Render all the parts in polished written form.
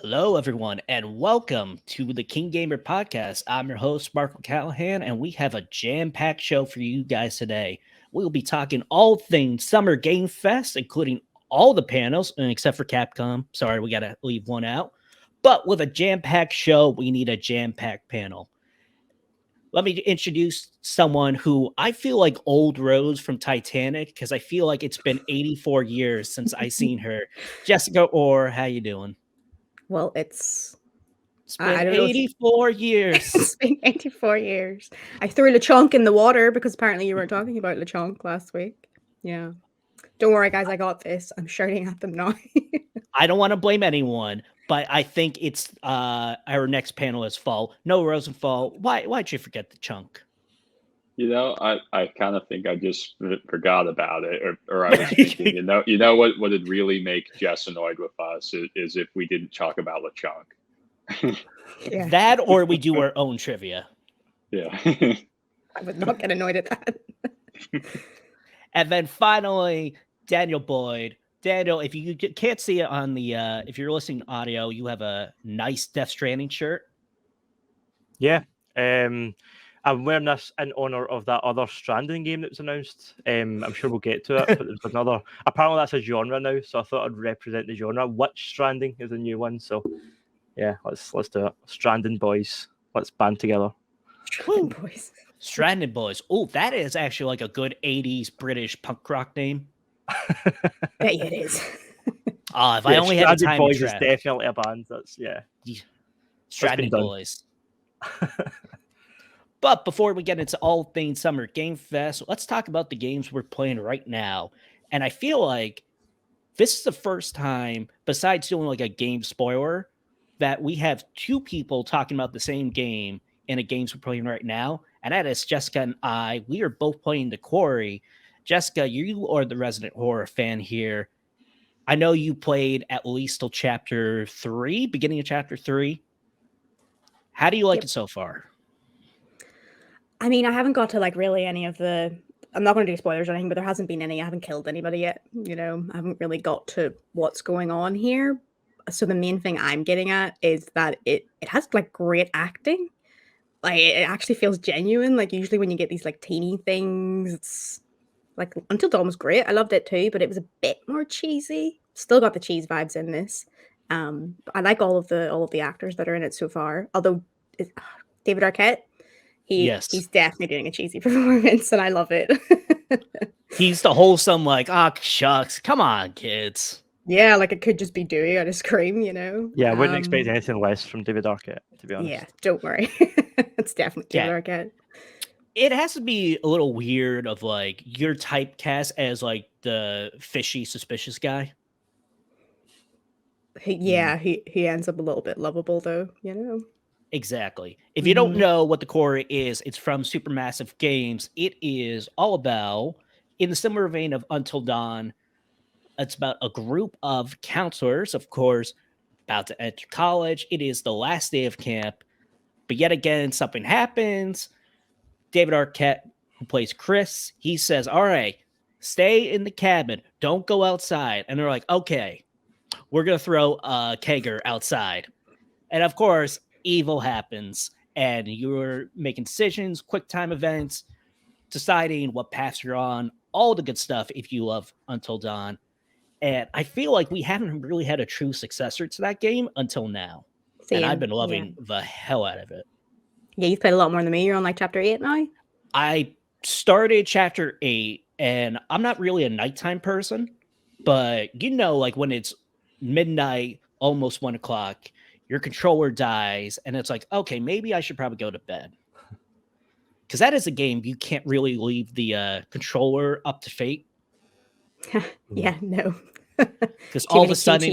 Hello, everyone, and welcome to the KeenGamer podcast. I'm your host, Mark Callahan, and we have a jam-packed show for you guys today. We'll be talking all things Summer Game Fest, including all the panels, except for Capcom. Sorry, we got to leave one out. But with a jam-packed show, we need a jam-packed panel. Let me introduce someone who I feel like old Rose from Titanic, because I feel like it's been 84 years since I seen her. Jessica Orr, how you doing? Well, it's been I don't know. 84 years. It's been 84 years. I threw LeChonk in the water because apparently you weren't talking about LeChonk last week. Yeah. Don't worry, guys. I got this. I'm shouting at them now. I don't want to blame anyone, but I think it's our next panelist's fault. No, Rosenthal. Why'd you forget the chunk? I kind of think I just forgot about it, or I was thinking, what would really make Jess annoyed with us is if we didn't talk about LeChonk. Yeah. That, or we do our own trivia. Yeah. I would not get annoyed at that. And then finally, Daniel Boyd. Daniel, if you can't see it on the, if you're listening to audio, you have a nice Death Stranding shirt. Yeah. I'm wearing this in honor of that other Stranding game that was announced. I'm sure we'll get to it, but there's another. Apparently, that's a genre now, so I thought I'd represent the genre. Which Stranding is a new one? So, yeah, let's do it. Stranding boys, let's band together. Stranding boys. Stranding boys. Oh, that is actually like a good '80s British punk rock name. Bet you it is. If I only had time boys to is definitely a band. That's Stranding boys. But before we get into all things Summer Game Fest, let's talk about the games we're playing right now. And I feel like this is the first time, besides doing like a game spoiler, that we have two people talking about the same game in the games we're playing right now. And that is Jessica and I. We are both playing the Quarry. Jessica, you are the resident horror fan here. I know you played at least till chapter 3, beginning of chapter 3. How do you like it so far? I mean, I haven't got to like really any of the. I'm not going to do spoilers or anything, but there hasn't been any. I haven't killed anybody yet. I haven't really got to what's going on here. So the main thing I'm getting at is that it has like great acting. Like it actually feels genuine. Like usually when you get these like teeny things, it's like Until Dawn was great. I loved it too, but it was a bit more cheesy. Still got the cheese vibes in this. I like all of the actors that are in it so far. Although David Arquette. He's definitely doing a cheesy performance, and I love it. He's the wholesome, like, shucks, come on, kids. Yeah, like it could just be Dewey on a scream, Yeah, I wouldn't expect anything less from David Arquette, to be honest. Yeah, don't worry. It's definitely David Arquette. It has to be a little weird of, like, your typecast as, like, the fishy, suspicious guy. He ends up a little bit lovable, though, Exactly. If you don't know what the Quarry is, it's from Supermassive Games. It is all about, in the similar vein of Until Dawn, it's about a group of counselors, of course, about to enter college. It is the last day of camp, but yet again, something happens. David Arquette, who plays Chris, he says, all right, stay in the cabin. Don't go outside. And they're like, okay, we're going to throw a kegger outside. And of course, evil happens, and you're making decisions, quick time events, deciding what paths you're on, all the good stuff if you love Until Dawn. And I feel like we haven't really had a true successor to that game until now. And I've been loving the hell out of it. Yeah, you've played a lot more than me. You're on like chapter 8 now? I started chapter 8, and I'm not really a nighttime person, but like when it's midnight, almost 1 o'clock, your controller dies, and it's like, okay, maybe I should probably go to bed. Because that is a game you can't really leave the controller up to fate. Yeah, no. Because all of a sudden,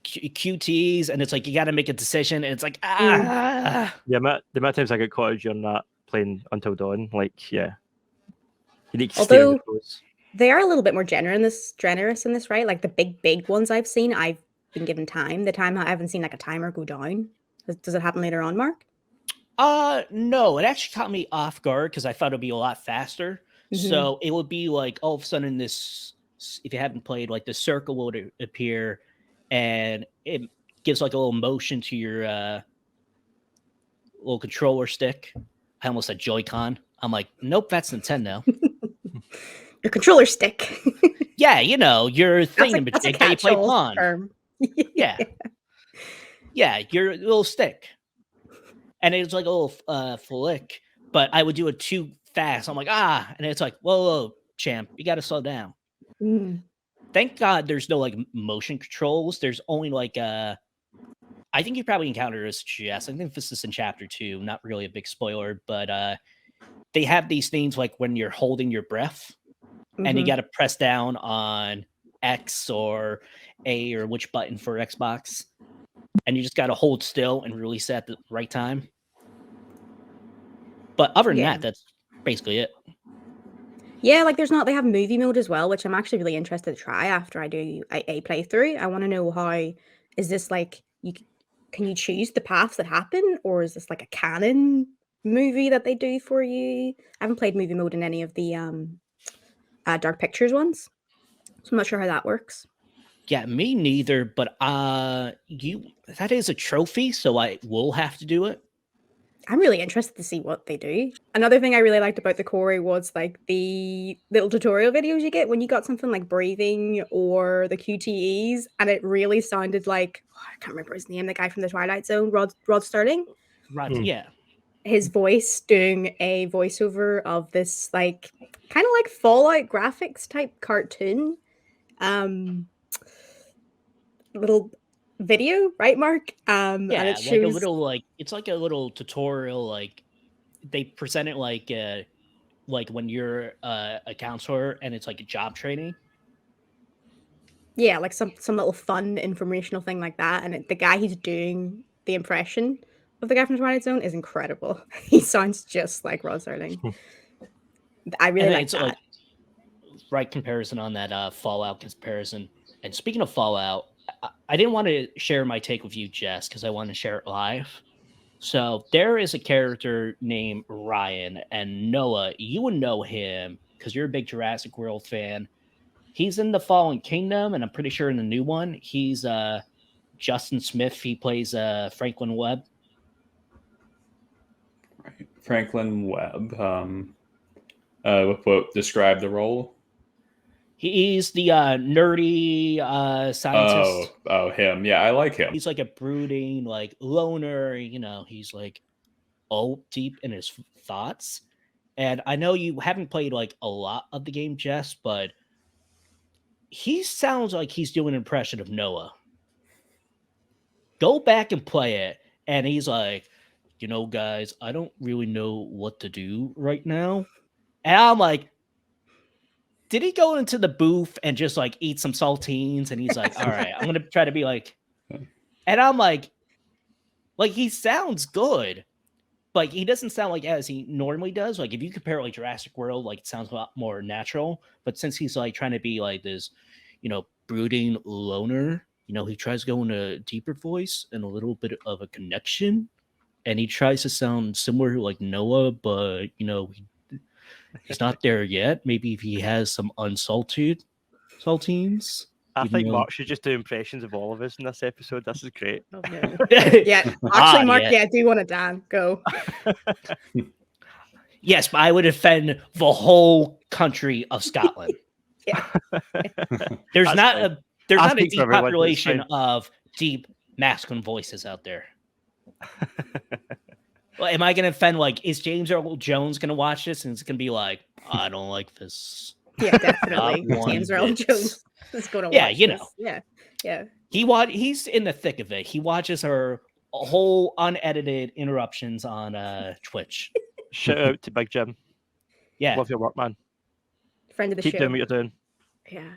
QTs, and it's like, you got to make a decision, and it's like, Yeah, the amount of times I get caught out on that playing Until Dawn, like, yeah. You need to Although, they are a little bit more generous in this, right? Like the big ones I've seen, I've been given time. The time I haven't seen like a timer go down. Does it happen later on, Mark? No, it actually caught me off guard because I thought it'd be a lot faster. So it would be like all of a sudden this, if you haven't played, like the circle would appear, and gives like a little motion to your little controller stick. I almost said Joy-Con. I'm like, nope, that's Nintendo. Your controller stick. Yeah, you know, your thing That's a that you play catch-all Pong. term. Yeah. Yeah, your little stick. And it's like a little flick, but I would do it too fast. I'm like, and it's like, whoa, champ, you got to slow down. Mm. Thank God there's no like motion controls. There's only like I think you probably encountered this, Jess. I think this is in chapter 2. Not really a big spoiler, but they have these things like when you're holding your breath, and you got to press down on X or A or which button for Xbox, and you just got to hold still and release at the right time. But other than that, that's basically it. Yeah, like they have movie mode as well, which I'm actually really interested to try after I do a playthrough. I want to know is this like, can you choose the paths that happen, or is this like a canon movie that they do for you? I haven't played movie mode in any of the Dark Pictures ones, so I'm not sure how that works. Yeah, me neither, but that is a trophy, so I will have to do it. I'm really interested to see what they do. Another thing I really liked about the Quarry was like the little tutorial videos you get when you got something like breathing or the QTEs, and it really sounded like, I can't remember his name, the guy from the Twilight Zone, Rod Sterling. Yeah. His voice doing a voiceover of this like kind of like Fallout graphics type cartoon. Little video, right, Mark? And it shows like a little like it's like a little tutorial. Like they present it like when you're a counselor and it's like a job training. Yeah, like some little fun informational thing like that. And the guy who's doing the impression of the guy from Twilight Zone is incredible. He sounds just like Rod Sterling. I really like that. Like, right comparison on that Fallout comparison. And speaking of Fallout, I didn't want to share my take with you, Jess, because I want to share it live. So there is a character named Ryan, and Noah, you would know him because you're a big Jurassic World fan. He's in the Fallen Kingdom, and I'm pretty sure in the new one, he's Justin Smith. He plays Franklin Webb. Right. Franklin Webb. What describe the role? He's the nerdy scientist. Oh, him. Yeah, I like him. He's like a brooding, like loner. You know, he's like all deep in his thoughts. And I know you haven't played like a lot of the game, Jess, but he sounds like he's doing an impression of Noah. Go back and play it, and he's like, you know, guys, I don't really know what to do right now. And I'm like, did he go into the booth and just like eat some saltines? And he's like, all right, I'm going to try to be like, and I'm like he sounds good, but he doesn't sound like as he normally does. Like if you compare like Jurassic World, like it sounds a lot more natural, but since he's like trying to be like this, you know, brooding loner, you know, he tries to go in a deeper voice and a little bit of a connection. And he tries to sound similar to like Noah, but you know, he's not there yet. Maybe if he has some unsalted saltines. I think Mark should just do impressions of all of us in this episode. This is great. Oh, yeah. Actually, Mark, I do want to Dan. Go. Yes, but I would offend the whole country of Scotland. Yeah. There's not a deep population of deep masculine voices out there. Well, am I going to offend, like, is James Earl Jones going to watch this and it's going to be like, I don't like this? Yeah, definitely. James Earl Jones is going to watch you know. This. Yeah. He's in the thick of it. He watches her whole unedited interruptions on Twitch. Shout out to Big Jim. Yeah. Love your work, man. Friend of the Keep show. doing what you're doing. Yeah.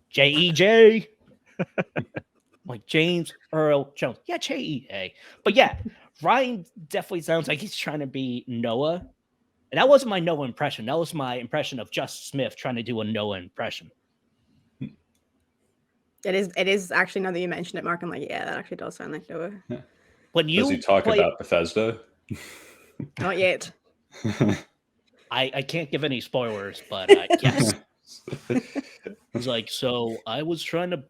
J-E-J. Like James Earl Jones. Yeah, J-E-A. But yeah, Ryan definitely sounds like he's trying to be Noah. And that wasn't my Noah impression. That was my impression of Justin Smith trying to do a Noah impression. It is actually, now that you mention it, Mark, I'm like, yeah, that actually does sound like Noah. When you Does he talk about Bethesda? Not yet. I can't give any spoilers, but yes. He's like, so I was trying to,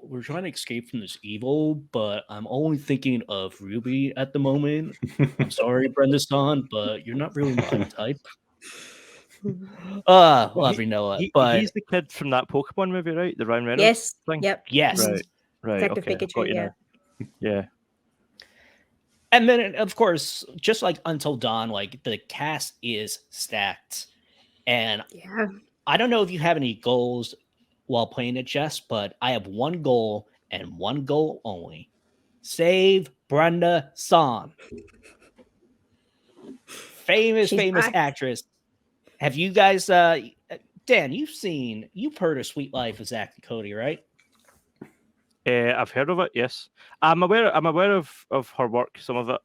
we're trying to escape from this evil, but I'm only thinking of Ruby at the moment. I'm sorry, Brenda-san, but you're not really my type. Love Noah, but he's the kid from that Pokemon movie, right? The Ryan Reynolds Yes. thing. Yep. yes. Right. Detective Okay. I've got Pikachu. you Yeah. now. Yeah. And then, of course, just like Until Dawn, like the cast is stacked. And Yeah. I don't know if you have any goals while playing it, Jess, but I have one goal and one goal only. Save Brenda San. Famous She's back. actress. Have you guys, Dan, you've heard of Sweet Life of Zack and Cody, right? I've heard of it. Yes, I'm aware of her work. Some of it.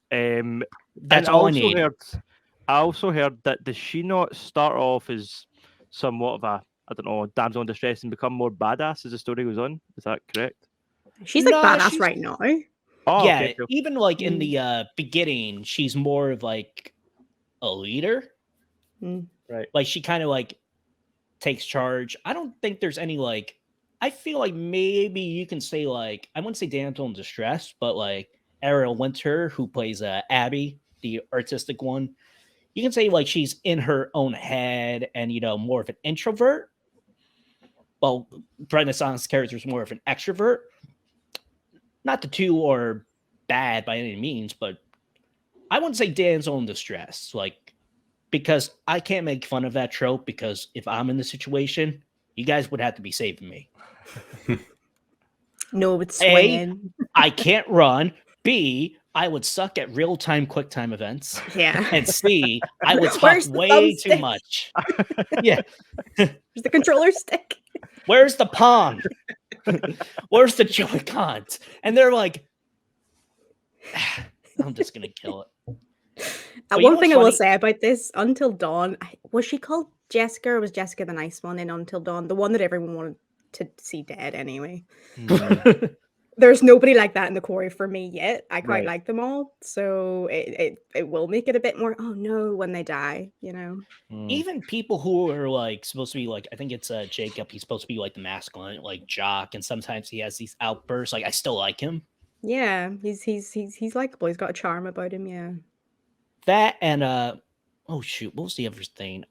That's and all I need. I also heard that does she not start off as somewhat of a, I don't know, damsel in distress and become more badass as the story goes on? Is that correct? She's like No, badass she's- right now. Oh, yeah, okay, cool. even like in the beginning, she's more of like a leader. Right. Like she kind of like takes charge. I don't think there's any like, I feel like maybe you can say like, I wouldn't say damsel in distress, but like Ariel Winter, who plays Abby, the artistic one, you can say like she's in her own head and, more of an introvert. Well, Brenda San's character is more of an extrovert. Not the two are bad by any means, but I wouldn't say damsel in distress, like, because I can't make fun of that trope, because if I'm in the situation, you guys would have to be saving me. No, it's swinging. I can't run. B, I would suck at real-time QuickTime events. Yeah. And C, I would talk Where's the way too thumbstick? much. Yeah. There's the controller stick. Where's the Pong? Where's the Joy-Cons? And they're like, I'm just going to kill it. But One thing I will funny? say about this, Until Dawn, was she called Jessica or was Jessica the nice one in Until Dawn? The one that everyone wanted to see dead anyway. There's nobody like that in the Quarry for me yet. I quite Right. like them all. So it will make it a bit more, oh no, when they die, Even people who are like supposed to be like, I think it's Jacob, he's supposed to be like the masculine, like jock, and sometimes he has these outbursts. Like I still like him. Yeah, he's likable. He's got a charm about him, yeah. That and oh shoot, what was the other thing?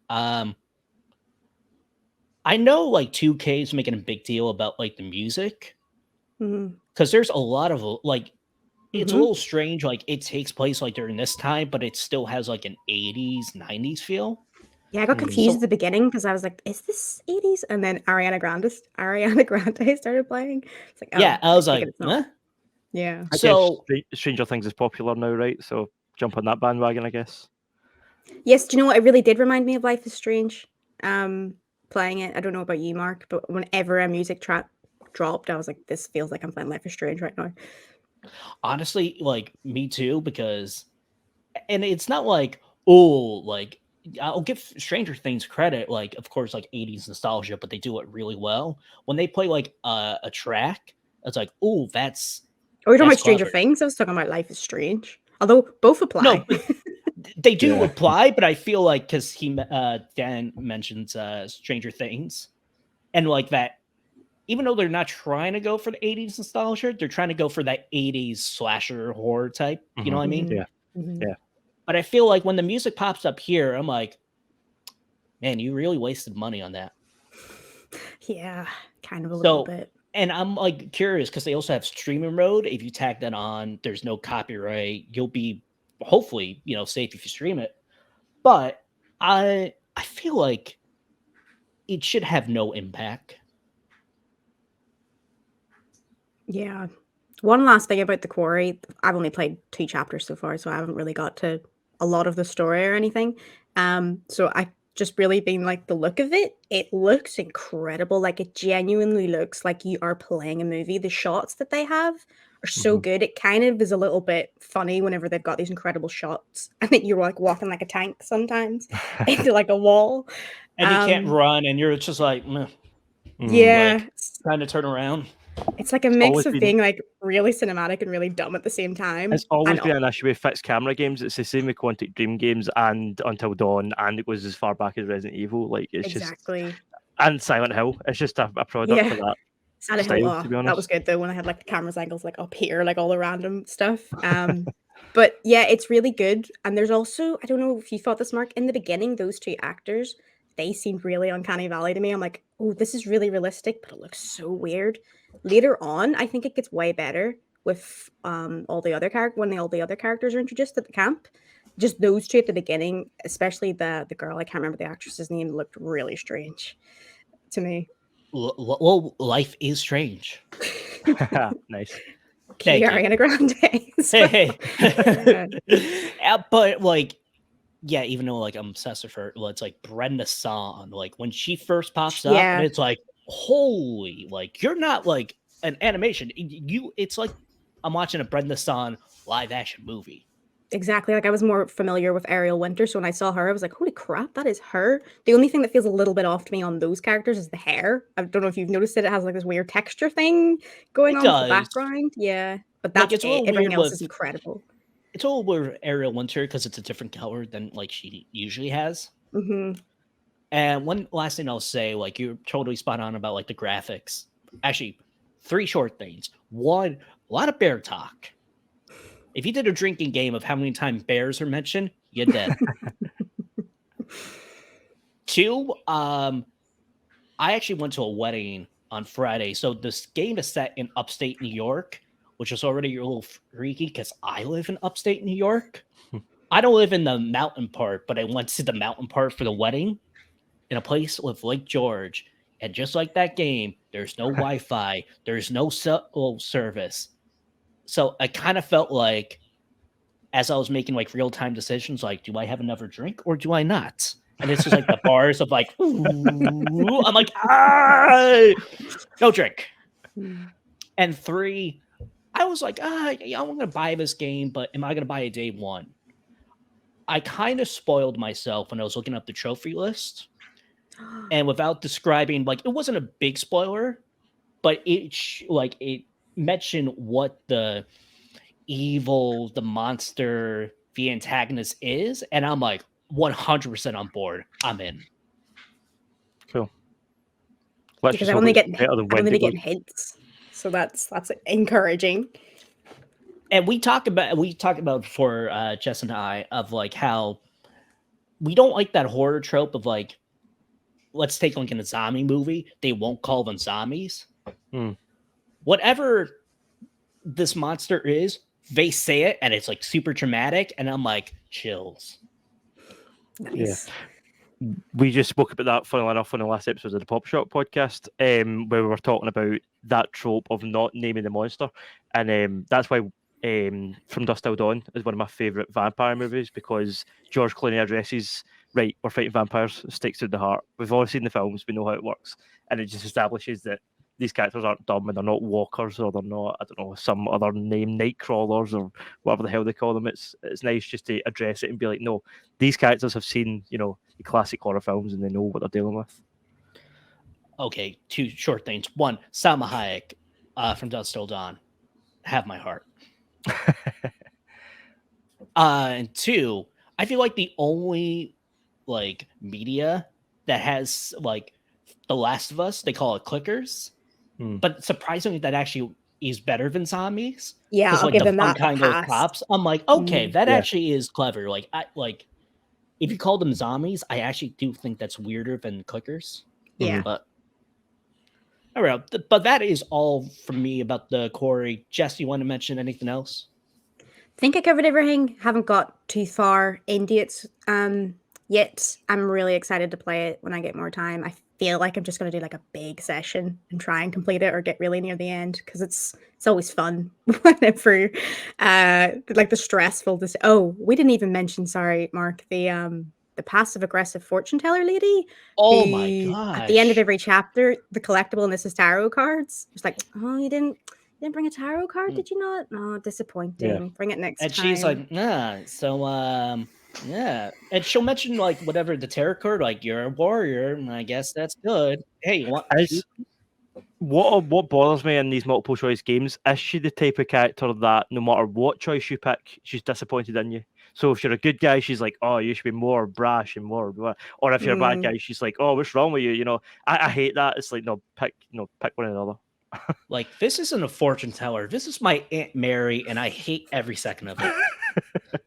I know like 2K is making a big deal about like the music, because there's a lot of like, it's a little strange. Like it takes place like during this time, but it still has like an 80s, 90s feel. Yeah, I got confused at the beginning because I was like, is this 80s? And then Ariana Grande started playing. It's like, oh, Yeah, I was take like, it, it's not. huh? Yeah. I So guess Stranger Things is popular now, right? So jump on that bandwagon, I guess. Yes, do you know what? It really did remind me of Life is Strange. Playing it. I don't know about you, Mark, but whenever a music track dropped, I was like, this feels like I'm playing Life is Strange right now. honestly, like me too, because, and it's not like, oh, like I'll give Stranger Things credit, like of course, like 80s nostalgia, but they do it really well. When they play like a track, it's like, oh, that's. Oh, you're talking about That's Stranger clever. Things? I was talking about Life is Strange. Although both apply. No, but they do Yeah. apply, but I feel like because Dan mentions Stranger Things, and like that, even though they're not trying to go for the 80s nostalgia, they're trying to go for that 80s slasher horror type. You know what I mean? Yeah. Mhm. Yeah. But I feel like when the music pops up here, I'm like, man, you really wasted money on that. Yeah, kind of a little bit. And I'm like curious because they also have streaming mode. If you tag that on, there's no copyright. You'll be hopefully, safe if you stream it. But I feel like it should have no impact. Yeah. One last thing about the Quarry. I've only played 2 chapters so far, so I haven't really got to a lot of the story or anything. So I just really been like the look of it. It looks incredible. Like it genuinely looks like you are playing a movie. The shots that they have are so good. It kind of is a little bit funny whenever they've got these incredible shots. I think you're like walking like a tank sometimes into like a wall. And you can't run, and you're just like, meh, Yeah. like, trying to turn around. It's like a mix always of been- being like really cinematic and really dumb at the same time. It's always And been an issue with fixed camera games. It's the same with Quantic Dream games and Until Dawn, and it goes as far back as Resident Evil. Like it's exactly. And Silent Hill. It's just a product for that. Silent style, Hill, to be that was honest. good though, when I had like the camera's angles like up here, like all the random stuff. But yeah, it's really good. And there's also, I don't know if you thought this, Mark, in the beginning, those two actors, they seemed really uncanny valley to me. I'm like, oh, this is really realistic, but it looks so weird. Later on, I think it gets way better with all the other characters are introduced at the camp. Just those two at the beginning, especially the girl, I can't remember the actress's name, looked really strange to me. Well, life is strange. Nice. Thank you. Ariana Grande. Hey, Yeah. but like, yeah, even though like I'm obsessed with her, well, it's like Brenda Song. Like when she first pops up, Yeah. and it's like, holy, like you're not like an animation. It's like I'm watching a Brenda Song live action movie. Exactly. Like I was more familiar with Ariel Winter, so when I saw her, I was like, "Holy crap, that is her!" The only thing that feels a little bit off to me on those characters is the hair. I don't know if you've noticed it; it has like this weird texture thing going It on with the does. background. Yeah, but Like, that's it's a little Everything weird else with- is incredible. It's a little weird Ariel Winter because it's a different color than like she usually has. Hmm. And one last thing I'll say, like you're totally spot on about like the graphics. Actually, 3 short things. One, a lot of bear talk. If you did a drinking game of how many times bears are mentioned, you're dead. 2, I actually went to a wedding on Friday. So this game is set in upstate New York, which is already a little freaky because I live in upstate New York. I don't live in the mountain part, but I went to the mountain part for the wedding in a place with Lake George. And just like that game, there's no Wi-Fi, there's no cell service. So I kind of felt like, as I was making like real-time decisions, like, do I have another drink or do I not? And it's just like the bars of like, ooh, I'm like, no drink. And 3, I was like, yeah, I'm going to buy this game, but am I going to buy it day 1? I kind of spoiled myself when I was looking up the trophy list. And without describing, like, it wasn't a big spoiler, but it mentioned what the evil, the monster, the antagonist is, and I'm like 100% on board. I'm in. Cool. Let's Because just I'm hope only it's getting better than Wendigo. getting hints, so that's encouraging. And we talked about before, Jess and I, of like how we don't like that horror trope of like, let's take like in a zombie movie, they won't call them zombies. Whatever this monster is, they say it and it's like super dramatic, and I'm like, chills. Nice. Yeah. We just spoke about that, funnily enough, on the last episode of the Pop Shop podcast, where we were talking about that trope of not naming the monster. And that's why From Dusk Till Dawn is one of my favourite vampire movies, because George Clooney addresses, right, we're fighting vampires, sticks to the heart. We've all seen the films, we know how it works. And it just establishes that these characters aren't dumb and they're not walkers, or they're not, I don't know, some other name, night crawlers or whatever the hell they call them. It's nice just to address it and be like, no, these characters have seen, the classic horror films and they know what they're dealing with. Okay, 2 short things. 1, Salma Hayek, From Dusk Till Dawn, have my heart. And 2, I feel like the only like media that has like The Last of Us, they call it clickers, but surprisingly that actually is better than zombies. Yeah, I'll like give the them fun that kind of pass. props. I'm like, okay, that Yeah. actually is clever. Like, if you call them zombies, I actually do think that's weirder than clickers. Yeah. But all right, but that is all from me about the Quarry. Jess, you want to mention anything else? Think I covered everything. Haven't got too far into it yet. I'm really excited to play it when I get more time. I feel like I'm just going to do like a big session and try and complete it or get really near the end, because it's always fun whenever like the stressful. We didn't even mention, sorry, Mark, the passive aggressive fortune teller lady. Oh my who, gosh! At the end of every chapter, the collectible, and this is tarot cards. It's like, oh, you didn't bring a tarot card, did you not? Oh, disappointing. Yeah. Bring it next And time. she's like, nah. So, yeah. And she'll mention like whatever the tarot card, like you're a warrior, and I guess that's good. Hey, you want? What bothers me in these multiple choice games, is she the type of character that no matter what choice you pick, she's disappointed in you? So if you're a good guy, she's like, oh, you should be more brash and more blah. Or if you're a bad guy, she's like, oh, what's wrong with you? You know, I hate that. It's like, no, pick one or the other. Like, this isn't a fortune teller. This is my Aunt Mary, and I hate every second of it.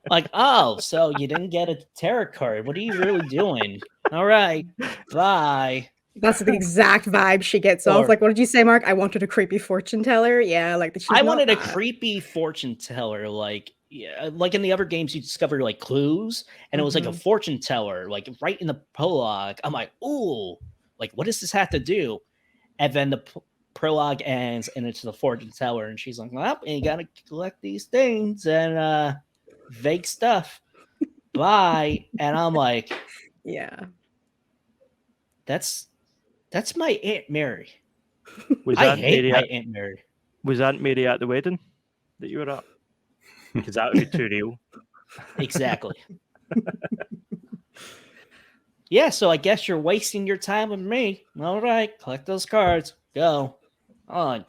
Like, oh, so you didn't get a tarot card. What are you really doing? All right, bye. That's the exact vibe she gets off. Like, what did you say, Mark? I wanted a creepy fortune teller. Yeah, like I wanted a creepy fortune teller. Like, yeah, like in the other games, you discover like clues, and it was like a fortune teller, like right in the prologue. I'm like, ooh, like what does this have to do? And then the prologue ends, and it's the fortune teller, and she's like, well, you gotta collect these things and vague stuff. Bye. And I'm like, yeah, that's my Aunt Mary. I hate my Aunt Mary. Was Aunt Mary at the wedding that you were at? Because that would be too real. Exactly. Yeah, so I guess you're wasting your time with me. All right, collect those cards. Go on.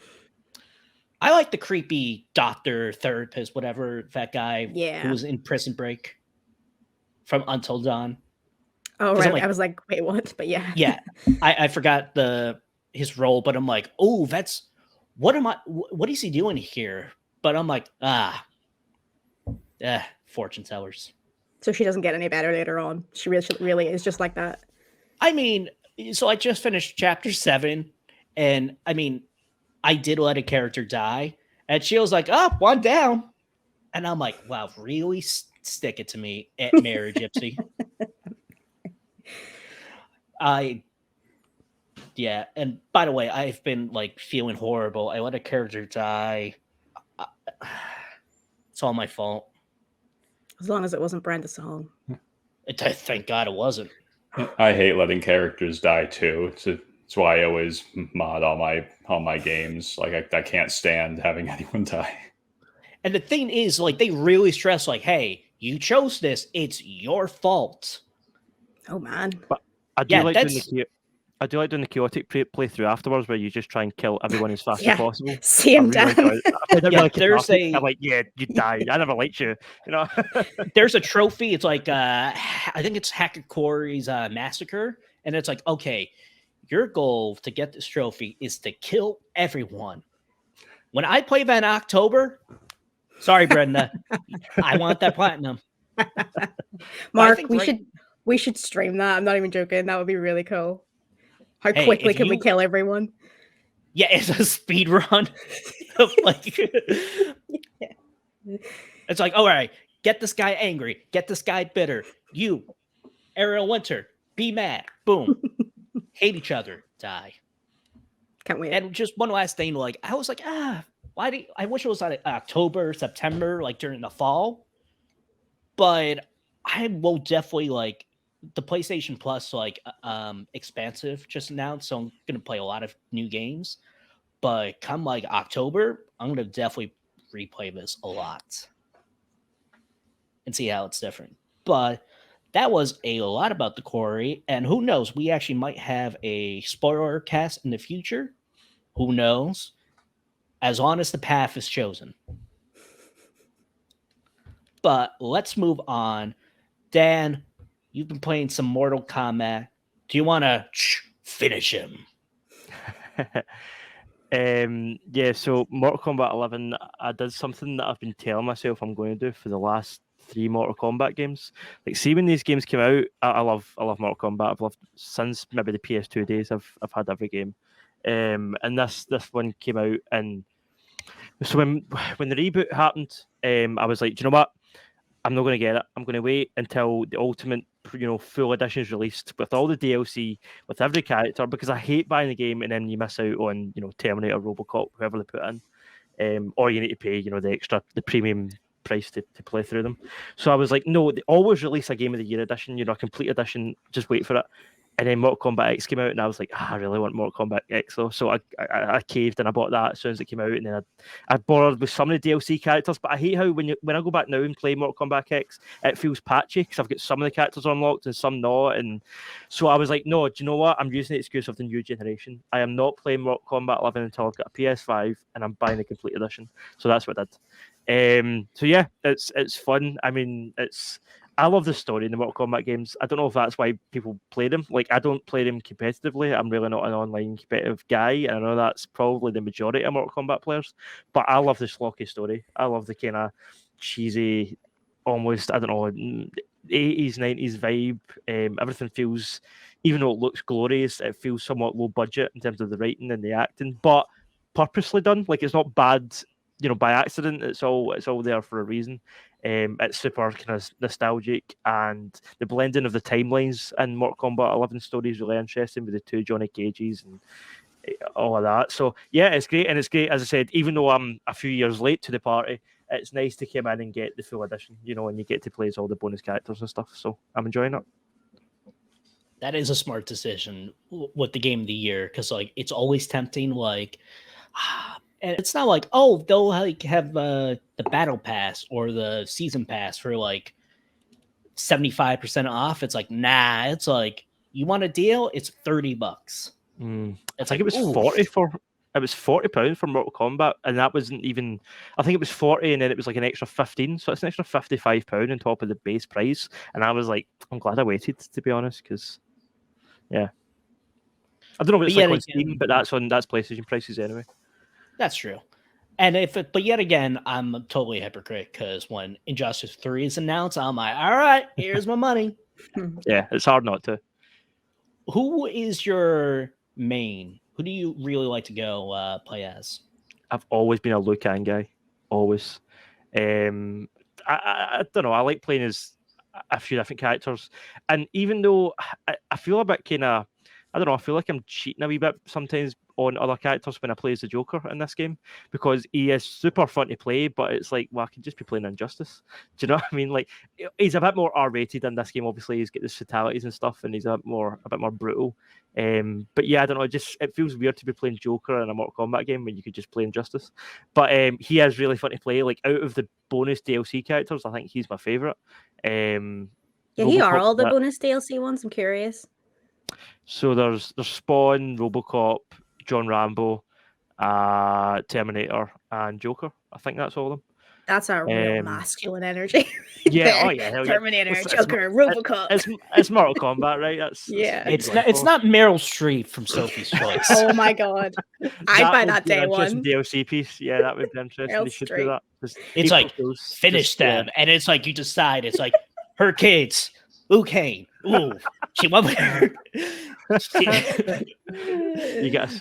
I like the creepy doctor, therapist, whatever, that guy who was in Prison Break from Until Dawn. Oh, right. Like, I was like, wait, what? But yeah. Yeah. I forgot his role, but I'm like, oh, what is he doing here? But I'm like, fortune tellers. So she doesn't get any better later on. She really is just like that. I mean, so I just finished chapter 7, and I mean, I did let a character die, and she was like, oh, one down. And I'm like, wow, really? Stick it to me, Aunt Mary Gypsy. Yeah, and by the way, I've been like feeling horrible. I let a character die. It's all my fault. As long as it wasn't Brenda Song. Thank God it wasn't. I hate letting characters die too. It's why I always mod all my games. Like I can't stand having anyone die. And the thing is, like, they really stress, like, hey, you chose this. It's your fault. Oh man. But I do like doing the chaotic playthrough afterwards, where you just try and kill everyone as fast as possible. See him down. There's I'm like, yeah, you died. I never liked you. You know. There's a trophy. It's like I think it's Hacker Quarry's massacre, and it's like, okay, your goal to get this trophy is to kill everyone. When I play that in October, sorry, Brenda, I want that platinum. Mark, we should stream that. I'm not even joking. That would be really cool. How quickly can we kill everyone? Yeah, it's a speed run. Like, it's like, all right, get this guy angry, get this guy bitter. You, Ariel Winter, be mad. Boom. Hate each other. Die. Can't wait. And just one last thing, like, I was like, I wish it was like October, September, like during the fall. But I will definitely like the PlayStation Plus, like expansive just announced, so I'm gonna play a lot of new games. But come like October, I'm gonna definitely replay this a lot and see how it's different. But that was a lot about the Quarry, and who knows, we actually might have a spoiler cast in the future. Who knows? As long as the path is chosen. But let's move on. Dan, you've been playing some Mortal Kombat. Do you want to finish him? Yeah, so Mortal Kombat 11, I did something that I've been telling myself I'm going to do for the last 3 Mortal Kombat games. Like, see, when these games came out, I love Mortal Kombat. I've loved since maybe the PS2 days. I've had every game, and this one came out, and so when the reboot happened, I was like, do you know what? I'm not going to get it. I'm going to wait until the ultimate, full edition is released with all the DLC, with every character, because I hate buying the game and then you miss out on, Terminator, RoboCop, whoever they put in, or you need to pay, the premium price to play through them. So I was like, no, they always release a Game of the Year edition, a complete edition. Just wait for it. And then Mortal Kombat X came out, and I was like, I really want Mortal Kombat X, though. So I caved, and I bought that as soon as it came out. And then I borrowed with some of the DLC characters, but I hate how when I go back now and play Mortal Kombat X, it feels patchy, because I've got some of the characters unlocked and some not. And so I was like, no, do you know what? I'm using the excuse of the new generation. I am not playing Mortal Kombat 11 until I've got a PS5, and I'm buying the complete edition. So that's what I So yeah, it's fun. I mean, I love the story in the Mortal Kombat games. I don't know if that's why people play them. Like, I don't play them competitively. I'm really not an online competitive guy, and I know that's probably the majority of Mortal Kombat players. But I love the schlocky story. I love the kind of cheesy, almost, I don't know, 80s, 90s vibe. Everything feels, even though it looks glorious, it feels somewhat low budget in terms of the writing and the acting, but purposely done. Like, it's not bad, by accident. It's all there for a reason. It's super kind of nostalgic, and the blending of the timelines in Mortal Kombat 11 story is really interesting with the two Johnny Cages and all of that. So yeah, it's great, and it's great, as I said, even though I'm a few years late to the party, it's nice to come in and get the full edition, and you get to play as all the bonus characters and stuff. So I'm enjoying it. That is a smart decision with the game of the year, because like it's always tempting, like. And it's not like, oh, they'll like have the battle pass or the season pass for like 75% off. It's like, nah, it's like, you want a deal? It's $30. It's like, it was 40 for it was £40 for Mortal Kombat, and that wasn't even, I think it was 40 and then it was like an extra 15, so it's an extra £55 on top of the base price. And I was like, I'm glad I waited, to be honest, because yeah, I don't know what it's like on Steam, but that's PlayStation prices anyway. That's true. And but yet again, I'm a totally hypocrite, because when Injustice 3 is announced, I'm like, all right, here's my money. Yeah, it's hard not to. Who is your main? Who do you really like to go play as? I've always been a Liu Kang guy. Always. I don't know. I like playing as a few different characters. And even though I feel a bit kind of, I don't know, I feel like I'm cheating a wee bit sometimes on other characters when I play as the Joker in this game, because he is super fun to play, but it's like, well, I could just be playing Injustice. Do you know what I mean? Like, he's a bit more R-rated in this game. Obviously, he's got the fatalities and stuff, and he's a bit more brutal. But yeah, I don't know. It feels weird to be playing Joker in a Mortal Kombat game when you could just play Injustice. But he is really fun to play. Like, out of the bonus DLC characters, I think he's my favorite. Yeah, he are all the bonus DLC ones. I'm curious. So there's Spawn, RoboCop, John Rambo, Terminator, and Joker. I think that's all of them. That's our real masculine energy. Yeah, oh yeah, Terminator, Joker, RoboCop. It's Mortal Kombat, right? That's it's not Meryl Streep from Sophie's Choice. Oh my god, I'd buy that day one DLC piece. Yeah, that would be interesting. They should do that. It's like finish them, and it's like you decide. It's like her kids. Ooh, Kane. Ooh, she went with her.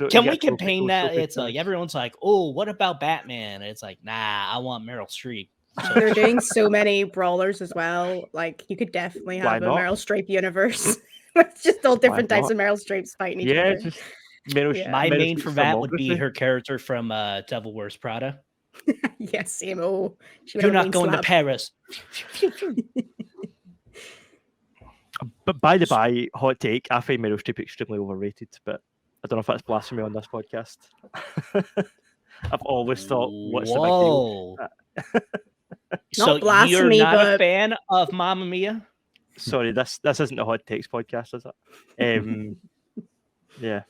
Can we campaign that? It's like everyone's like, oh, what about Batman? And it's like, nah, I want Meryl Streep. So they're doing so many brawlers as well. Like, you could definitely have a Meryl Streep universe. It's just all different types of Meryl Streeps fighting each other. Just Meryl, my main for that would be her character from Devil Wears Prada. Yes, same. Oh, you're not going to Paris. But by the by, hot take, I find Meryl Streep extremely overrated, but I don't know if that's blasphemy on this podcast. I've always thought, what's the big deal? So you're not a fan of Mamma Mia? Sorry, this isn't a hot takes podcast, is it? Yeah.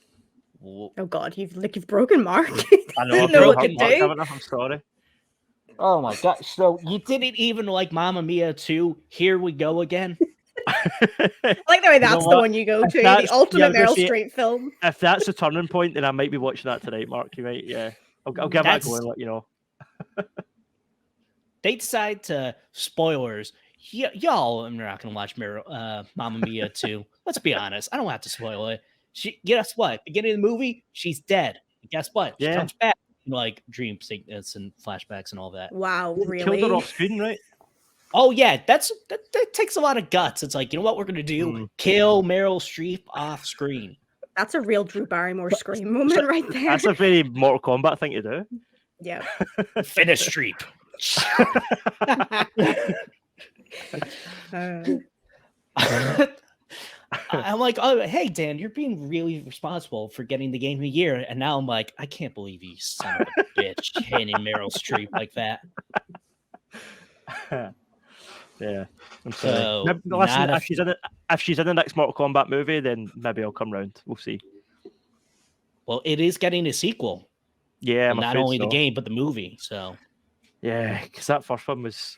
Oh God, you've broken Mark. I know, I've broken Mark. I'm sorry. Oh my God! So you didn't even like Mamma Mia 2? Here we go again. I like the way that's the one you go to, the ultimate Meryl Streep film. If that's a turning point, then I might be watching that tonight, Mark. You might, yeah. I'll give that a go and let you know. They decide to, spoilers, y'all are not going to watch Mamma Mia 2. Let's be honest. I don't have to spoil it. Guess what? Beginning of the movie, she's dead. Guess what? She comes back in, like, dream sickness and flashbacks and all that. Wow, really? Killed her off screen, right? Oh yeah, that takes a lot of guts. It's like, you know what we're gonna do? Kill Meryl Streep off screen. That's a real Drew Barrymore scream moment right there. That's a very Mortal Kombat thing to do. Yeah. Finish Streep. I'm like, oh, hey Dan, you're being really responsible for getting the game of the year, and now I'm like, I can't believe you son of a bitch hitting Meryl Streep like that. Yeah, I'm sorry. Listen, if she's in the next Mortal Kombat movie, then maybe I'll come round. We'll see. Well, it is getting a sequel. Yeah, not only the game but the movie. So Yeah, because that first one was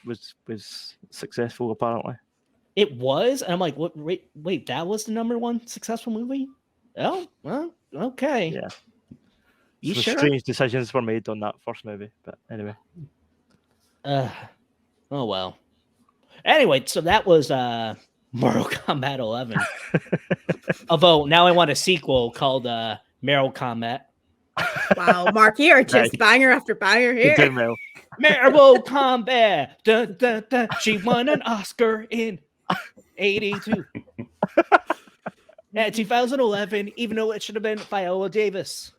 successful apparently. It was, and I'm like, what? Wait, that was the #1 successful movie? Oh, well, okay. Yeah. You Some sure? strange decisions were made on that first movie, but anyway. Oh well. Anyway, so that was Mortal Kombat 11. Although now I want a sequel called Mortal Kombat. Wow, Mark, you are just Nice. banger after banger You're here. doing well. Mortal Kombat. Dun, dun, dun. She won an Oscar in 82. Yeah, 2011, even though it should have been Viola Davis.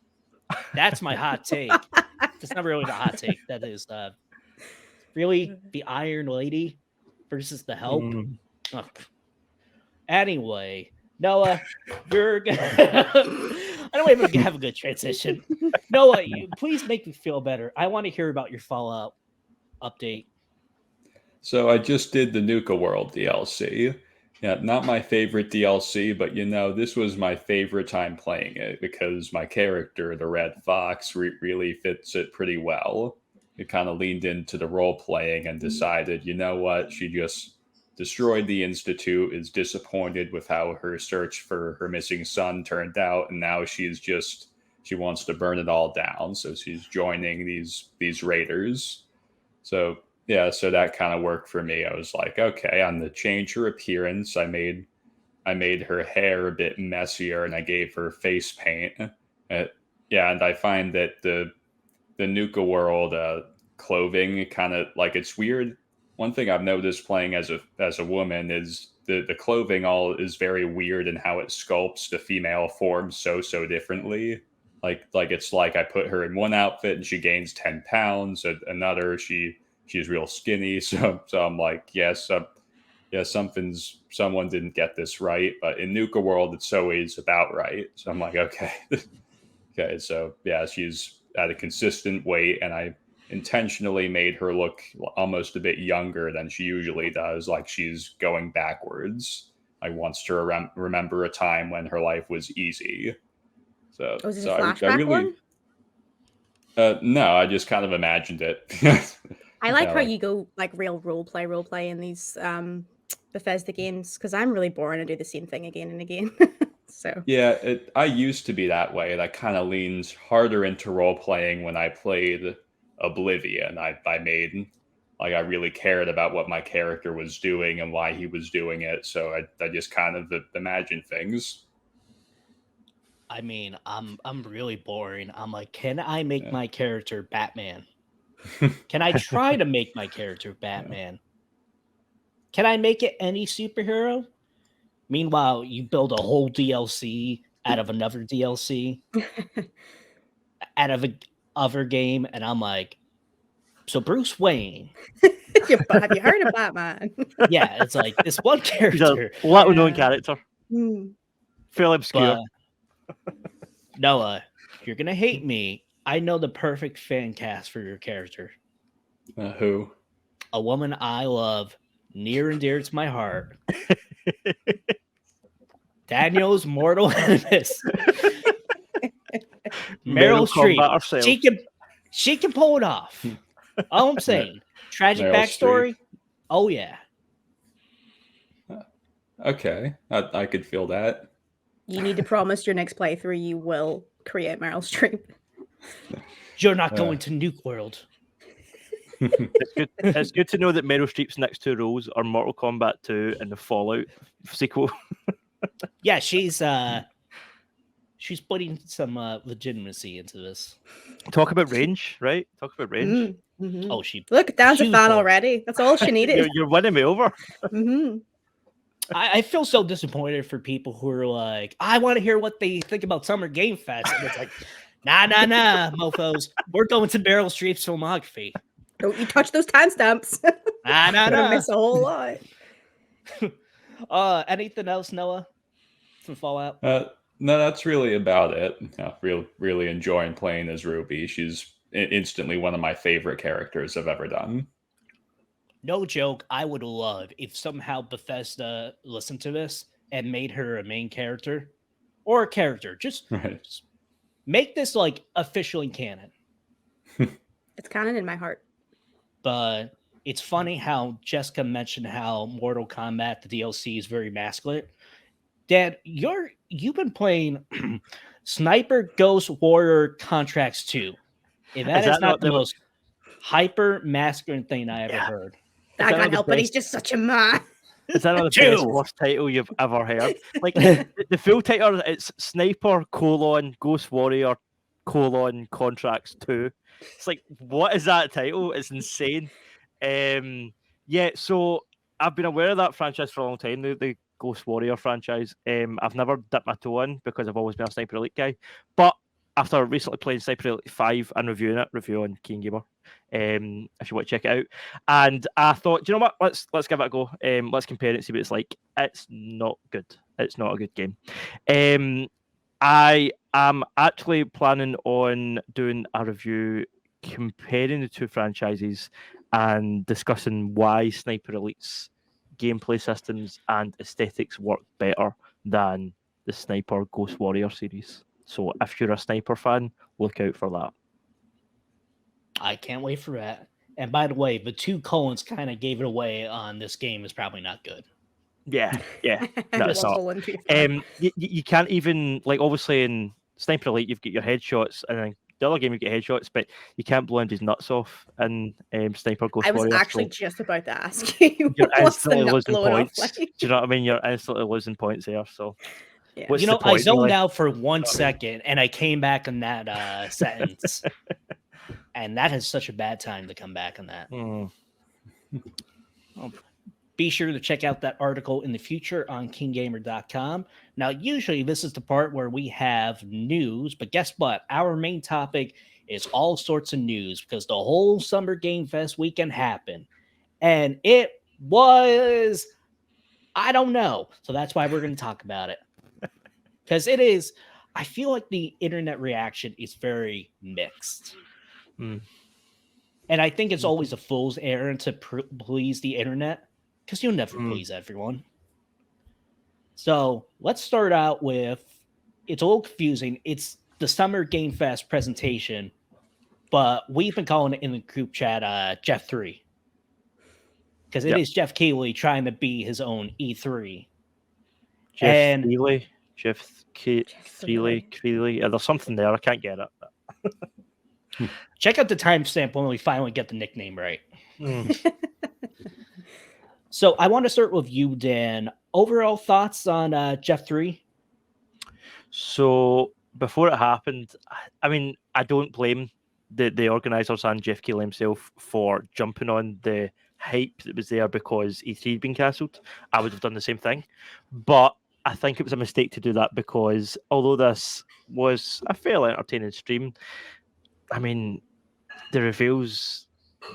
That's my hot take. That's not really the hot take. That is really the Iron Lady versus the Help. Mm. Ugh. Anyway, Noah, you're I don't even have a good transition. Noah, please make me feel better. I want to hear about your Fallout update. So I just did the Nuka World DLC. Yeah, not my favorite DLC, but this was my favorite time playing it because my character, the Red Fox, really fits it pretty well. It kind of leaned into the role playing and decided, you know what, she just destroyed the Institute, is disappointed with how her search for her missing son turned out, and now she wants to burn it all down. So she's joining these raiders. So yeah, so that kind of worked for me. I was like, okay, I'm gonna change her appearance. I made her hair a bit messier, and I gave her face paint. Yeah, and I find that the Nuka World clothing kind of like it's weird. One thing I've noticed playing as a woman is the clothing all is very weird in how it sculpts the female form so differently. Like it's like I put her in one outfit and she gains 10 pounds, another she's real skinny. So I'm like, yes, someone didn't get this right. But in Nuka World, it's always about right. So I'm like, okay, okay. So yeah, she's at a consistent weight, and I intentionally made her look almost a bit younger than she usually does, like she's going backwards. I wants to remember a time when her life was easy. So, Was it so a flashback I really, one? no, I just kind of imagined it. I like Yeah, how like- you go like real role play in these Bethesda games because I'm really boring and do the same thing again and again. So Yeah, I used to be that way. That kind of leans harder into role playing when I played Oblivion. I made like I really cared about what my character was doing and why he was doing it. So I just kind of imagined things. I mean, I'm really boring. I'm like, can I make my character Batman? Can I try to make my character Batman? Can I make it any superhero? Meanwhile, you build a whole DLC out of another DLC out of a other game, and I'm like, so Bruce Wayne. have you heard of Batman? Yeah, it's like this one He's character. a little known Yeah. character. Hmm. Fairly obscure. But Noah, you're gonna hate me. I know the perfect fan cast for your character. Who? A woman I love, near and dear to my heart. Daniel's mortal enemies. Meryl Streep. Kombat herself. She can pull it off. All I'm saying. Tragic Meryl backstory. Oh yeah. Okay, I could feel that. You need to promise your next playthrough you will create Meryl Streep. You're not going to Nuke World. It's good to know that Meryl Streep's next two roles are Mortal Kombat 2 and the Fallout sequel. Yeah, she's putting some legitimacy into this. Talk about range, right? Talk about range. Mhm. Oh, she. Look, Dan's a Huge fan one. already. That's all she needed. You're winning me over. Mhm. I feel so disappointed for people who are like, I want to hear what they think about Summer Game Fest. And it's like, nah, mofos. We're going to Meryl Streep's filmography. Don't you touch those timestamps. Nah. Gonna miss a whole lot. Anything else, Noah, from Fallout? No, that's really about it. Really enjoying playing as Ruby. She's instantly one of my favorite characters I've ever done. No joke. I would love if somehow Bethesda listened to this and made her a main character or a character. Just Right. make this like officially canon. It's canon in my heart. but it's funny how Jessica mentioned how Mortal Kombat, the DLC, is very masculine. Dad, you've been playing Sniper Ghost Warrior Contracts 2. And that Is is that not not the the- most hyper masculine thing I ever Yeah. heard. I that can't the help it. He's best- just such a man. Is that not the Two. best worst title you've ever heard? Like the full title, it's Sniper: Ghost Warrior: Contracts 2. It's like, what is that title? It's insane. Yeah, so I've been aware of that franchise for a long time, the Ghost Warrior franchise. I've never dipped my toe in because I've always been a Sniper Elite guy. But after recently playing Sniper Elite 5 and reviewing it, review on KeenGamer, if you want to check it out. And I thought, do you know what? Let's give it a go. Let's compare it, see what it's like. It's not good. It's not a good game. I am actually planning on doing a review comparing the two franchises and discussing why Sniper Elite's gameplay systems and aesthetics work better than the Sniper Ghost Warrior series. So if you're a Sniper fan, look out for that. I can't wait for that. And by the way, the 2 colons kind of gave it away on this game is probably not good. Yeah. No, it's not. Colin, to be fair. You can't even, like, obviously in Sniper Elite you've got your headshots, and then the other game you get headshots, but you can't blow his nuts off in Sniper Ghost I was Warrior. actually So just about to ask you. you're What's the instantly nut losing blowing off points. like? Do you know what I mean? You're instantly losing points there. So Yeah. what's You the know, I point, zoned really? out for 1 second and I came back on that sentence. And that is such a bad time to come back on that. Well, be sure to check out that article in the future on KeenGamer.com. Now, usually this is the part where we have news, but guess what? Our main topic is all sorts of news because the whole Summer Game Fest weekend happened. And it was, I don't know. So that's why we're going to talk about it. Because it is, I feel like the internet reaction is very mixed. Mm. And I think it's always a fool's errand to please the internet because you'll never Mm. please everyone. So let's start out with, it's a little confusing. It's the Summer Game Fest presentation, but we've been calling it in the group chat Jeff 3. Because it is Jeff Keighley trying to be his own E3. Jeff Keighley. There's something there. I can't get it. Check out the timestamp when we finally get the nickname right. So I want to start with you, Dan. Overall thoughts on Jeff 3? So before it happened, I mean, I don't blame the organisers and Jeff Keighley himself for jumping on the hype that was there because E3 had been cancelled. I would have done the same thing. But I think it was a mistake to do that because although this was a fairly entertaining stream, I mean, the reveals,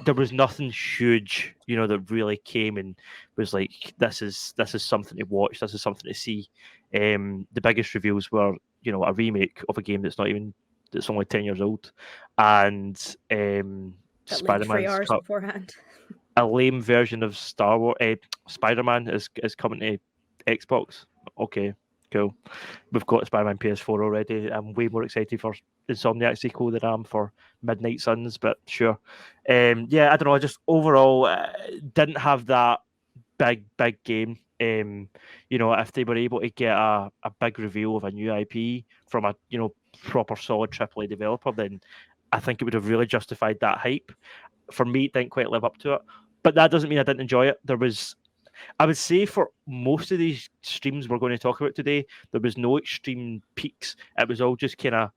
there was nothing huge, that really came and was like, this is something to watch, this is something to see. The biggest reveals were, a remake of a game that's only 10 years old, and Spider-Man's 3 hours beforehand. a lame version of Spider-Man is coming to Xbox. Okay, cool. We've got Spider-Man PS4 already. I'm way more excited for Insomniac sequel than I am for Midnight Suns, but sure. I don't know. I just overall didn't have that big game. If they were able to get a big reveal of a new IP from a proper solid AAA developer, then I think it would have really justified that hype. For me, it didn't quite live up to it, but that doesn't mean I didn't enjoy it. I would say for most of these streams we're going to talk about today, there was no extreme peaks. It was all just kind of,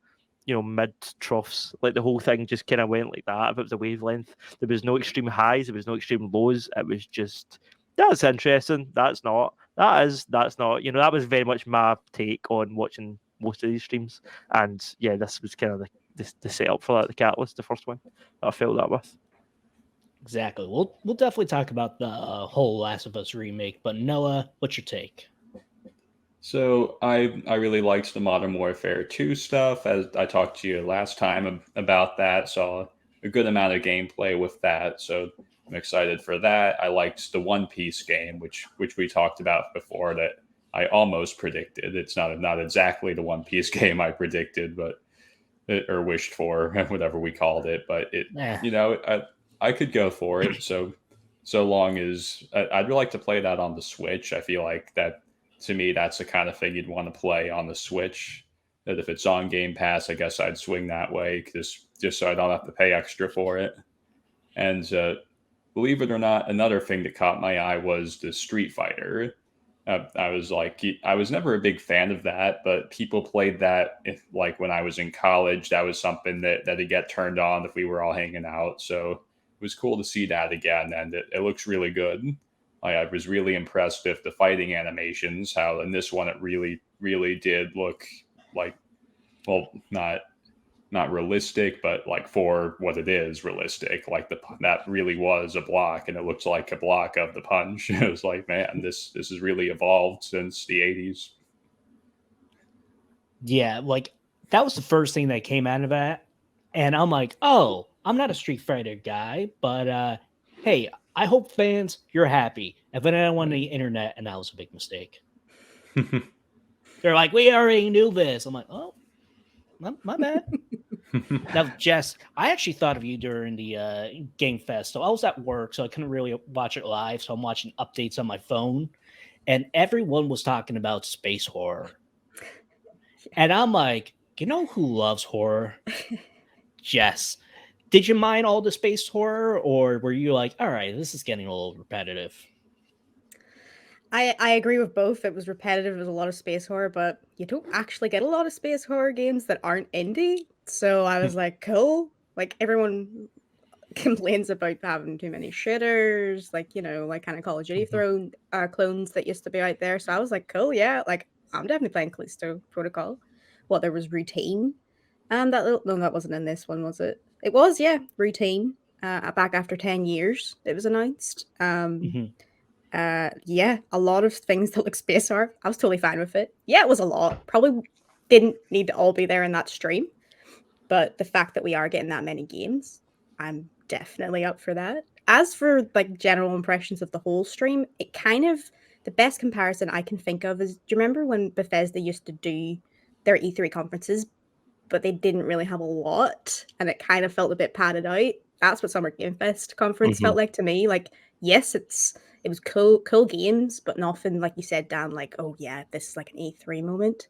mid troughs. Like the whole thing just kind of went like that. If it was a wavelength, there was no extreme highs, there was no extreme lows. It was just, that's interesting. That's not. That's not. That was very much my take on watching most of these streams. And yeah, this was kind of the setup for that, the catalyst, the first one that I felt that with. Exactly. We'll definitely talk about the whole Last of Us remake. But Noah, what's your take? So I really liked the Modern Warfare 2 stuff. As I talked to you last time about that, saw a good amount of gameplay with that. So I'm excited for that. I liked the One Piece game, which we talked about before, that I almost predicted. It's not exactly the One Piece game I predicted, but or wished for, whatever we called it. But it, I could go for it. So long as I'd like to play that on the Switch. I feel like that, to me, that's the kind of thing you'd want to play on the Switch. That if it's on Game Pass, I guess I'd swing that way, just so I don't have to pay extra for it. And believe it or not, another thing that caught my eye was the Street Fighter. I was never a big fan of that, but people played that like when I was in college. That was something that'd get turned on if we were all hanging out. So it was cool to see that again, and it looks really good. I was really impressed with the fighting animations. How in this one it really, really did look like, well, not realistic, but like for what it is, realistic. Like that really was a block, and it looks like a block of the punch. It was like, man, this has really evolved since the 80s. Yeah, like that was the first thing that came out of that, and I'm like, oh, I'm not a Street Fighter guy, but hey, I hope fans, you're happy. And then I went on the internet, and that was a big mistake. They're like, we already knew this. I'm like, oh, my bad. Now, Jess, I actually thought of you during the Game Fest. So I was at work, so I couldn't really watch it live. So I'm watching updates on my phone, and everyone was talking about space horror. And I'm like, you know who loves horror? Jess. Did you mind all the space horror, or were you like, all right, this is getting a little repetitive? I agree with both. It was repetitive. It was a lot of space horror, but you don't actually get a lot of space horror games that aren't indie. So I was like, cool. Like everyone complains about having too many shitters, like, like kind of Call of Duty clones that used to be out there. So I was like, cool, yeah, like I'm definitely playing Callisto Protocol. Well, there was Routine. No, that wasn't in this one, was it? It was, yeah, Routine. Back after 10 years, it was announced. Yeah, a lot of things that look space horror. I was totally fine with it. Yeah, it was a lot. Probably didn't need to all be there in that stream, but the fact that we are getting that many games, I'm definitely up for that. As for like general impressions of the whole stream, it kind of, the best comparison I can think of is, do you remember when Bethesda used to do their E3 conferences, but they didn't really have a lot, and it kind of felt a bit padded out? That's what Summer Game Fest conference felt like to me. Like, yes, it was cool games, but nothing, like you said, Dan, like, oh yeah, this is like an E3 moment.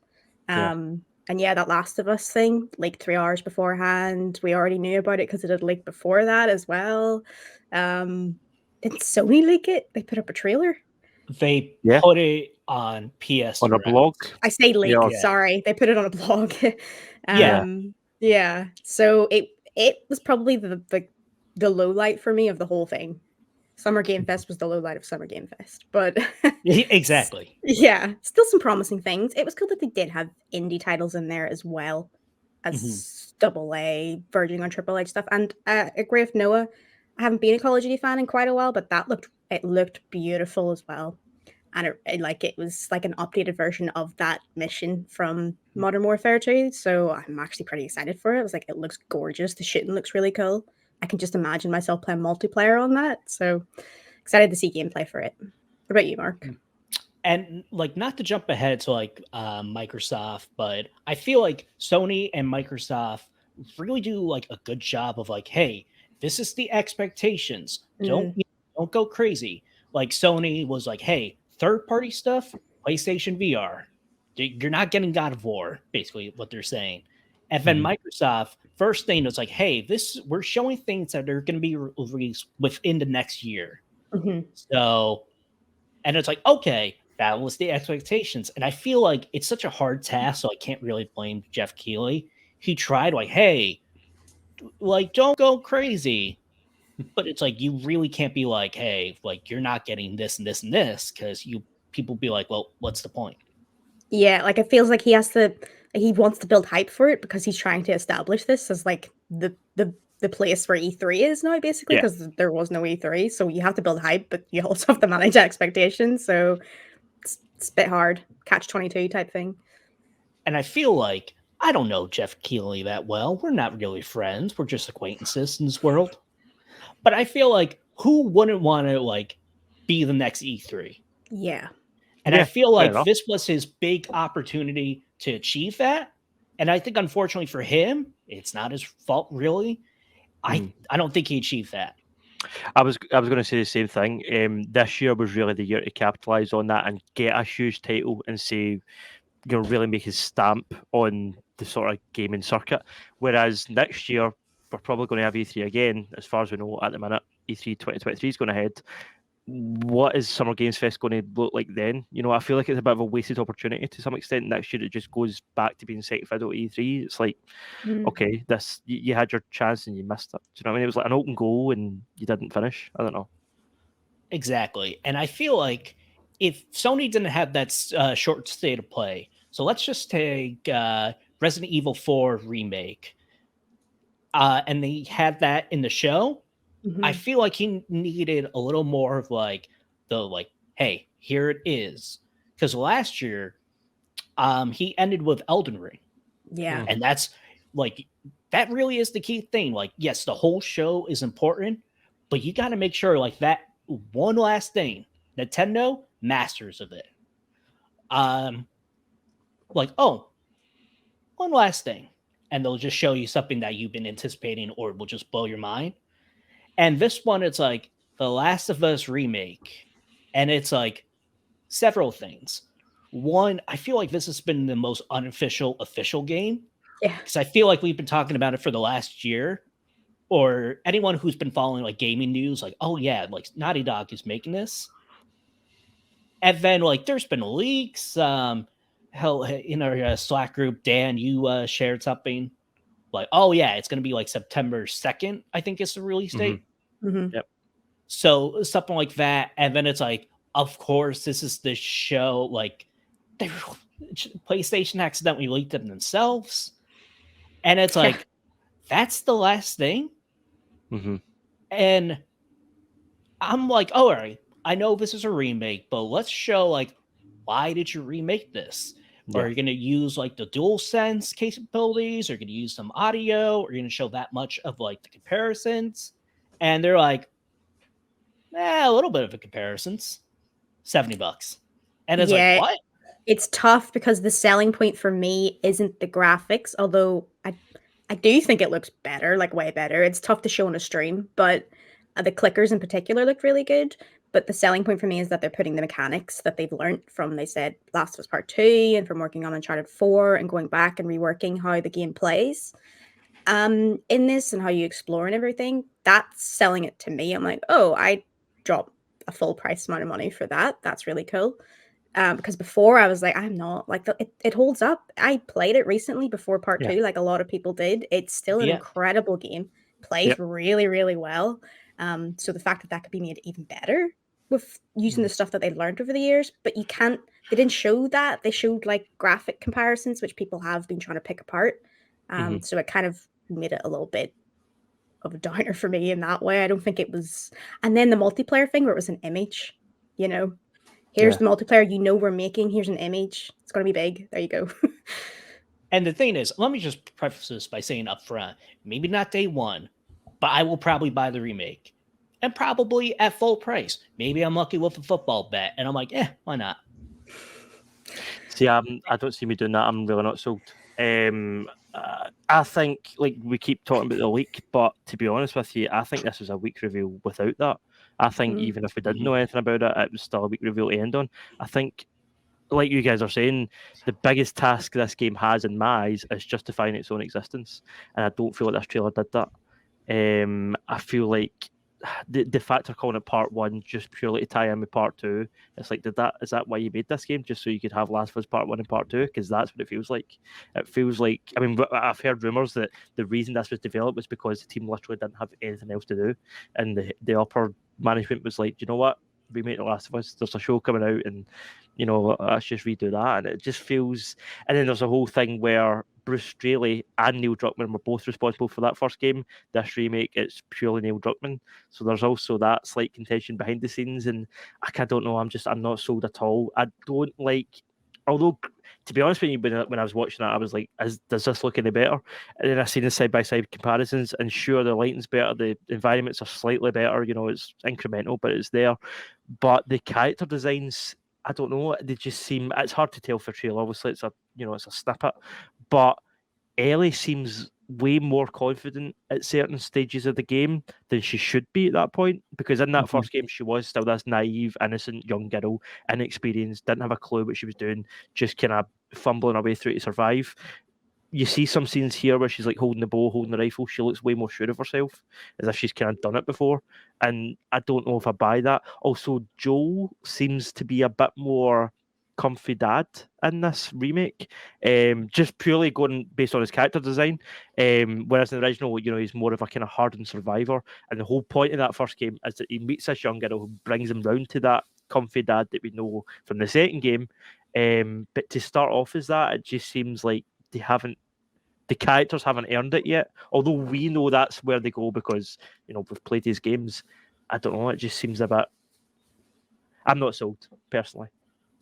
And yeah, that Last of Us thing leaked 3 hours beforehand. We already knew about it because it had leaked before that as well. Didn't Sony leak it? They put up a trailer. They put it on PS on a blog. I say leak. Yeah. Sorry, they put it on a blog. Yeah. So it was probably the low light for me of the whole thing. Summer Game Fest was the low light of Summer Game Fest, but exactly. Yeah, still some promising things. It was cool that they did have indie titles in there as well as AA, verging on AAA stuff. And I agree with Noah. I haven't been a Call of Duty fan in quite a while, but it looked beautiful as well. And it was like an updated version of that mission from Modern Warfare 2. So I'm actually pretty excited for it. I was like, it looks gorgeous. The shooting looks really cool. I can just imagine myself playing multiplayer on that. So excited to see gameplay for it. What about you, Mark? And like, not to jump ahead to like Microsoft, but I feel like Sony and Microsoft really do like a good job of like, hey, this is the expectations. Don't go crazy. Like Sony was like, hey, third-party stuff, PlayStation VR. You're not getting God of War, basically what they're saying. And then Microsoft, first thing was like, hey, we're showing things that are going to be released within the next year. So, and it's like, okay, that was the expectations. And I feel like it's such a hard task, so I can't really blame Jeff Keighley. He tried like, hey, like, don't go crazy. But it's like, you really can't be like, hey, like, you're not getting this and this and this, because people be like, well, what's the point? Yeah, like it feels like he wants to build hype for it because he's trying to establish this as like the place where E3 is now, basically, because there was no E3. So you have to build hype, but you also have to manage expectations. So it's a bit hard, catch-22 type thing. And I feel like, I don't know Jeff Keighley that well. We're not really friends. We're just acquaintances in this world. But I feel like, who wouldn't want to like be the next E3? Yeah. And I feel like this was his big opportunity to achieve that. And I think, unfortunately for him, it's not his fault, really. I don't think he achieved that. I was going to say the same thing. This year was really the year to capitalize on that and get a huge title and say, really make his stamp on the sort of gaming circuit. Whereas next year we're probably going to have E3 again, as far as we know at the minute. E3 2023 is going ahead. What is Summer Games Fest going to look like then? I feel like it's a bit of a wasted opportunity to some extent. Next year it just goes back to being second fiddle at E3. It's like, okay, this you had your chance and you missed it. Do you know what I mean? It was like an open goal and you didn't finish. I don't know. Exactly. And I feel like if Sony didn't have that short state of play, so let's just take Resident Evil 4 remake, and they had that in the show, I feel like he needed a little more of hey, here it is. Because last year, he ended with Elden Ring. Yeah. And that's that really is the key thing. Like, yes, the whole show is important, but you got to make sure that one last thing, Nintendo masters of it. One last thing. And they'll just show you something that you've been anticipating or will just blow your mind. And this one, it's like The Last of Us remake. And it's several things. One, I feel like this has been the most unofficial official game. Yeah. Because I feel like we've been talking about it for the last year. Or anyone who's been following gaming news, oh yeah, Naughty Dog is making this. And then there's been leaks. Hell, in our Slack group, Dan, you shared something. Oh yeah, it's going to be September 2nd, I think is the release date. Yep. So something like that. And then it's of course, this is the show. PlayStation accidentally leaked it themselves. And it's that's the last thing. And I'm all right, I know this is a remake, but let's show why did you remake this? Yeah. Are you going to use the DualSense capabilities? Are you going to use some audio? Are you going to show that much of the comparisons? And they're a little bit of a comparisons, $70. And it's what? It's tough because the selling point for me isn't the graphics, although I do think it looks better, way better. It's tough to show on a stream, but the clickers in particular look really good. But the selling point for me is that they're putting the mechanics that they've learned from, they said, Last of Us Part 2 and from working on Uncharted 4 and going back and reworking how the game plays in this and how you explore and everything. That's selling it to me. I'm I dropped a full price amount of money for that. That's really cool. Because before I was I'm not it holds up. I played it recently before Part 2, a lot of people did. It's still an incredible game. Plays really, really well. So the fact that could be made even better with using the stuff that they've learned over the years, but they didn't show that. They showed graphic comparisons, which people have been trying to pick apart. So it kind of made it a little bit of a downer for me in that way. I don't think it was. And then the multiplayer thing where it was an image, here's the multiplayer, we're making, here's an image. It's going to be big. There you go. And the thing is, let me just preface this by saying up front, maybe not day one, but I will probably buy the remake. And probably at full price. Maybe I'm lucky with a football bet. And I'm why not? See, I don't see me doing that. I'm really not sold. I think, we keep talking about the leak, but to be honest with you, I think this was a weak reveal without that. I think even if we didn't know anything about it, it was still a weak reveal to end on. I think, like you guys are saying, the biggest task this game has in my eyes is justifying its own existence. And I don't feel like this trailer did that. I feel like the fact they're calling it Part 1 just purely to tie in with Part 2, it's is that why you made this game, just so you could have Last of Us Part 1 and Part 2? Because that's what it feels like. It feels like, I mean, I've heard rumours that the reason this was developed was because the team literally didn't have anything else to do, and the upper management was like, you know what, remake The Last of Us, there's a show coming out, and let's just redo that. And it just feels, and then there's a whole thing where Bruce Straley and Neil Druckmann were both responsible for that first game. This remake, it's purely Neil Druckmann. So there's also that slight contention behind the scenes, and I don't know, I'm not sold at all. I don't like, although, to be honest with you, when I was watching that, I was like, does this look any better? And then I seen the side-by-side comparisons, and sure, the lighting's better, the environments are slightly better, it's incremental, but it's there. But the character designs, I don't know, they just seem, it's hard to tell for trailer, obviously it's a snippet, but Ellie seems way more confident at certain stages of the game than she should be at that point, because in that first game she was still this naive, innocent young girl, inexperienced, didn't have a clue what she was doing, just kind of fumbling her way through to survive. You see some scenes here where she's like holding the bow, holding the rifle. She looks way more sure of herself, as if she's kind of done it before. And I don't know if I buy that. Also, Joel seems to be a bit more comfy dad in this remake, just purely going based on his character design. Whereas in the original, he's more of a kind of hardened survivor. And the whole point of that first game is that he meets this young girl who brings him round to that comfy dad that we know from the second game. But to start off as that, it just seems like the characters haven't earned it yet. Although we know that's where they go because we've played these games. I don't know. It just seems a bit. I'm not sold personally.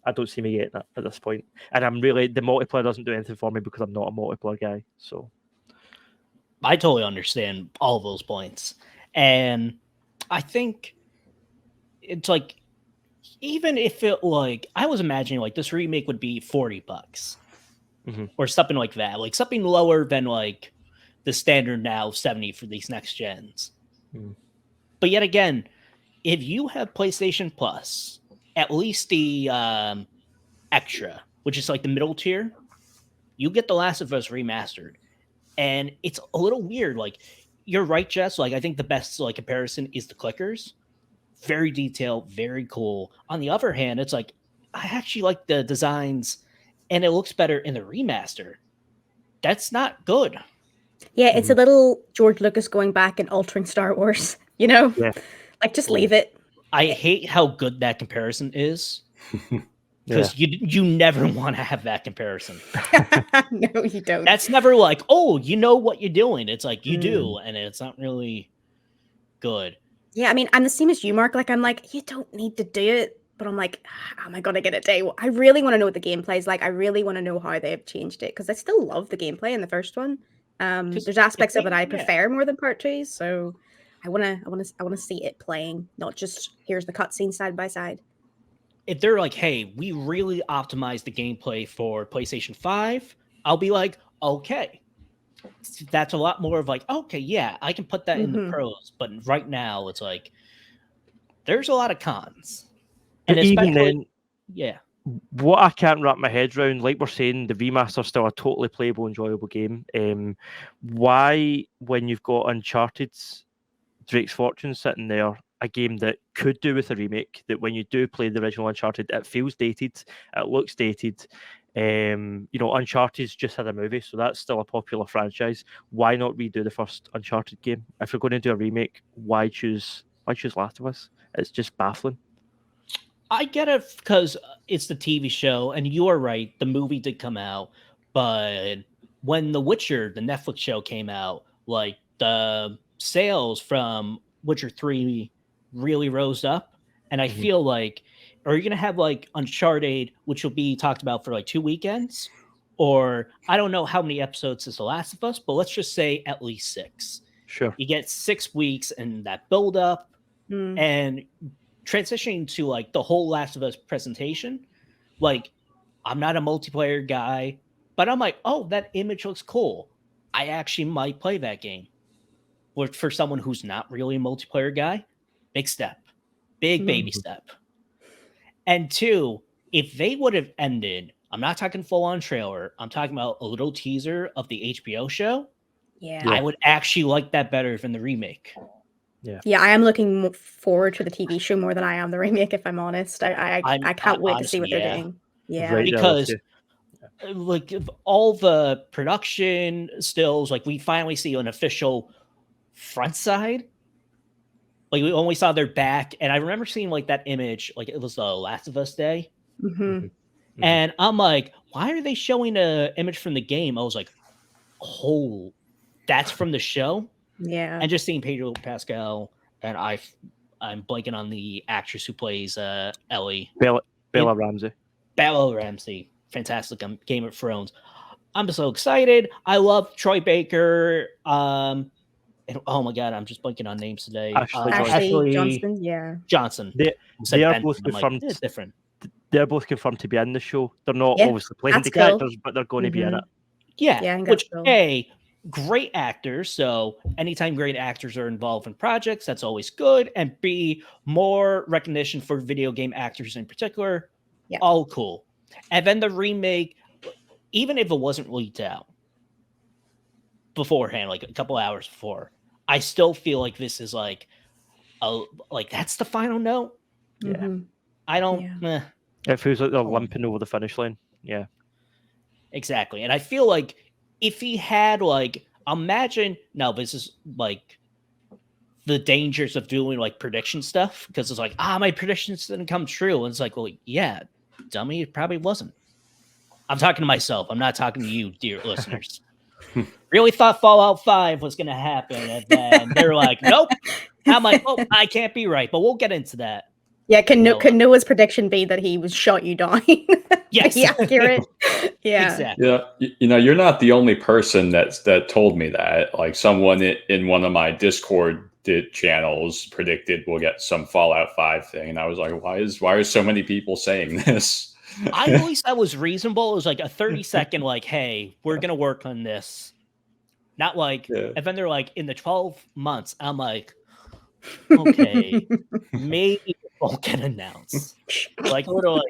I don't see me getting it at this point. And the multiplayer doesn't do anything for me because I'm not a multiplayer guy. So I totally understand all of those points. And I think it's like, even if it I was imagining this remake would be $40 or something like that, like something lower than the standard now 70 for these next gens. But yet again, if you have PlayStation Plus, at least the extra, which is the middle tier, you get The Last of Us remastered. And it's a little weird. You're right, Jess. I think the best comparison is the clickers. Very detailed, very cool. On the other hand, it's I actually like the designs and it looks better in the remaster. That's not good. Yeah, it's a little George Lucas going back and altering Star Wars, Yeah. Just leave it. I hate how good that comparison is. Because you never want to have that comparison. No, you don't. That's never oh, you know what you're doing. It's you do, and it's not really good. Yeah, I mean, I'm the same as you, Mark. I'm you don't need to do it. But I'm am I going to get it day? I really want to know what the gameplay is like. I really want to know how they've changed it. Because I still love the gameplay in the first one. There's aspects of it I prefer more than part 2. So I want to see it playing, not just here's the cutscene side by side. If they're hey, we really optimized the gameplay for PlayStation 5, I'll be okay. That's a lot more of okay, yeah, I can put that in the pros. But right now, it's there's a lot of cons. And even then, yeah. What I can't wrap my head around, like we're saying, the remaster's still a totally playable, enjoyable game. Why, when you've got Uncharted's Drake's Fortune sitting there, a game that could do with a remake, that when you do play the original Uncharted, it feels dated, it looks dated. Uncharted's just had a movie, so that's still a popular franchise. Why not redo the first Uncharted game? If you're going to do a remake, why choose Last of Us? It's just baffling. I get it because it's the TV show, and you are right, the movie did come out, but when The Witcher, the Netflix show, came out, the sales from Witcher 3 really rose up, and I feel are you going to have Uncharted, which will be talked about for 2 weekends, or I don't know how many episodes is The Last of Us, but let's just say at least 6. Sure. You get 6 weeks and that build up, and transitioning to the whole Last of Us presentation, I'm not a multiplayer guy, but I'm oh, that image looks cool. I actually might play that game. Or for someone who's not really a multiplayer guy, big step, big baby step. And 2, if they would have ended, I'm not talking full on trailer, I'm talking about a little teaser of the HBO show. Yeah, I would actually like that better than the remake. Yeah, I am looking forward to the TV show more than I am the remake, if I'm honest. I can't wait to see what they're doing. Yeah, Right, because all the production stills, we finally see an official front side. We only saw their back, and I remember seeing that image, it was the Last of Us Day. And I'm why are they showing an image from the game? I was oh, that's from the show. Yeah, and just seeing Pedro Pascal, and I'm blanking on the actress who plays Ellie. Bella Ramsey. Bella Ramsey, fantastic on Game of Thrones. I'm so excited. I love Troy Baker. And, oh my god, I'm just blanking on names today. Ashley Johnson. Yeah, Johnson. They are both confirmed. It's different. They're both confirmed to be in the show. They're not obviously playing the cool. characters, but they're going to be in it. Yeah, which cool. great actors. So anytime great actors are involved in projects, that's always good. And B, more recognition for video game actors in particular. Yeah. All cool. And then the remake, even if it wasn't leaked out beforehand, like a couple hours before, I still feel like this is like that's the final note. Yeah. Mhm. I don't. Yeah. It feels like they're limping over the finish line. Yeah. Exactly. And I feel like if he had like imagine now this is like the dangers of doing like prediction stuff because it's like, my predictions didn't come true. And it's like, well, yeah, dummy, it probably wasn't. I'm talking to myself. I'm not talking to you, dear listeners. Really thought Fallout 5 was gonna happen, and then they're like, nope. I'm like, oh, I can't be right, but we'll get into that. Yeah, can Noah's prediction be that he was shot you down? Yes. Be accurate. Yeah. Exactly. Yeah, you're not the only person that told me that. Like someone in one of my Discord channels predicted we'll get some Fallout 5 thing, and I was like, why are so many people saying this? I always thought was reasonable. It was like a 30-second, like, hey, we're gonna work on this. Not like, and then they're like, in the 12 months. I'm like, okay, maybe we'll get announced. Like, literally,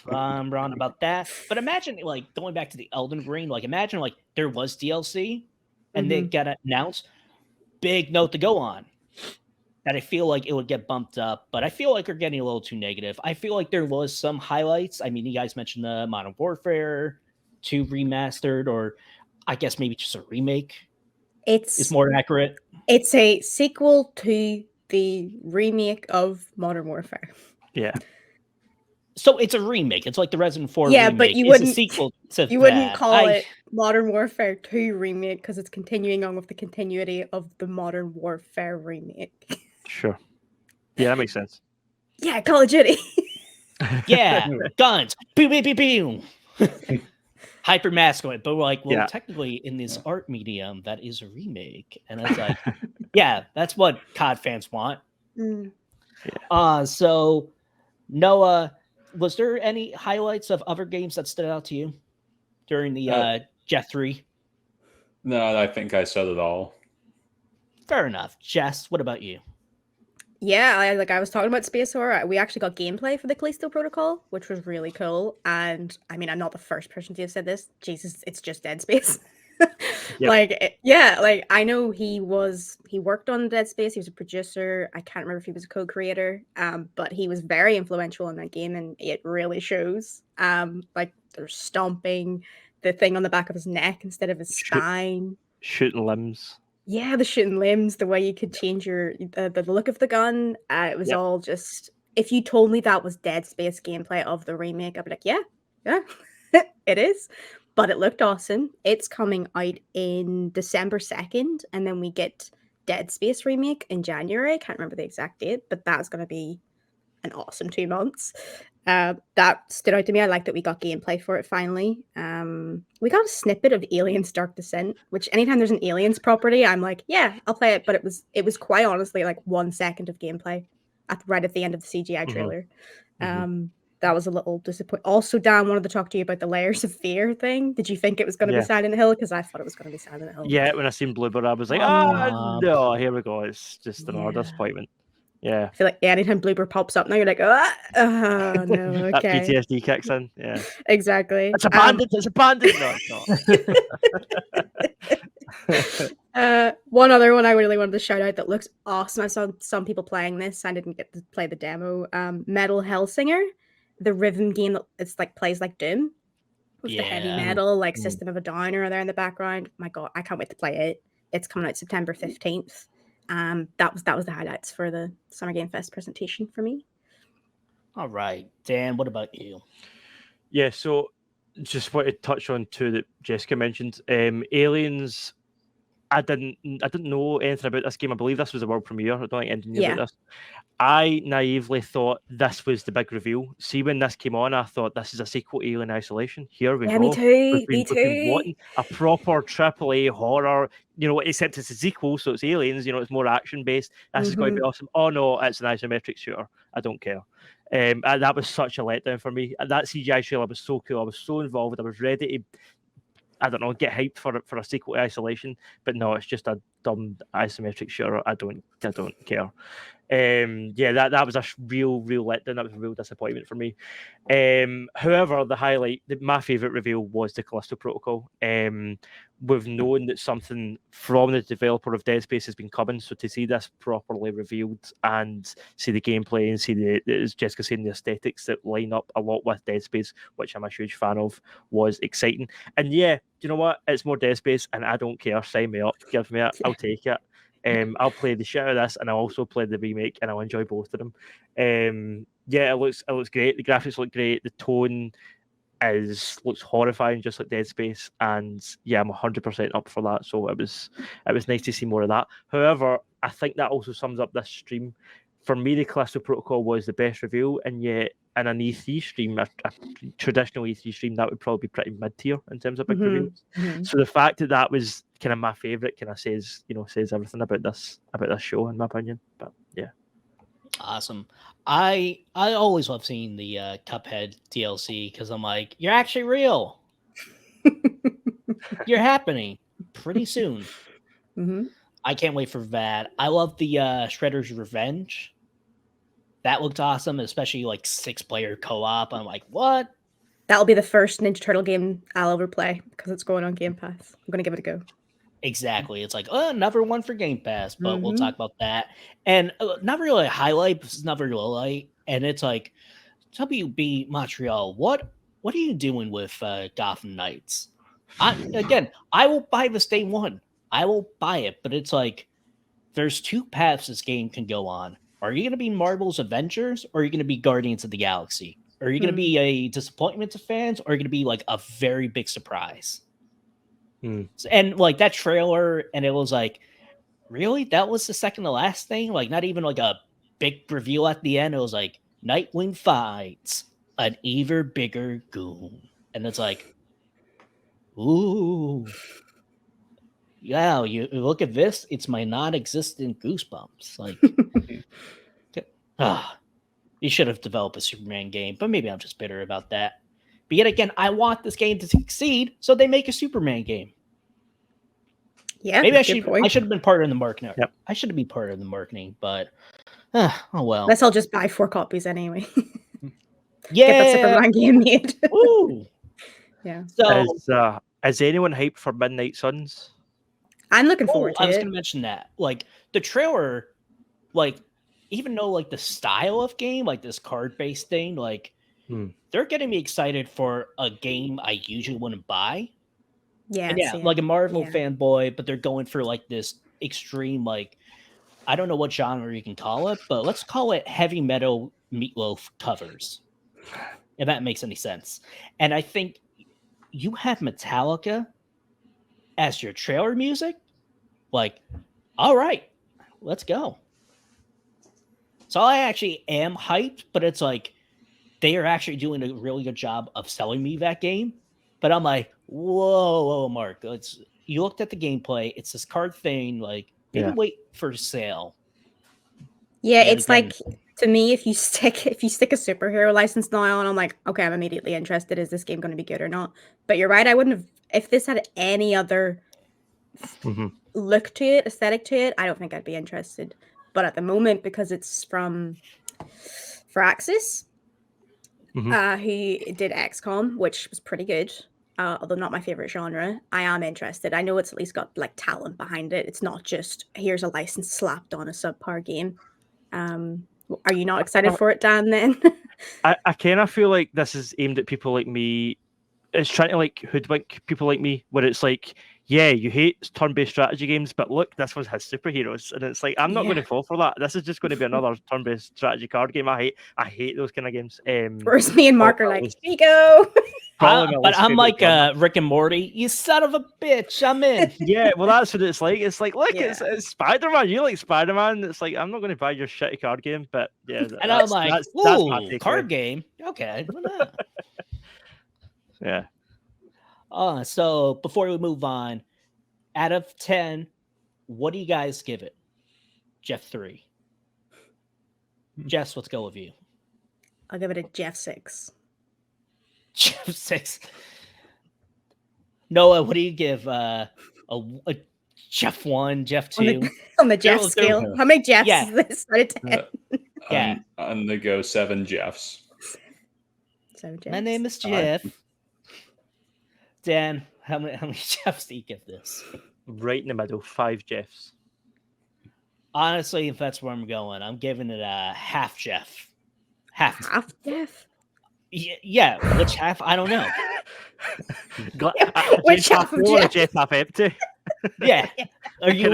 I'm wrong about that. But imagine, like, going back to the Elden Ring, like, imagine, like, there was DLC and they get announced. Big note to go on. That I feel like it would get bumped up, but I feel like we're getting a little too negative. I feel like there was some highlights. I mean, you guys mentioned the Modern Warfare 2 remastered, or I guess maybe just a remake. It's more accurate. It's a sequel to the remake of Modern Warfare. Yeah. So it's a remake. It's like the Resident 4 yeah, remake. But you it's wouldn't a sequel to you wouldn't call it Modern Warfare 2 remake because it's continuing on with the continuity of the Modern Warfare remake. Sure. Yeah, that makes sense. Yeah, Call of Duty. Yeah, guns. Boom, boom, boom, boom. Hyper masculine, but we're like, well, technically in this art medium, that is a remake. And it's like, yeah, that's what COD fans want. So Noah, was there any highlights of other games that stood out to you during the Jet 3? No, I think I said it all. Fair enough. Jess, what about you? Yeah, I was talking about Space Horror. We actually got gameplay for the Callisto Protocol, which was really cool. And I mean, I'm not the first person to have said this. Jesus, it's just Dead Space. I know he worked on Dead Space. He was a producer. I can't remember if he was a co-creator. But he was very influential in that game, and it really shows. Like they're stomping the thing on the back of his neck instead of his spine. Shooting limbs. Yeah, the shooting limbs, the way you could change the look of the gun. It was all just, if you told me that was Dead Space gameplay of the remake, I'd be like, yeah, it is. But it looked awesome. It's coming out in December 2nd, and then we get Dead Space remake in January. I can't remember the exact date, but that's going to be an awesome 2 months. That stood out to me. I like that we got gameplay for it finally. We got a snippet of Aliens Dark Descent, which anytime there's an Aliens property, I'm like, yeah, I'll play it. But it was quite honestly like 1 second of gameplay right at the end of the CGI trailer. That was a little disappointing. Also, Dan, wanted to talk to you about the Layers of Fear thing. Did you think it was going to be Silent Hill? Because I thought it was going to be Silent Hill. Yeah, when I seen Bluebird, I was like, no, here we go. It's just another disappointment. Yeah. I feel like anytime Blooper pops up now, you're like, no, okay. That PTSD kicks in. Yeah. Exactly. It's abandoned. It's abandoned. No, it's not. One other one I really wanted to shout out that looks awesome. I saw some people playing this. I didn't get to play the demo. Metal Hellsinger, the rhythm game that it's like plays like Doom with the heavy metal, like System of a Down there in the background. My God, I can't wait to play it. It's coming out September 15th. That was the highlights for the Summer Game Fest presentation for me. All right, Dan, what about you? Yeah, so just want to touch on 2 that Jessica mentioned. Aliens. I didn't know anything about this game. I believe this was a world premiere. I don't think anything knew about this. I naively thought this was the big reveal. See, when this came on, I thought this is a sequel to Alien Isolation. Here we go. Me too. We've been wanting a proper AAA horror, except it's a sequel, so it's Aliens, it's more action-based. This is going to be awesome. Oh, no, it's an isometric shooter. I don't care. That was such a letdown for me. That CGI trailer was so cool. I was so involved. I was ready to... I don't know, get hyped for a sequel to Isolation. But no, it's just a dumb isometric shooter. I don't care. Yeah, that was a real letdown. That was a real disappointment for me. However, my favorite reveal was the Callisto Protocol. We've known that something from the developer of Dead Space has been coming, so to see this properly revealed and see the gameplay and see as Jessica saying, the aesthetics that line up a lot with Dead Space, which I'm a huge fan of, was exciting. And yeah, do you know what? It's more Dead Space, and I don't care. Sign me up, give me it, I'll take it. I'll play the shit out of this, and I'll also play the remake, and I'll enjoy both of them. Yeah, it looks great. The graphics look great. The tone looks horrifying, just like Dead Space. And yeah, I'm 100% up for that. So it was nice to see more of that. However, I think that also sums up this stream. For me, the Callisto Protocol was the best reveal, and yet in an E3 stream, a traditional E3 stream, that would probably be pretty mid-tier in terms of big reveals. So the fact that was kind of my favorite kind of says everything about this show, in my opinion. But yeah, awesome. I always love seeing the Cuphead DLC because I'm like, you're actually real. You're happening pretty soon. I can't wait for that. I love the Shredder's Revenge. That looked awesome, especially like 6-player co-op. I'm like, what? That'll be the first Ninja Turtle game I'll ever play because it's going on Game Pass. I'm gonna give it a go. Exactly. It's like, another one for Game Pass, but we'll talk about that. And not really a highlight, but it's never a low light. And it's like, WB Montreal, what are you doing with Gotham Knights? I will buy this day one. I will buy it, but it's like, there's two paths this game can go on. Are you going to be Marvel's Avengers, or are you going to be Guardians of the Galaxy? Are you going to be a disappointment to fans, or are you going to be like a very big surprise? And like that trailer, and it was like, really? That was the second to last thing? Like, not even like a big reveal at the end. It was like, Nightwing fights an even bigger goon. And it's like, ooh. Yeah, you look at this, it's my non-existent Goosebumps. Like, you should have developed a Superman game, but maybe I'm just bitter about that. But yet again, I want this game to succeed, so they make a Superman game. Yeah, maybe I should have been part of the marketing. Yep. I should be part of the marketing, but oh well. Let's all just buy 4 copies anyway. Yeah, get that Superman game made. Woo. Yeah. So, is anyone hyped for Midnight Suns? I'm looking forward to it. I was going to mention that. Like the trailer, like even though like the style of game, like this card-based thing, like they're getting me excited for a game I usually wouldn't buy. Yeah, like a Marvel fanboy, but they're going for like this extreme, like, I don't know what genre you can call it, but let's call it heavy metal Meatloaf covers, if that makes any sense. And I think you have Metallica as your trailer music, like, all right, let's go. So I actually am hyped, but it's like they are actually doing a really good job of selling me that game. But I'm like, whoa, Mark. You looked at the gameplay. It's this card thing. Like, maybe wait for sale. Yeah, it's again, like, to me, if you stick a superhero license now on, I'm like, okay, I'm immediately interested. Is this game going to be good or not? But you're right. I wouldn't have, if this had any other look to it, aesthetic to it, I don't think I'd be interested. But at the moment, because it's from Firaxis, who did XCOM, which was pretty good, although not my favorite genre, I am interested. I know it's at least got like talent behind it. It's not just here's a license slapped on a subpar game. Are you not excited for it, Dan, then? I kind of feel like this is aimed at people like me. It's trying to like hoodwink people like me, where it's like, yeah, you hate turn-based strategy games, but look, this one has superheroes, and it's like, I'm not going to fall for that. This is just going to be another turn-based strategy card game. I hate those kind of games. Whereas me and Mark are like, here you go. But I'm like Rick and Morty. You son of a bitch, I'm in. Yeah, well, that's what it's like. It's like, look, it's Spider-Man. You like Spider-Man. It's like, I'm not going to buy your shitty card game, but yeah. And I'm like, that's my card game. Okay. Yeah. So before we move on, out of 10, what do you guys give it? Jeff 3. Jess, let's go with you. I'll give it a Jeff 6. Jeff 6. Noah, what do you give a Jeff 1, Jeff 2? On the Jeff They're- scale. How many Jeffs Yeah. is this out of 10? Yeah. I'm gonna go 7 Jeffs. So My name is Alright. Jeff. Dan, how many Jeffs do you give this? Right in the middle, 5 Jeffs. Honestly, if that's where I'm going, I'm giving it a half Jeff. Half. Half Jeff? Yeah, which half? I don't know. Which Jeff half of full or Jeff? Jeff half empty? Yeah. Are you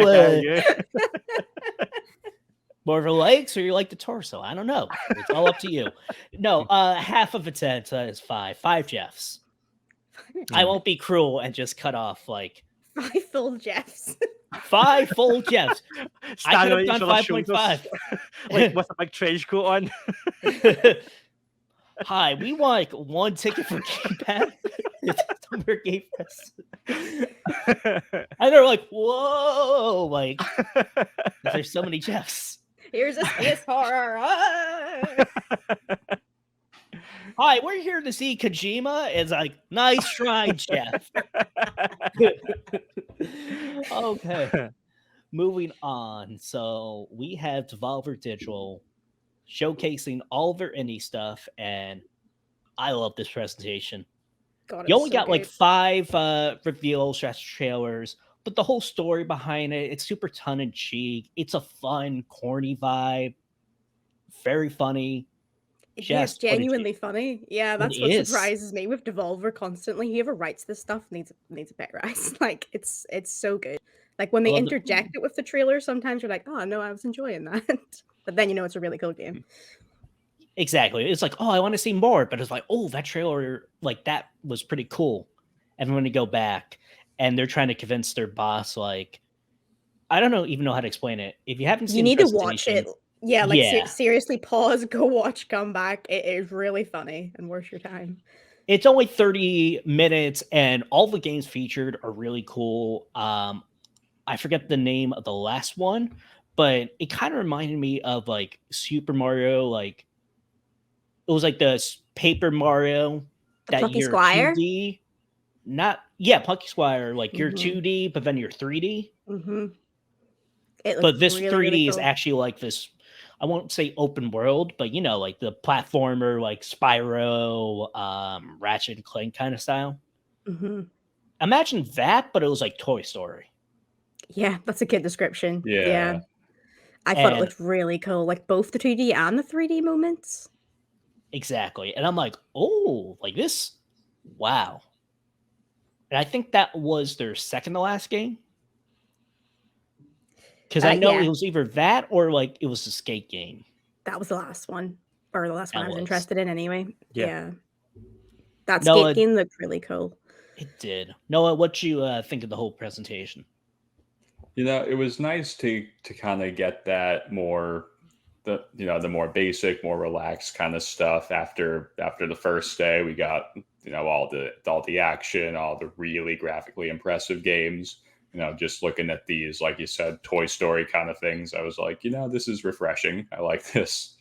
more of a legs or you like the torso? I don't know. It's all up to you. No, half of a 10 is 5. 5 Jeffs. I won't be cruel and just cut off like 5 full Jeffs. 5 full Jeffs. I could have done 5.5. Like with a big trench coat on. Hi, we want like 1 ticket for Game Pass. Summer Game Fest. And they're like, whoa, like there's so many Jeffs. Here's a space horror. Hi, we're here to see Kojima. It's like, nice try, Jeff. Okay. Moving on. So we have Devolver Digital showcasing all their indie stuff, and I love this presentation. God, You it's only so got like good. 5 reveals, trailers, but the whole story behind it, it's super tongue-in-cheek. It's a fun, corny vibe. Very funny. Yeah, it's Jess, what did you- genuinely funny. Yeah, that's It what is. surprises me with Devolver constantly. Whoever writes this stuff needs a pet rise. Like it's so good. Like when they love the- interject it with the trailer, sometimes you're like, oh no, I was enjoying that. But then you know it's a really cool game. Exactly. It's like, oh, I want to see more, but it's like, oh, that trailer, like that was pretty cool. And when you go back and they're trying to convince their boss, like, I don't even know how to explain it. If you haven't seen, You need the to watch it. presentation- Yeah, like Yeah. seriously, pause, go watch, come back. It is really funny and worth your time. It's only 30 minutes, and all the games featured are really cool. I forget the name of the last one, but it kind of reminded me of like Super Mario. Like it was like the Paper Mario The that Plucky you're Squire? 2D. Plucky Squire. Like you're Mhm. 2D, but then you're 3D. Mm-hmm. It But looks this really, 3D really is cool. actually like this. I won't say open world, but you know, like the platformer, like Spyro, Ratchet and Clank kind of style. Mm-hmm. Imagine that, but it was like Toy Story. Yeah, that's a good description. Yeah. I thought it And- looked really cool. Like both the 2D and the 3D moments. Exactly. And I'm like, oh, like this. Wow. And I think that was their second to last game. Because I know Yeah. it was either that or like it was the skate game. That was the last one. Or the last one That I was was. interested in anyway. Yeah. Yeah. That Noah- skate game looked really cool. It did. Noah, what you think of the whole presentation? You know, it was nice to kind of get that more the more basic, more relaxed kind of stuff after the first day. We got, all the action, all the really graphically impressive games. Just looking at these, like you said, Toy Story kind of things, I was like, this is refreshing. I like this.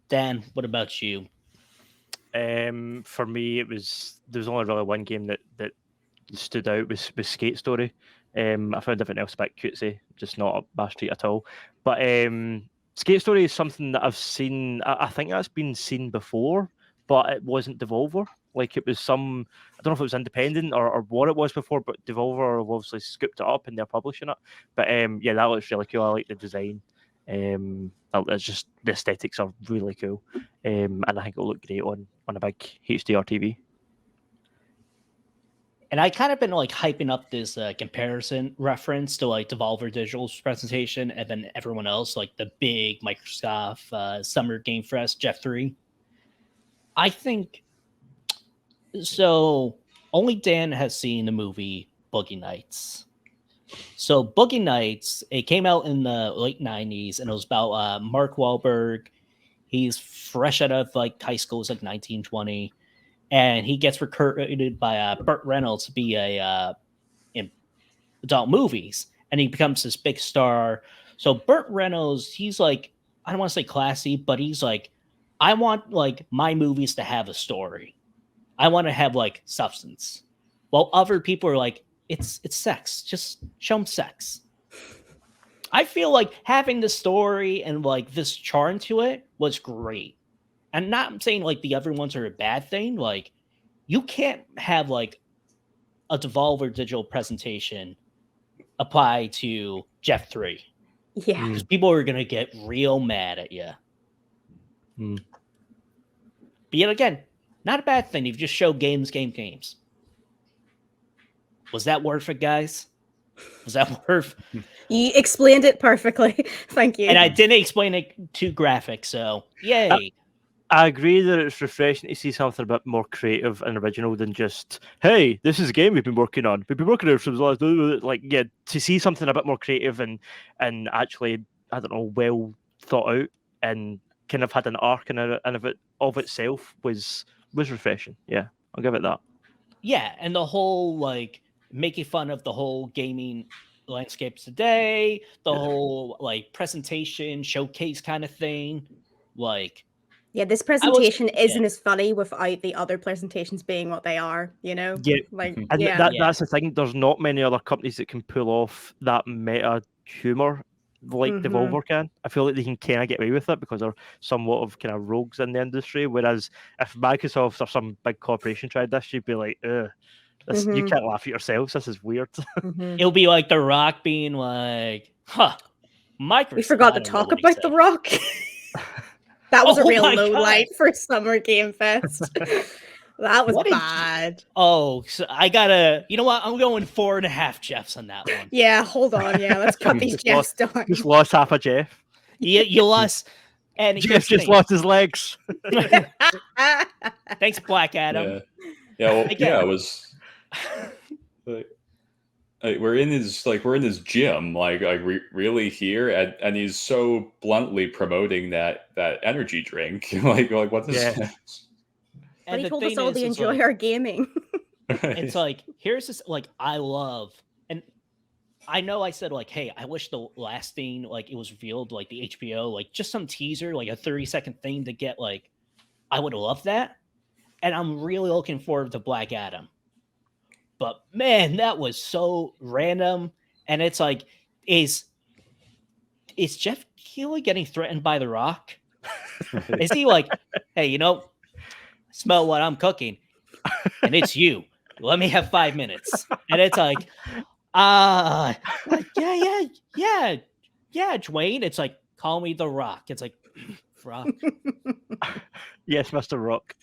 Dan, what about you? For me, there was only really one game that stood out was Skate Story. I found everything else a bit cutesy, just not up my street at all. But Skate Story is something that I've seen. I think that's been seen before, but it wasn't Devolver. Like it was I don't know if it was independent or what it was before, but Devolver obviously scooped it up and they're publishing it. But yeah, that looks really cool. I like the design. It's just the aesthetics are really cool, and I think it'll look great on a big HDR TV. And I kind of been like hyping up this comparison reference to like Devolver Digital's presentation and then everyone else, like the big Microsoft Summer Game Fest, Jeff 3. I think so. Only Dan has seen the movie Boogie Nights. So Boogie Nights, it came out in the late 90s and it was about Mark Wahlberg. He's fresh out of like high school, it's like 1920. And he gets recruited by Burt Reynolds to be in adult movies, and he becomes this big star. So Burt Reynolds, he's like, I don't want to say classy, but he's like, I want like my movies to have a story. I want to have like substance. While other people are like, it's sex. Just show them sex. I feel like having the story and like this charm to it was great. And not saying like the other ones are a bad thing. Like you can't have like a Devolver Digital presentation apply to Jeff 3. Yeah. Because people are gonna get real mad at you. Mm. But yet again, not a bad thing. You've just showed games. Was that worth it, guys? Was that worth? You explained it perfectly. Thank you. And I didn't explain it too graphic, so yay. I agree that it's refreshing to see something a bit more creative and original than just, hey, this is a game we've been working on. We've been working on it for the last, like, yeah, to see something a bit more creative and actually, I don't know, well thought out and kind of had an arc and of itself was refreshing. Yeah, I'll give it that. Yeah, and the whole like making fun of the whole gaming landscapes today, the whole like presentation showcase kind of thing, like yeah, this presentation isn't as funny without the other presentations being what they are, you know? Yeah. Like, And yeah. that's the thing. There's not many other companies that can pull off that meta humor like Devolver can. I feel like they can kind of get away with it because they're somewhat of kind of rogues in the industry. Whereas if Microsoft or some big corporation tried this, you'd be like, ugh. You can't laugh at yourselves. This is weird. It'll be like The Rock being like, huh, Microsoft. We forgot to talk about The Rock. That was a real low light for Summer Game Fest. That was bad. So I gotta, you know what? I'm going 4.5 Jeffs on that one. Yeah, hold on. Yeah, let's cut these Jeffs down. Just lost half a Jeff. You lost. And Jeff just lost his legs. Thanks, Black Adam. Yeah, well, it was. We're in his gym, really here, and he's so bluntly promoting that energy drink, like what this. Yeah. But he told us all to enjoy our gaming. It's like, here's this, like, I love, and I know I said like, hey, I wish the last thing like it was revealed, like the HBO, like just some teaser, like a 30-second thing to get like, I would love that, and I'm really looking forward to Black Adam. But man, that was so random. And it's like, is Jeff Keighley getting threatened by The Rock? Is he like, hey, smell what I'm cooking, and it's you. Let me have 5 minutes. And it's like, yeah, Dwayne. It's like, call me The Rock. It's like, Rock. Yes, Mr. Rock.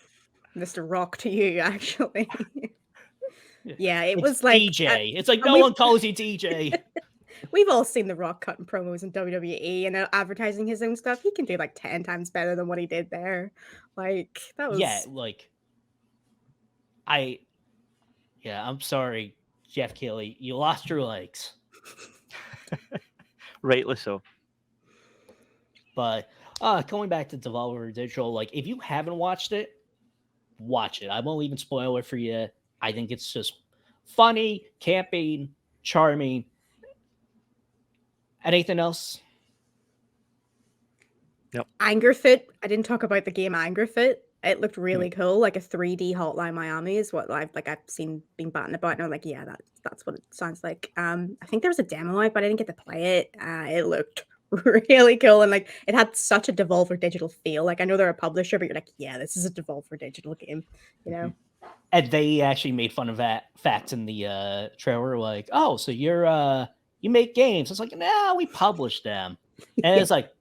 Mr. Rock to you, actually. Yeah, it's was like DJ. It's like no one calls you DJ. We've all seen The Rock cutting promos in WWE and advertising his own stuff. He can do like 10 times better than what he did there. Like that was I'm sorry, Jeff Keighley. You lost your legs. Rightly so. But going back to Devolver Digital, like if you haven't watched it, watch it. I won't even spoil it for you. I think it's just funny, camping, charming. Anything else? Yep. Angerfoot. I didn't talk about the game Angerfoot. It looked really cool, like a 3D Hotline Miami is what I've seen being batting about, and I'm like, yeah, that's what it sounds like. I think there was a demo out, but I didn't get to play it. It looked really cool, and like it had such a Devolver Digital feel. Like I know they're a publisher, but you're like, yeah, this is a Devolver Digital game, And they actually made fun of that fact in the trailer, like, oh, so you make games. It's like, nah, we publish them. And it's like,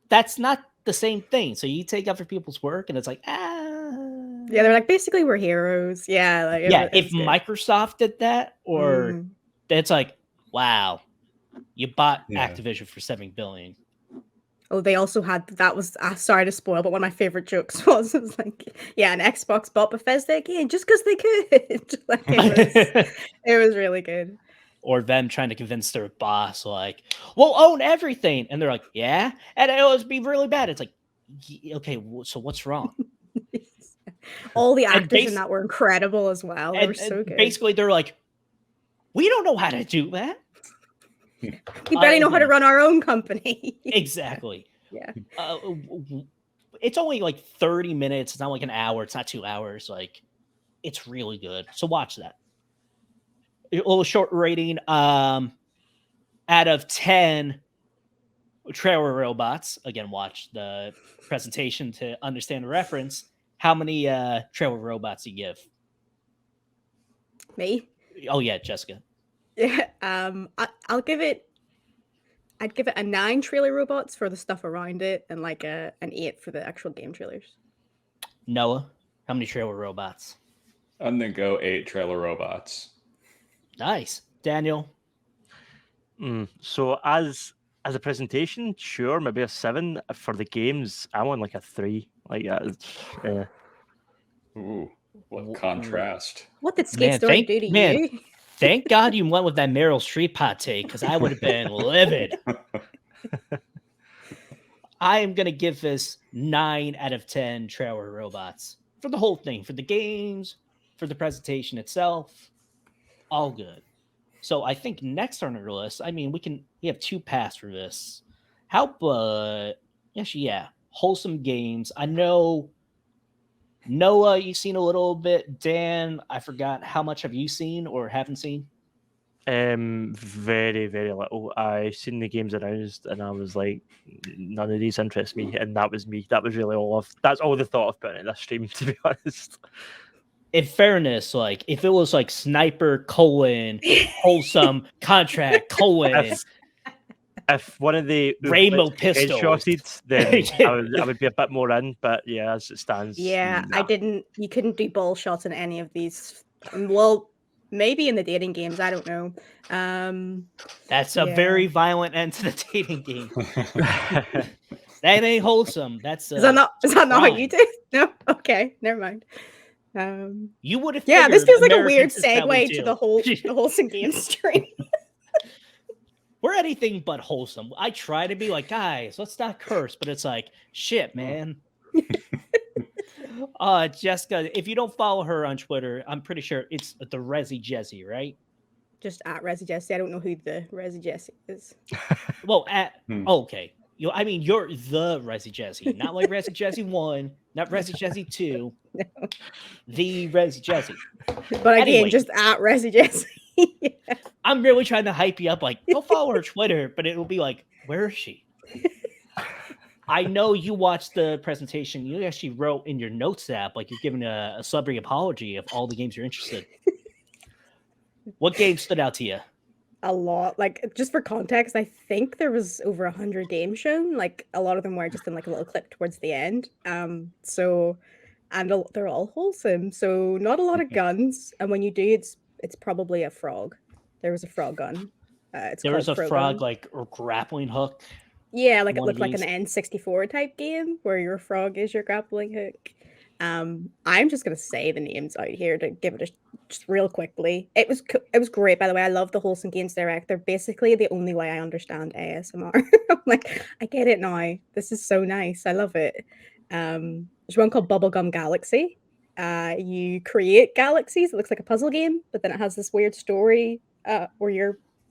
that's not the same thing. So you take other people's work and it's like, Yeah, they're like, basically we're heroes. Yeah. Like, if Microsoft did that, or it's like, wow, you bought Activision for $7 billion. Oh, they also had, sorry to spoil, but one of my favorite jokes was, it was like, yeah, an Xbox bought Bethesda again just because they could. Like, it was really good. Or them trying to convince their boss, like, we'll own everything. And they're like, yeah. And it would be really bad. It's like, okay, so what's wrong? All the actors in that were incredible as well. They were so good. Basically, they're like, we don't know how to do that. We barely know how to run our own company. Exactly. Yeah. It's only like 30 minutes. It's not like an hour. It's not 2 hours. Like, It's really good. So watch that. A little short rating. Out of 10 trailer robots, again, watch the presentation to understand the reference. How many trailer robots you give? Me? Oh yeah, Jessica. Yeah. I'll give it. I'd give it a 9 trailer robots for the stuff around it, and like an 8 for the actual game trailers. Noah, how many trailer robots? I'm gonna go 8 trailer robots. Nice. Daniel? So as a presentation, sure, maybe a 7. For the games, I want like a 3. Like that. Ooh, what contrast. What did Skate Man, Story do to you? Thank God you went with that Meryl Streep hot take, because I would have been livid. I am going to give this 9 out of 10 trailer robots for the whole thing, for the games, for the presentation itself. All good. So I think next on our list, I mean, we have 2 paths for this. How about, yeah, Wholesome Games. I know, Noah, you've seen a little bit. Dan, I forgot, how much have you seen or haven't seen? Very, very little. I seen the games announced and I was like, none of these interest me, and that was me. That was really that's all the thought of putting in this stream, to be honest. In fairness, like if it was like Sniper : Wholesome Contract : If one of the Rainbow Pistol headshotted, then I would be a bit more in. But yeah, as it stands, Yeah, nah. you couldn't do ball shots in any of these. Well, maybe in the dating games, I don't know. That's a very violent end to the dating game. That ain't wholesome. That's is that not what you do? No, okay, never mind. You would have. Yeah, this feels like a weird Americans is how we segue do. to the Wholesome Games stream. We're anything but wholesome. I try to be like, guys, let's not curse, but it's like, shit, man. Jessica, if you don't follow her on Twitter, I'm pretty sure it's the Resi Jesse, right? Just at Resi Jesse. I don't know who the Resi Jesse is. Well, okay. I mean, you're the Resi Jesse, not like Resi Jesse 1, not Resi Jesse 2. No. The Resi Jesse. But again, just at Resi Jesse. Yeah. I'm really trying to hype you up, like, go follow her Twitter, but it'll be like, where is she? I know you watched the presentation. You actually wrote in your notes app, like you're giving a celebrity apology of all the games you're interested in. What game stood out to you? A lot. Like, just for context, I think there was over 100 games shown. Like, a lot of them were just in like a little clip towards the end. They're all wholesome. So not a lot of guns. And when you do, it's probably a frog. There was a frog gun. There was a frog like grappling hook. Yeah, like it looked like an N64 type game where your frog is your grappling hook. I'm just gonna say the names out here to give it just real quickly. It was great, by the way. I love the Wholesome Games Direct. They're basically the only way I understand ASMR. I'm like, I get it now. This is so nice. I love it. There's one called Bubblegum Galaxy. You create galaxies. It looks like a puzzle game, but then it has this weird story where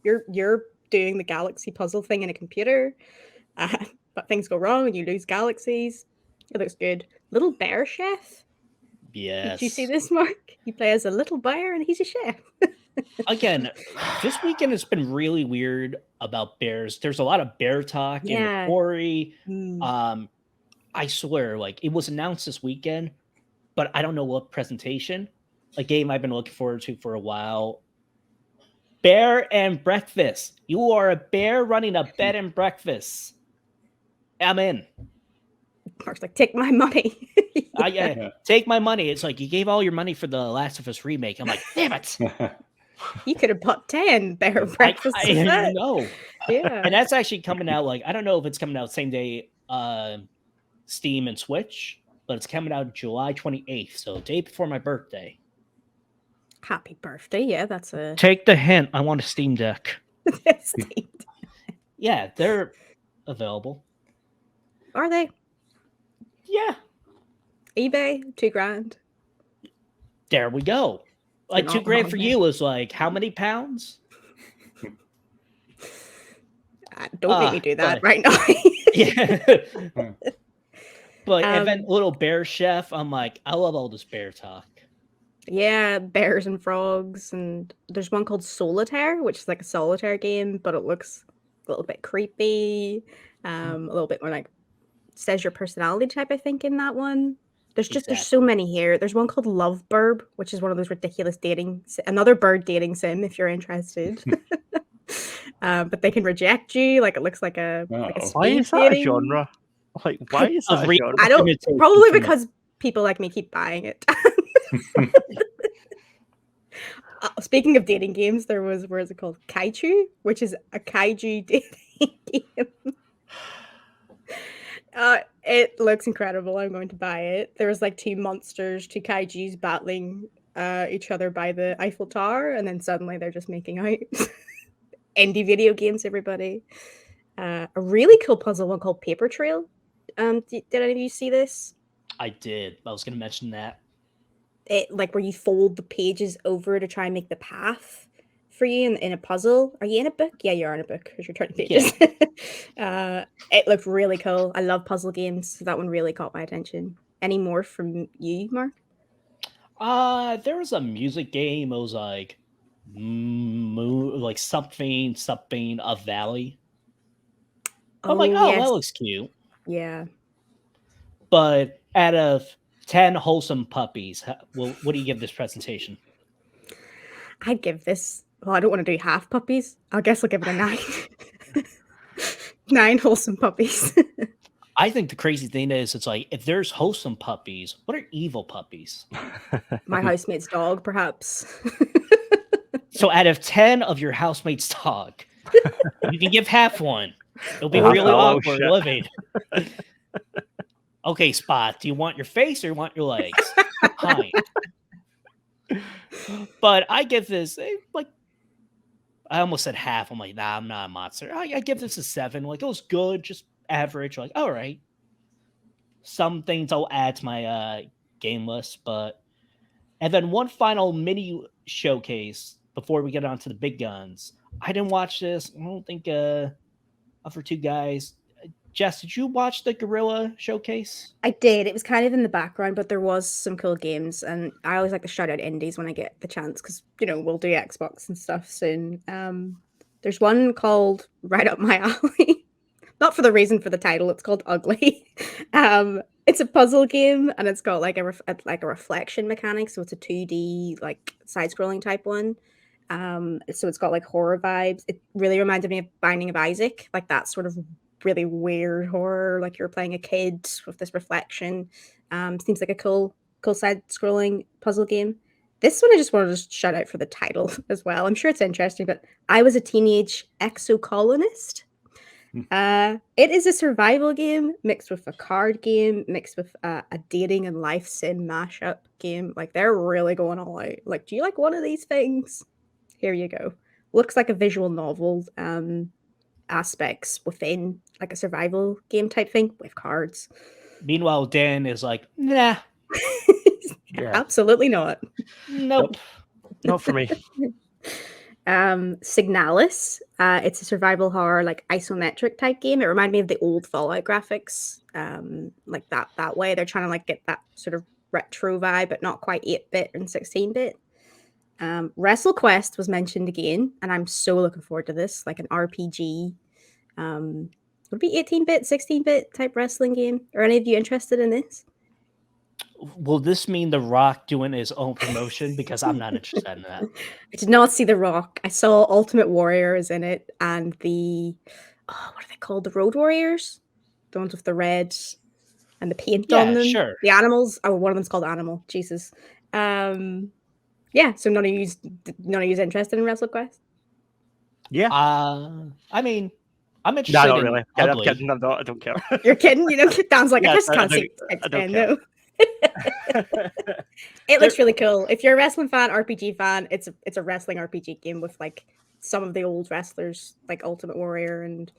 you're doing the galaxy puzzle thing in a computer, but things go wrong and you lose galaxies. It looks good. Little Bear Chef. Yes. Did you see this, Mark? You play as a little bear and he's a chef. Again, this weekend has been really weird about bears. There's a lot of bear talk in Quarry. I swear, like it was announced this weekend, but I don't know what presentation. A game I've been looking forward to for a while. Bear and breakfast. You are a bear running a bed and breakfast. I'm in. Mark's like, take my money. Take my money. It's like you gave all your money for the Last of Us remake. I'm like, damn it. You could have bought 10 bear breakfasts. I know. Yeah. And that's actually coming out, like, I don't know if it's coming out same day Steam and Switch, but it's coming out July 28th, so day before my birthday. Happy birthday. Yeah, that's a... Take the hint. I want a Steam Deck. Steam Deck. Yeah, they're available. Are they? Yeah. eBay, $2,000. There we go. Like $2,000 for you is like how many pounds? Don't make me do that right now. But Little Bear Chef, I'm like, I love all this bear talk. Yeah, bears and frogs, and there's one called Solitaire, which is like a solitaire game, but it looks a little bit creepy, a little bit more like says your personality type, I think, in that one. There's so many here. There's one called Love Burb, which is one of those ridiculous another bird dating sim if you're interested. But they can reject you. Like it looks like a Why is that a genre? Like why is that a genre? I don't probably because people like me keep buying it. Speaking of dating games, there was what is it called? Kaiju, which is a kaiju dating game. It looks incredible. I'm going to buy it. There was like two kaijus battling each other by the Eiffel Tower, and then suddenly they're just making out. Indie video games, everybody. A really cool puzzle one called Paper Trail. Did any of you see this? I did. I was going to mention that. It like where you fold the pages over to try and make the path for you in a puzzle. Are you in a book? Yeah, you are in a book because you're turning pages. Yeah. It looked really cool. I love puzzle games, so that one really caught my attention. Any more from you, Mark? There was a music game. It was like something of Valley. I'm like, oh, yes. That looks cute. Yeah. But out of 10 wholesome puppies, what do you give this presentation? I'd give this. Well, I don't want to do half puppies. I guess I'll give it a 9. 9 wholesome puppies. I think the crazy thing is, it's like if there's wholesome puppies, what are evil puppies? My housemate's dog, perhaps. So out of 10 of your housemate's dog, you can give half one. It'll be really awkward living. Okay, Spot, do you want your face or you want your legs? Fine. But I give this, like, I almost said half. I'm like, nah, I'm not a monster. I give this a 7. Like, it was good, just average. Like, all right. Some things I'll add to my game list, but... And then one final mini showcase before we get on to the big guns. I didn't watch this. I don't think for two guys. Jess, did you watch the Guerrilla showcase? I did. It was kind of in the background, but there was some cool games, and I always like to shout out indies when I get the chance because we'll do Xbox and stuff soon. There's one called Right Up My Alley. Not for the reason for the title. It's called Ugly. It's a puzzle game, and it's got like a reflection mechanic, so it's a 2D like side-scrolling type one. So it's got like horror vibes. It really reminded me of Binding of Isaac, like that sort of really weird horror, like you're playing a kid with this reflection. Seems like a cool side-scrolling puzzle game. This one I just wanted to shout out for the title as well. I'm sure it's interesting, but I was a teenage exocolonist. It is a survival game mixed with a card game, mixed with a dating and life sim mashup game. Like they're really going all out. Like, do you like one of these things? Here you go. Looks like a visual novel aspects within like a survival game type thing with cards. Meanwhile, Dan is like, nah. Yeah. Absolutely not. Nope. Not for me. Signalis. It's a survival horror, like isometric type game. It reminded me of the old Fallout graphics. Like that way. They're trying to like get that sort of retro vibe, but not quite 8-bit and 16-bit. WrestleQuest was mentioned again, and I'm so looking forward to this, like an RPG. Would it be 18-bit, 16-bit type wrestling game? Are any of you interested in this? Will this mean The Rock doing his own promotion? Because I'm not interested in that. I did not see The Rock. I saw Ultimate Warrior is in it, and what are they called? The Road Warriors? The ones with the red and the paint on them. Sure. The animals. Oh, one of them's called Animal. Jesus. Yeah, so none of you's interested in WrestleQuest? Yeah. I mean, I'm interested. No, not really. Yeah, I'm kidding. I'm not. I don't care. You're kidding? Dan's like, I just can't see. No. It looks really cool. If you're a wrestling fan, RPG fan, it's a wrestling RPG game with like some of the old wrestlers, like Ultimate Warrior and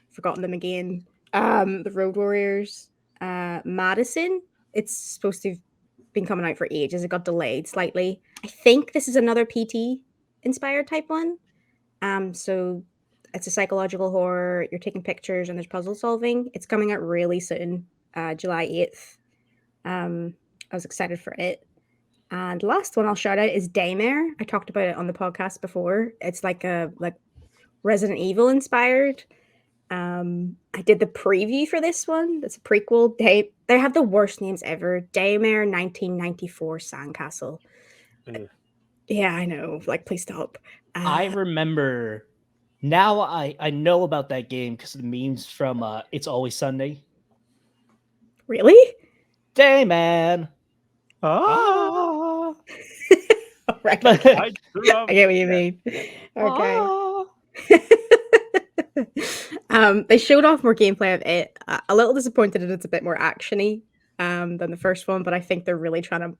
forgotten them again. The Road Warriors, Madison. It's supposed to have been coming out for ages. It got delayed slightly. I think this is another PT inspired type one. So it's a psychological horror. You're taking pictures and there's puzzle solving. It's coming out really soon, July 8th. I was excited for it. And the last one I'll shout out is Daymare. I talked about it on the podcast before. It's like a Resident Evil inspired. I did the preview for this one. It's a prequel. They have the worst names ever. Daymare 1994 Sandcastle. Yeah, I know. Like, please stop. I remember. Now I know about that game because of the memes from It's Always Sunday. Really? Dayman. Ah. Right. But Okay. I I get what you mean. Okay. They showed off more gameplay of it. A little disappointed that it's a bit more actiony than the first one, but I think they're really trying to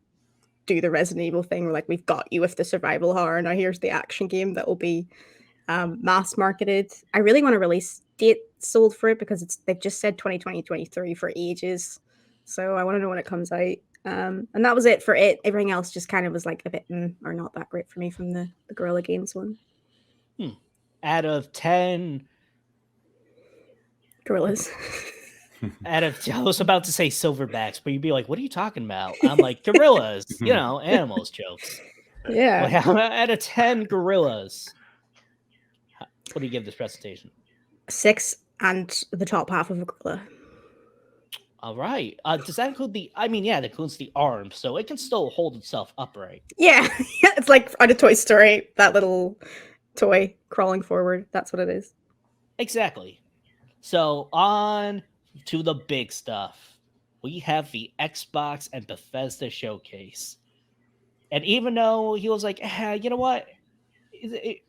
do the Resident Evil thing. Where, like, we've got you with the survival horror. Now here's the action game that will be mass marketed. I really want a release date sold for it because they've just said 2020-23 for ages. So I want to know when it comes out. And that was it for it. Everything else just kind of was like a bit or not that great for me from the Guerrilla Games one. Out of 10 Gorillas. I was about to say silverbacks, but you'd be like, what are you talking about? I'm like, gorillas, animals jokes. Yeah. Well, out of 10 gorillas, what do you give this presentation? 6 and the top half of a gorilla. All right. Does that include that includes the arms, so it can still hold itself upright. Yeah. It's like out of Toy Story, that little toy crawling forward. That's what it is. Exactly. So on to the big stuff. We have the Xbox and Bethesda showcase. And even though he was like, you know what?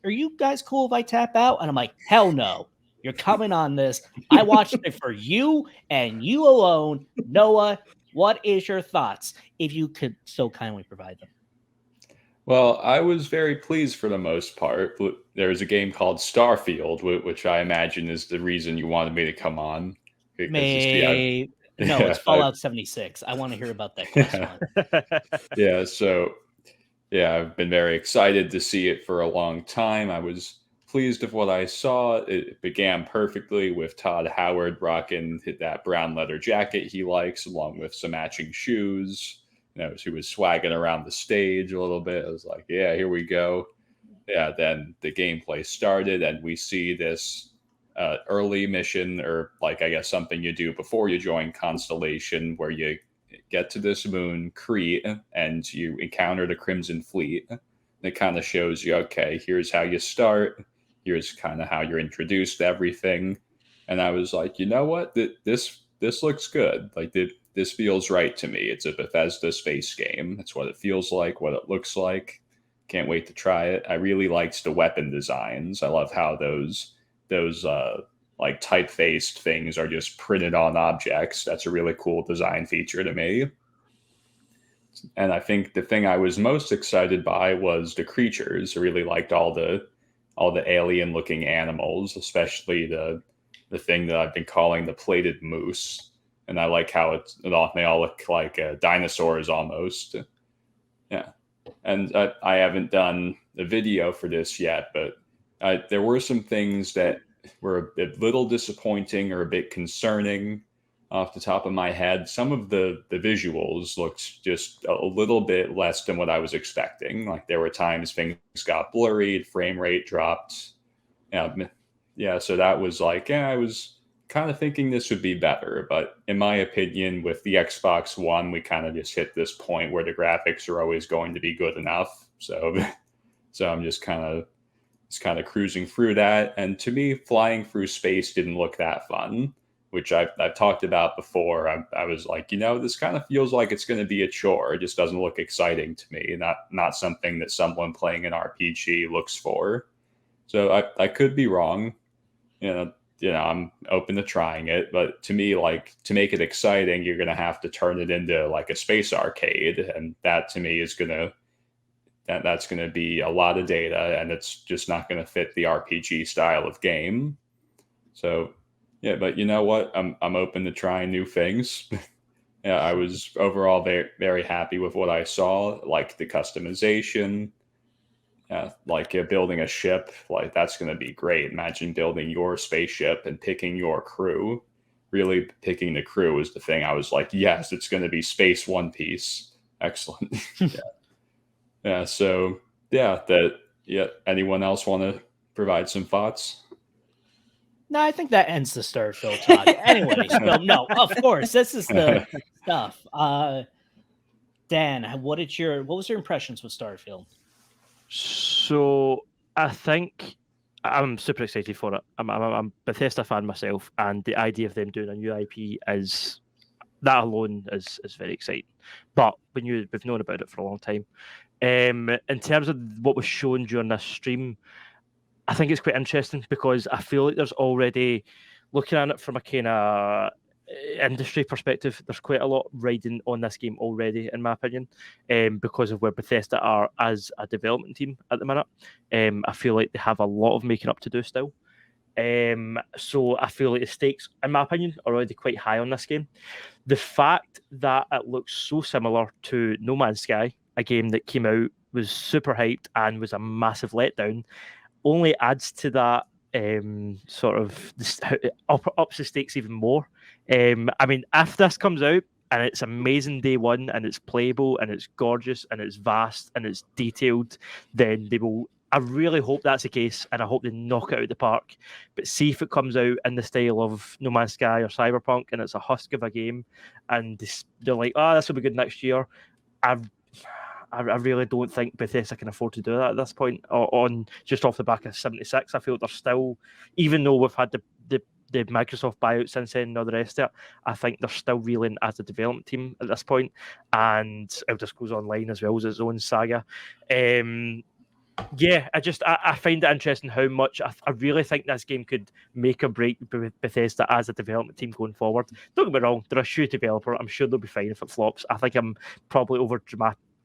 Are you guys cool if I tap out? And I'm like, hell no. You're coming on this. I watched it for you and you alone. Noah, what is your thoughts? If you could so kindly provide them. Well, I was very pleased for the most part. There's a game called Starfield, which I imagine is the reason you wanted me to come on. It's Fallout 76. I want to hear about that quest one. I've been very excited to see it for a long time. I was pleased with what I saw. It began perfectly with Todd Howard rocking that brown leather jacket he likes, along with some matching shoes. He was swagging around the stage a little bit. I was like, yeah, here we go. Yeah, then the gameplay started, and we see this early mission, or like, I guess, something you do before you join Constellation, where you get to this moon, Crete, and you encounter the Crimson Fleet. And it kind of shows you, okay, here's how you start. Here's kind of how you're introduced to everything. And I was like, you know what? This looks good. Like, this feels right to me. It's a Bethesda space game. That's what it feels like, what it looks like. Can't wait to try it. I really liked the weapon designs. I love how those like type-faced things are just printed on objects. That's a really cool design feature to me. And I think the thing I was most excited by was the creatures. I really liked all the alien-looking animals, especially the thing that I've been calling the plated moose. And I like how they all look like dinosaurs almost. Yeah. And I haven't done a video for this yet, but there were some things that were a little disappointing or a bit concerning off the top of my head. Some of the visuals looked just a little bit less than what I was expecting. Like, there were times things got blurry, frame rate dropped. Yeah, so that was like, I was kind of thinking this would be better. But in my opinion, with the Xbox One, we kind of just hit this point where the graphics are always going to be good enough. So I'm just kind of cruising through that. And to me, flying through space didn't look that fun, which I've talked about before. I was like, this kind of feels like it's going to be a chore. It just doesn't look exciting to me. Not something that someone playing an RPG looks for. So I could be wrong. I'm open to trying it, but to me, like, to make it exciting, you're going to have to turn it into like a space arcade. And that to me is that's going to be a lot of data, and it's just not going to fit the RPG style of game. So, yeah, but you know what? I'm open to trying new things. Yeah, I was overall very, very happy with what I saw, like the customization. Like building a ship, like that's going to be great. Imagine building your spaceship and picking your crew. Really picking the crew is the thing. I was like, yes, it's going to be Space One Piece. Excellent. Yeah. Yeah. So yeah, anyone else want to provide some thoughts? No, I think that ends the Starfield talk. Anyway, so no, of course, this is the stuff. Dan, what was your impressions with Starfield? So I think I'm super excited for it. I'm a Bethesda fan myself, and the idea of them doing a new IP is that alone is very exciting. But we've known about it for a long time. In terms of what was shown during this stream, I think it's quite interesting because I feel like there's already, looking at it from a kind of industry perspective, there's quite a lot riding on this game already, in my opinion, because of where Bethesda are as a development team at the minute. I feel like they have a lot of making up to do still. So I feel like the stakes, in my opinion, are already quite high on this game. The fact that it looks so similar to No Man's Sky, a game that came out, was super hyped and was a massive letdown, only adds to that sort of ups the stakes even more. I mean, if this comes out and it's amazing day one and it's playable and it's gorgeous and it's vast and it's detailed, then they will. I really hope that's the case, and I hope they knock it out of the park. But see if it comes out in the style of No Man's Sky or Cyberpunk, and it's a husk of a game, and they're like, "Oh, this will be good next year." I really don't think Bethesda can afford to do that at this point. On just off the back of 76, I feel they're still, even though we've had the Microsoft buyout since then and all the rest of it, I think they're still reeling as a development team at this point. And Elder Scrolls Online as well as its own saga. Yeah, I find it interesting how much I really think this game could make or break Bethesda as a development team going forward. Don't get me wrong, they're a shoe developer. I'm sure they'll be fine if it flops. I think I'm probably over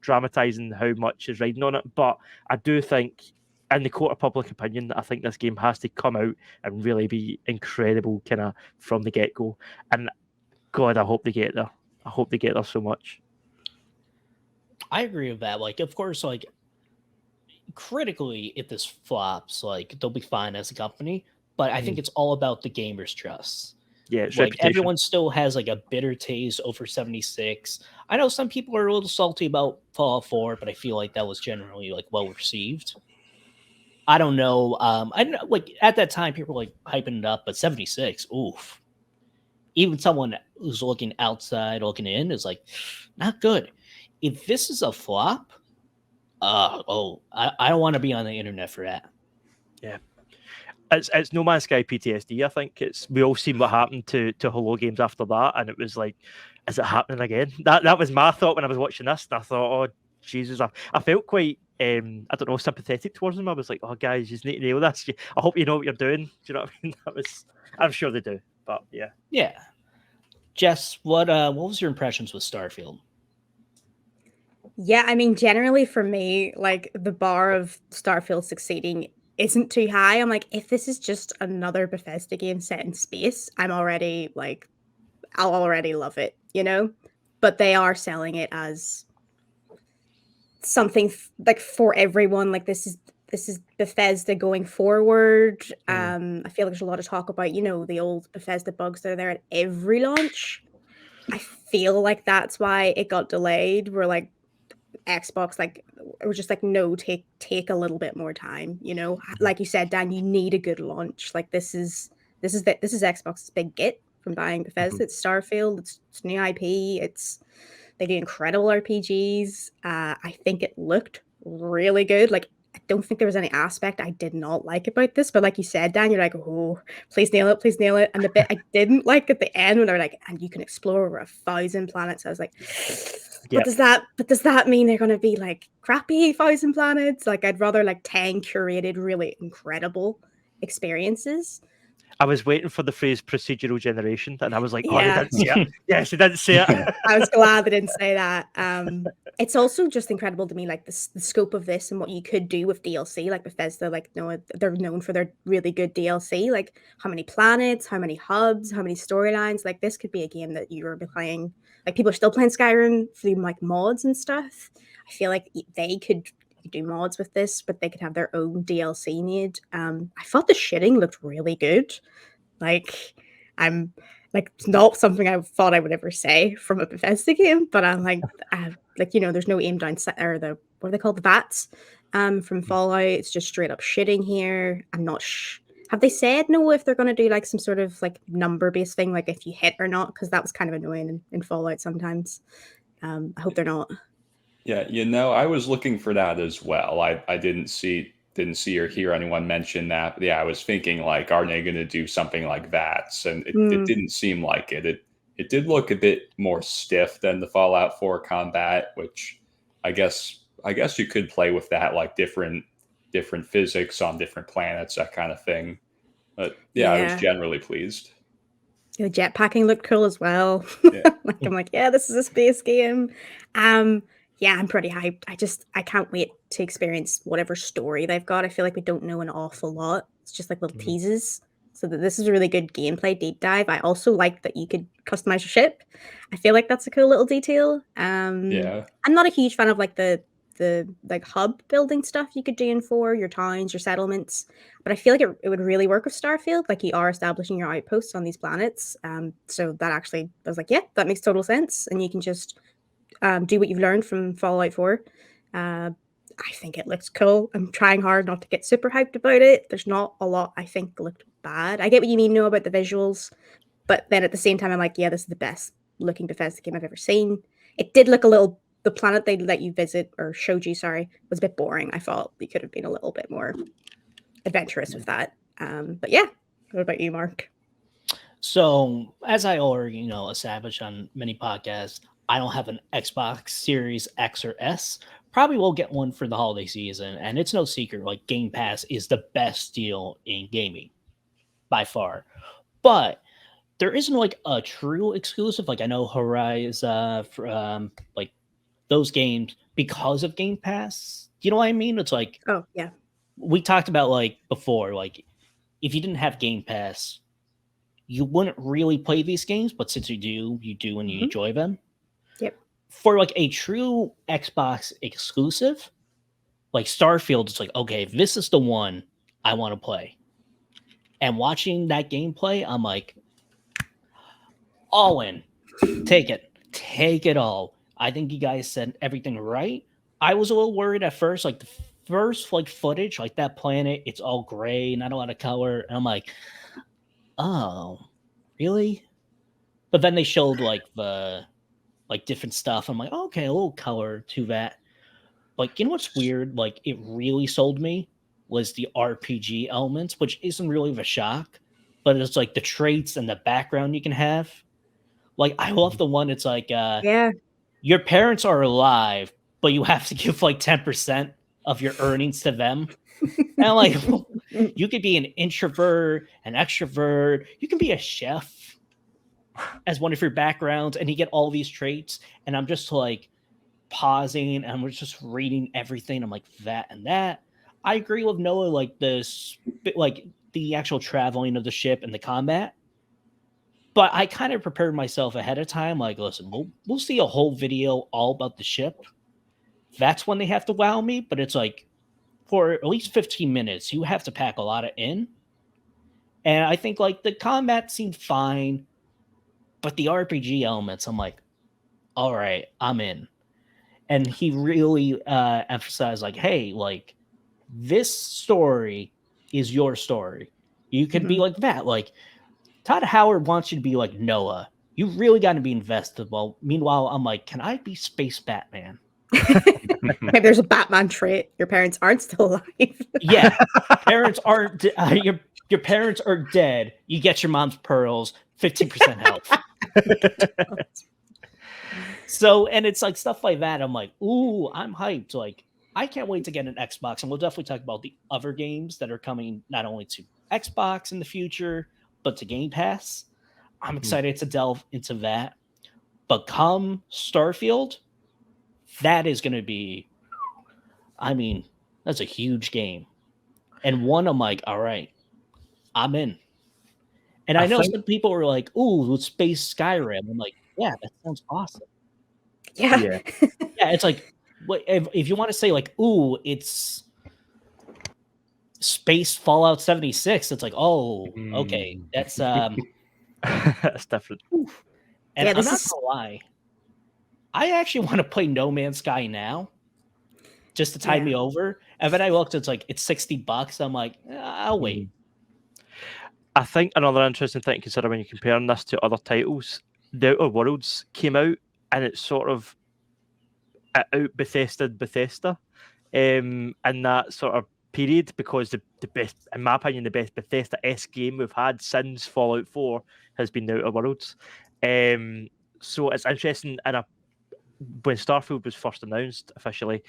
dramatizing how much is riding on it, but I do think, in the court of public opinion, I think this game has to come out and really be incredible kind of from the get-go. And God, I hope they get there. I hope they get there so much. I agree with that. Like, of course, like, critically, if this flops, like, they'll be fine as a company, but I think it's all about the gamers' trust. Yeah, it's like reputation. Everyone still has like a bitter taste over 76. I know some people are a little salty about Fallout 4, but I feel like that was generally like well received. I don't know. I know, like at that time, people were like hyping it up, but 76, oof. Even someone who's looking outside, looking in, is like, not good. If this is a flop, I don't want to be on the internet for that. Yeah. It's No Man's Sky PTSD. I think we all seen what happened to Hello Games after that, and it was like, is it happening again? That was my thought when I was watching this. And I thought, oh Jesus, I felt quite I don't know, sympathetic towards them. I was like, oh guys, you need to nail this. I hope you know what you're doing. Do you know what I mean? I'm sure they do, but yeah. Yeah. Jess, what was your impressions with Starfield? Yeah, I mean, generally for me, like the bar of Starfield succeeding isn't too high. I'm like, if this is just another Bethesda game set in space, I'll already love it, you know? But they are selling it as something like for everyone. Like this is Bethesda going forward. I feel like there's a lot of talk about, the old Bethesda bugs that are there at every launch. I feel like that's why it got delayed. We're like, Xbox, like, it was just like, no, take a little bit more time, like you said, Dan, you need a good launch. Like this is Xbox's big get from buying Bethesda. It's Starfield, it's new IP, they do incredible RPGs. I think it looked really good. Like, I don't think there was any aspect I did not like about this, but like you said, Dan, you're like, oh, please nail it. And the bit I didn't like at the end when they're like, and you can explore over 1,000 planets, I was like, But does that mean they're going to be like crappy 1,000 planets? Like, I'd rather like 10 curated, really incredible experiences. I was waiting for the phrase procedural generation, and I was like, yeah. Oh, they didn't say it. Yes, they didn't say it. I was glad they didn't say that. It's also just incredible to me, like the scope of this and what you could do with DLC. Like Bethesda, like, they're known for their really good DLC. Like, how many planets, how many hubs, how many storylines. Like, this could be a game that you're playing. Like, people are still playing Skyrim for like mods and stuff. I feel like they could do mods with this, but they could have their own DLC made. I thought the shitting looked really good. Like, I'm like not something I thought I would ever say from a Bethesda game, but I'm like, there's no aim down or the what are they called, the VATs from Fallout. It's just straight up shitting here. I'm not have they said no if they're going to do like some sort of like number based thing, like if you hit or not? Because that was kind of annoying in Fallout sometimes. I hope they're not. Yeah, I was looking for that as well. I didn't see or hear anyone mention that. But yeah, I was thinking like, are they going to do something like that? And it didn't seem like it. It did look a bit more stiff than the Fallout 4 combat, which I guess you could play with that, like different physics on different planets, that kind of thing. But yeah, I was generally pleased. The jetpacking looked cool as well. Yeah. I'm like, yeah, this is a space game. Yeah, I'm pretty hyped. I can't wait to experience whatever story they've got. I feel like we don't know an awful lot. It's just like little teases. So that this is a really good gameplay deep dive. I also like that you could customize your ship. I feel like that's a cool little detail. Yeah. I'm not a huge fan of like the like hub building stuff you could do in 4, your towns, your settlements, but I feel like it would really work with Starfield. Like you are establishing your outposts on these planets. So that actually, I was like, yeah, that makes total sense. And you can just do what you've learned from Fallout 4. I think it looks cool. I'm trying hard not to get super hyped about it. There's not a lot I think looked bad. I get what you mean, about the visuals, but then at the same time, I'm like, yeah, this is the best looking Bethesda game I've ever seen. It did look a little, the planet they let you visit, or showed you, sorry, was a bit boring. I thought we could have been a little bit more adventurous with that. But yeah, what about you, Mark? So, as I already established on many podcasts, I don't have an Xbox Series X or S. Probably will get one for the holiday season, and it's no secret, like Game Pass is the best deal in gaming by far. But there isn't like a true exclusive. Like I know Horizon, like those games because of Game Pass. You know what I mean? It's like, oh yeah, we talked about like before, like if you didn't have Game Pass, you wouldn't really play these games, but since you do and you enjoy them. Yep. For like a true Xbox exclusive, like Starfield, it's like, okay, this is the one I want to play. And watching that gameplay, I'm like, all in. Take it all. I think you guys said everything right. I was a little worried at first, like the first like footage, like that planet, it's all gray, not a lot of color. And I'm like, oh, really? But then they showed like the like different stuff. I'm like, oh, okay, a little color to that. Like, you know what's weird? Like, it really sold me was the RPG elements, which isn't really of a shock, but it's like the traits and the background you can have. Like, I love the one. It's like, yeah, your parents are alive, but you have to give like 10% of your earnings to them. And I'm like, you could be an introvert, an extrovert. You can be a chef as one of your backgrounds, and you get all these traits. And I'm just like pausing, and we're just reading everything. I'm like, that and that. I agree with Noah, like this, like the actual traveling of the ship and the combat. But I kind of prepared myself ahead of time. Like, listen, we'll see a whole video all about the ship. That's when they have to wow me. But it's like, for at least 15 minutes, you have to pack a lot of in. And I think like the combat seemed fine, but the RPG elements, I'm like, all right, I'm in. And he really emphasized like, hey, like this story is your story. You can be like that. Like Todd Howard wants you to be like Noah. You really got to be invested. Well, meanwhile, I'm like, can I be Space Batman? Maybe there's a Batman trait. Your parents aren't still alive. Yeah, parents aren't. Your parents are dead. You get your mom's pearls, 15% health. So, and it's like stuff like that. I'm like, ooh, I'm hyped. Like, I can't wait to get an Xbox, and we'll definitely talk about the other games that are coming not only to Xbox in the future, but to Game Pass. I'm excited to delve into that. But come Starfield, that is going to be, I mean, that's a huge game. And one, I'm like, all right, I'm in. And I know some people were like, ooh, Space Skyrim. I'm like, yeah, that sounds awesome. Yeah. Yeah, it's like, if you want to say like, ooh, it's Space Fallout 76, it's like, oh, okay, that's That's different. And Yeah, I'm this not is- gonna lie, I actually want to play No Man's Sky now, just to tide Yeah. me over. And then I looked, it's $60. I'm like, I'll wait. I think another interesting thing to consider when you're comparing this to other titles, The Outer Worlds came out and it's sort of out Bethesda in that sort of period, because the best, in my opinion, the best Bethesda-esque game we've had since Fallout 4 has been The Outer Worlds. So it's interesting, when Starfield was first announced officially,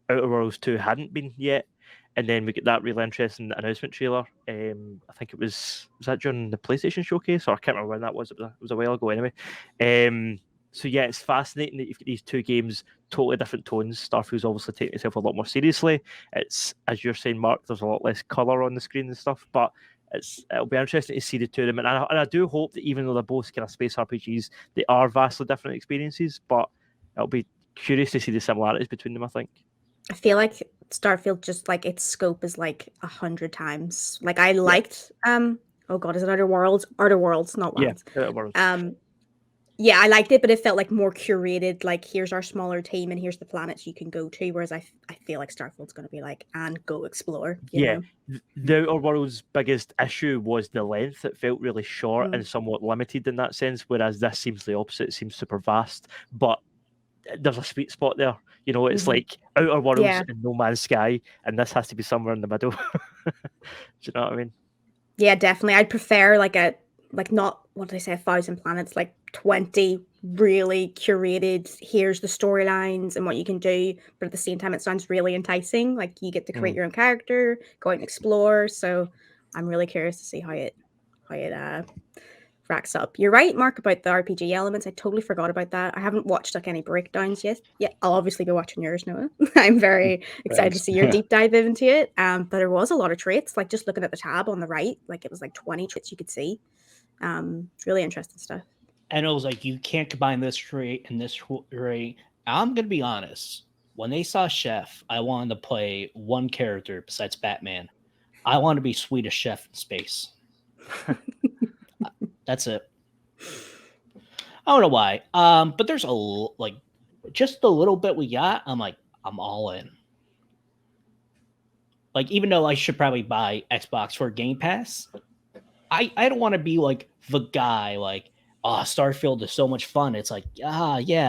Outer Worlds 2 hadn't been yet. And then we get that really interesting announcement trailer. I think was that during the PlayStation showcase, or I can't remember when that was. It was a while ago anyway. So yeah, it's fascinating that you've got these two games, totally different tones. Starfield's obviously taking itself a lot more seriously. It's, as you're saying, Mark, there's a lot less colour on the screen and stuff, but it'll be interesting to see the two of them. And I do hope that even though they're both kind of space RPGs, they are vastly different experiences, but it'll be curious to see the similarities between them, I think. I feel like Starfield, just like its scope is like 100 times. Like I liked oh god, is it Outer Worlds? Outer Worlds, not Wilds. Yeah, Outer Worlds. Yeah, I liked it, but it felt like more curated. Like, here's our smaller team, and here's the planets you can go to. Whereas I feel like Starfield's going to be like, and go explore. You know? The Outer Worlds' biggest issue was the length. It felt really short and somewhat limited in that sense. Whereas this seems the opposite. It seems super vast, but there's a sweet spot there. You know, it's like Outer Worlds and No Man's Sky, and this has to be somewhere in the middle. Do you know what I mean? Yeah, definitely. I'd prefer not, what did I say, 1,000 planets, like 20 really curated, here's the storylines and what you can do, but at the same time it sounds really enticing. Like, you get to create your own character, go out and explore. So I'm really curious to see how it racks up. You're right, Mark, about the RPG elements. I totally forgot about that. I haven't watched like any breakdowns yet. Yeah, I'll obviously be watching yours, Noah. I'm very excited to see your deep dive into it. But there was a lot of traits, like just looking at the tab on the right, like it was like 20 traits you could see. Really interesting stuff. And it was like, you can't combine this trait and this trait. I'm gonna be honest. When they saw Chef, I wanted to play one character besides Batman. I want to be Swedish Chef in space. That's it. I don't know why. But there's just the little bit we got. I'm like, I'm all in. Like, even though I should probably buy Xbox for Game Pass, I don't want to be like the guy like, oh, Starfield is so much fun. It's like, yeah.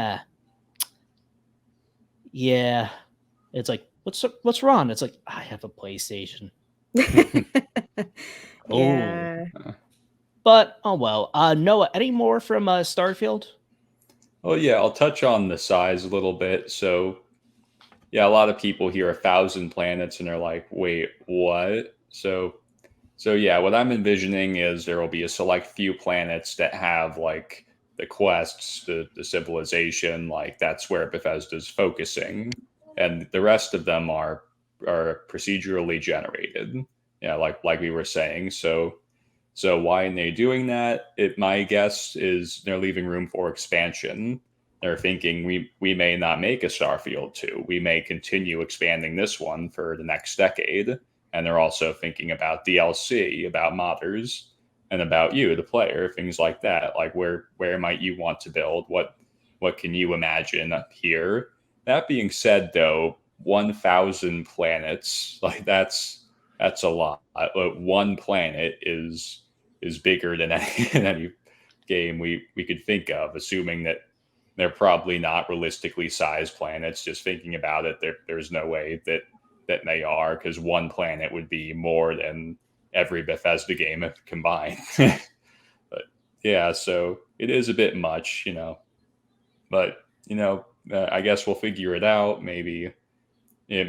It's like, what's wrong? It's like, I have a PlayStation. Yeah. But oh well. Noah, any more from Starfield? Oh yeah, I'll touch on the size a little bit. So yeah, a lot of people hear 1,000 planets and they're like, wait, what? So yeah, what I'm envisioning is there will be a select few planets that have like the quests, the civilization, like that's where Bethesda's focusing, and the rest of them are procedurally generated. Yeah, like we were saying. So why are they doing that? My guess is they're leaving room for expansion. They're thinking we may not make a Starfield 2. We may continue expanding this one for the next decade. And they're also thinking about DLC, about modders, and about you, the player, things like that. Like where might you want to build? What can you imagine here? That being said, though, 1,000 planets, like that's a lot. One planet is bigger than any game we could think of, assuming that they're probably not realistically sized planets. Just thinking about it, there's no way that they are, because one planet would be more than every Bethesda game combined. But yeah, so it is a bit much, but I guess we'll figure it out. Maybe they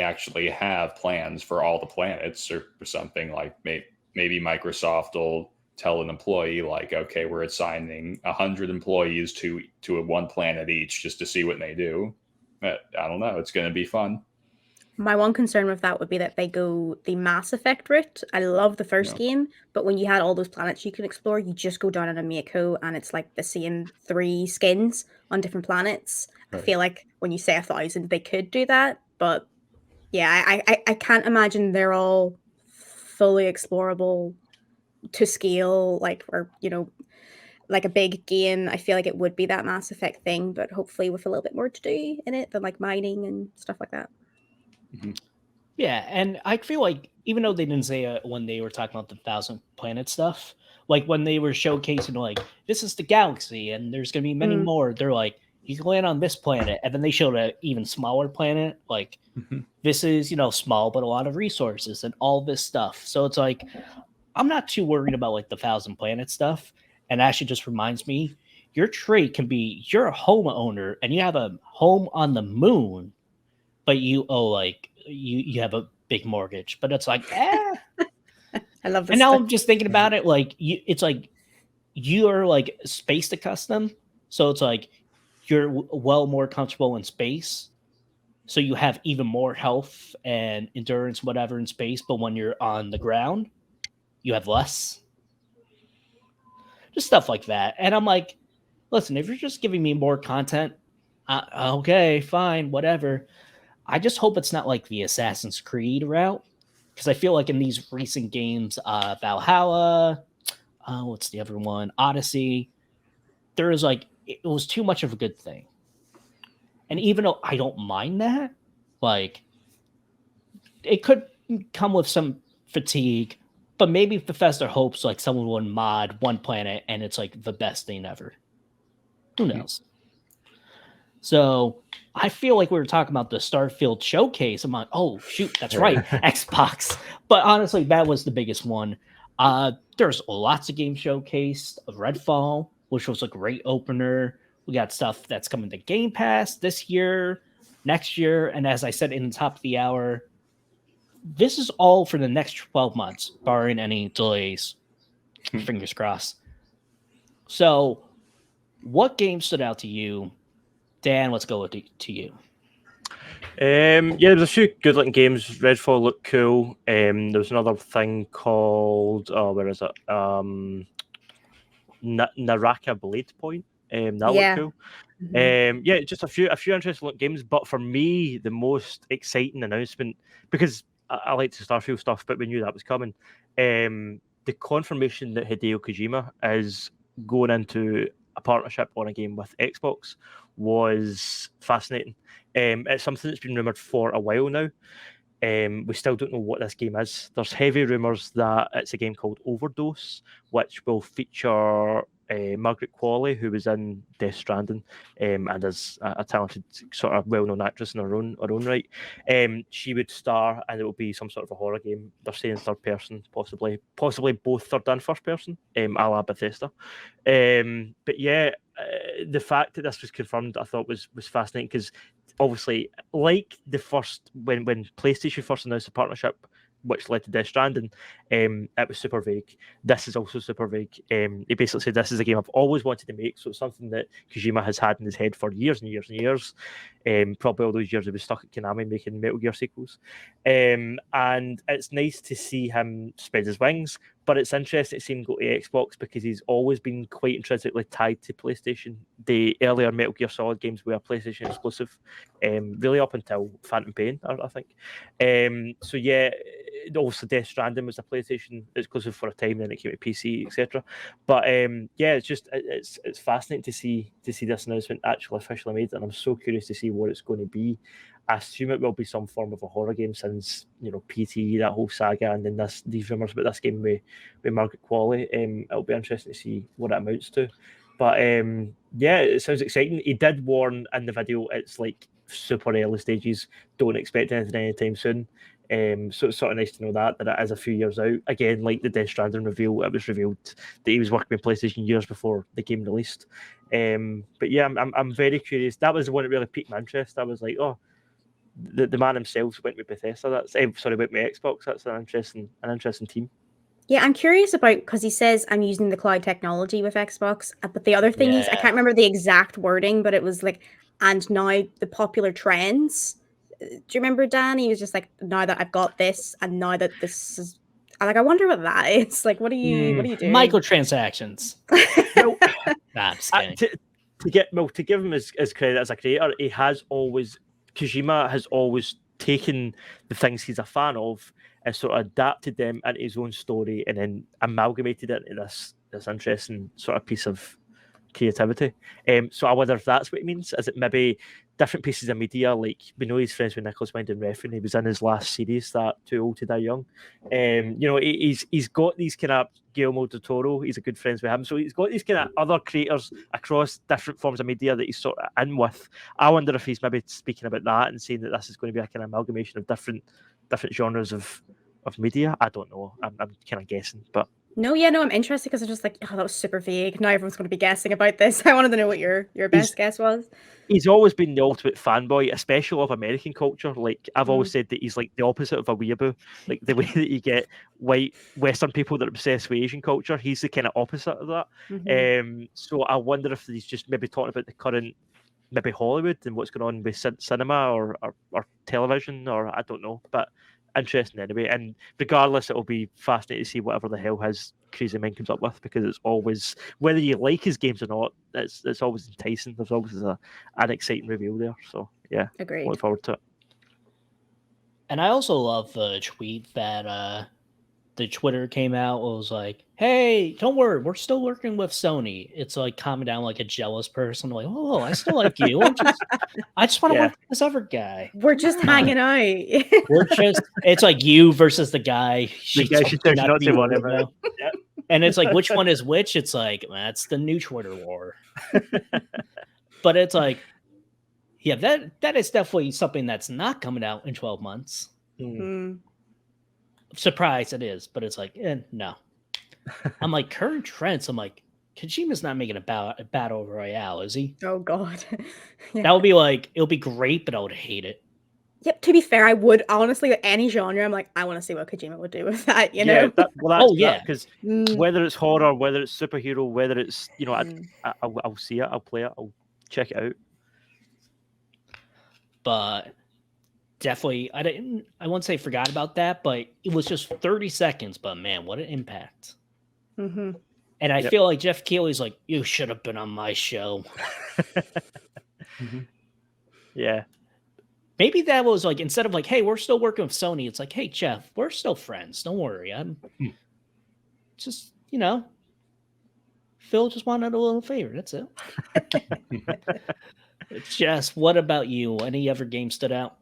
actually have plans for all the planets or something. Like maybe Microsoft will tell an employee like, okay, we're assigning 100 employees to one planet each just to see what they do. I don't know. It's going to be fun. My one concern with that would be that they go the Mass Effect route. I love the first game, but when you had all those planets you can explore, you just go down on a Mako and it's like the same 3 skins on different planets. Right. I feel like when you say 1,000, they could do that, but yeah, I can't imagine they're all fully explorable to scale, like, or like a big game, I feel like it would be that Mass Effect thing, but hopefully with a little bit more to do in it than like mining and stuff like that. Yeah, and I feel like even though they didn't say it when they were talking about the 1,000 planet stuff, like when they were showcasing like this is the galaxy and there's gonna be many more, they're like you can land on this planet, and then they showed an even smaller planet. Like this is small but a lot of resources and all this stuff. So it's like I'm not too worried about like the 1,000 planet stuff. And actually, just reminds me, your trait can be you're a homeowner and you have a home on the moon, but you owe like you have a big mortgage. But it's like, I love this. And now I'm just thinking about it, like it's like you are like space accustomed, so it's like you're well more comfortable in space, so you have even more health and endurance, whatever, in space. But when you're on the ground, you have less. Just stuff like that. And I'm like, listen, if you're just giving me more content, okay, fine, whatever. I just hope it's not like the Assassin's Creed route, because I feel like in these recent games, Valhalla, what's the other one? Odyssey, there is like, it was too much of a good thing. And even though I don't mind that, like, it could come with some fatigue, but maybe Bethesda hopes like someone would mod one planet and it's like the best thing ever. Who knows? So I feel like we were talking about the Starfield showcase. I'm like, oh shoot, that's right, Xbox. But honestly, that was the biggest one. There's lots of games showcased. Redfall, which was a great opener. We got stuff that's coming to Game Pass this year, next year, and as I said in the top of the hour, this is all for the next 12 months, barring any delays. Fingers crossed. So, what game stood out to you? Dan, let's go to you. There's a few good-looking games. Redfall looked cool. There's another thing called, where is it? Naraka Blade Point. That looked cool. Just a few interesting games. But for me, the most exciting announcement, because I like the Starfield stuff, but we knew that was coming. The confirmation that Hideo Kojima is going into a partnership on a game with Xbox was fascinating. It's something that's been rumored for a while now. We still don't know what this game is. There's heavy rumors that it's a game called Overdose, which will feature Margaret Qualley, who was in Death Stranding, and is a talented, sort of well-known actress in her own right. She would star, and it will be some sort of a horror game. They're saying third person, possibly both third and first person, a la Bethesda. But yeah, the fact that this was confirmed, I thought was fascinating, because obviously, like the first when PlayStation first announced a partnership, which led to Death Stranding, it was super vague. This is also super vague. He basically said, this is a game I've always wanted to make, so it's something that Kojima has had in his head for years and years and years. Probably all those years he was stuck at Konami making Metal Gear sequels. And it's nice to see him spread his wings, but it's interesting to see him go to Xbox, because he's always been quite intrinsically tied to PlayStation. The earlier Metal Gear Solid games were PlayStation exclusive, really up until Phantom Pain, I think. So yeah, also Death Stranding was a PlayStation exclusive for a time, then it came to PC, etc. But yeah, it's fascinating to see this announcement actually officially made, and I'm so curious to see what it's going to be. I assume it will be some form of a horror game, since PT, that whole saga, and then these rumors about this game with Margaret Qualley. It'll be interesting to see what it amounts to. But yeah, it sounds exciting. He did warn in the video it's like super early stages. Don't expect anything anytime soon. So it's sort of nice to know that it is a few years out. Again, like the Death Stranding reveal, it was revealed that he was working with PlayStation years before the game released. But yeah, I'm very curious. That was the one that really piqued my interest. I was like, oh, the man himself went with Bethesda. Went with Xbox. That's an interesting team. Yeah, I'm curious about, because he says I'm using the cloud technology with Xbox, but the other thing is, I can't remember the exact wording, but it was like, and now the popular trends. Do you remember, Dan? He was just like, now that I've got this, and now that this is, I wonder what that is. Like, what are you doing? Microtransactions. No, I'm just kidding. To give him his credit as a creator, Kojima has always taken the things he's a fan of and sort of adapted them into his own story, and then amalgamated it into this interesting sort of piece of creativity. So I wonder if that's what it means. Is it maybe different pieces of media? Like, we know he's friends with Nicholas Winding Refn. He was in his last series, that Too Old to Die Young. He's got these kind of Guillermo del Toro. He's a good friends with him. So he's got these kind of other creators across different forms of media that he's sort of in with. I wonder if he's maybe speaking about that and saying that this is going to be a kind of amalgamation of different genres of media. I don't know. I'm kind of guessing, but. No, I'm interested because I'm just like, oh, that was super vague. Now everyone's going to be guessing about this. I wanted to know what your best guess was. He's always been the ultimate fanboy, especially of American culture. Like, I've always said that he's like the opposite of a weeaboo. Like, the way that you get white Western people that are obsessed with Asian culture, he's the kind of opposite of that. So I wonder if he's just maybe talking about the current, maybe Hollywood and what's going on with cinema or television, or I don't know. But interesting anyway, and regardless, it'll be fascinating to see whatever the hell his crazy mind comes up with, because it's always, whether you like his games or not, it's always enticing. There's always an exciting reveal there. So yeah, agreed. Looking forward to it. And I also love the tweet that the Twitter came out. It was like, hey, don't worry, we're still working with Sony. It's like calming down like a jealous person. Like, oh, I still like you. I just want to work with this other guy. We're just hanging out. It's like you versus the guy. She tells you not to whatever. Yeah. And it's like, which one is which? It's like, that's the new Twitter war. But it's like, yeah, that is definitely something that's not coming out in 12 months. Surprise it is, but it's like, no. I'm like, current trends, I'm like, Kojima's not making a battle royale, is he? Oh god. That would be like, it'll be great, but I would hate it. Yep, to be fair, I would honestly, any genre, I'm like, I want to see what Kojima would do with that, you know? Because whether it's horror, whether it's superhero, whether it's, I'll see it, I'll play it, I'll check it out. But definitely, I won't say forgot about that, but it was just 30 seconds, but man, what an impact. Mm-hmm. And I feel like Jeff Keighley's like, you should have been on my show. Yeah. Maybe that was like, instead of like, hey, we're still working with Sony, it's like, hey, Jeff, we're still friends. Don't worry. I'm just, Phil just wanted a little favor. That's it. Jess, what about you? Any other game stood out?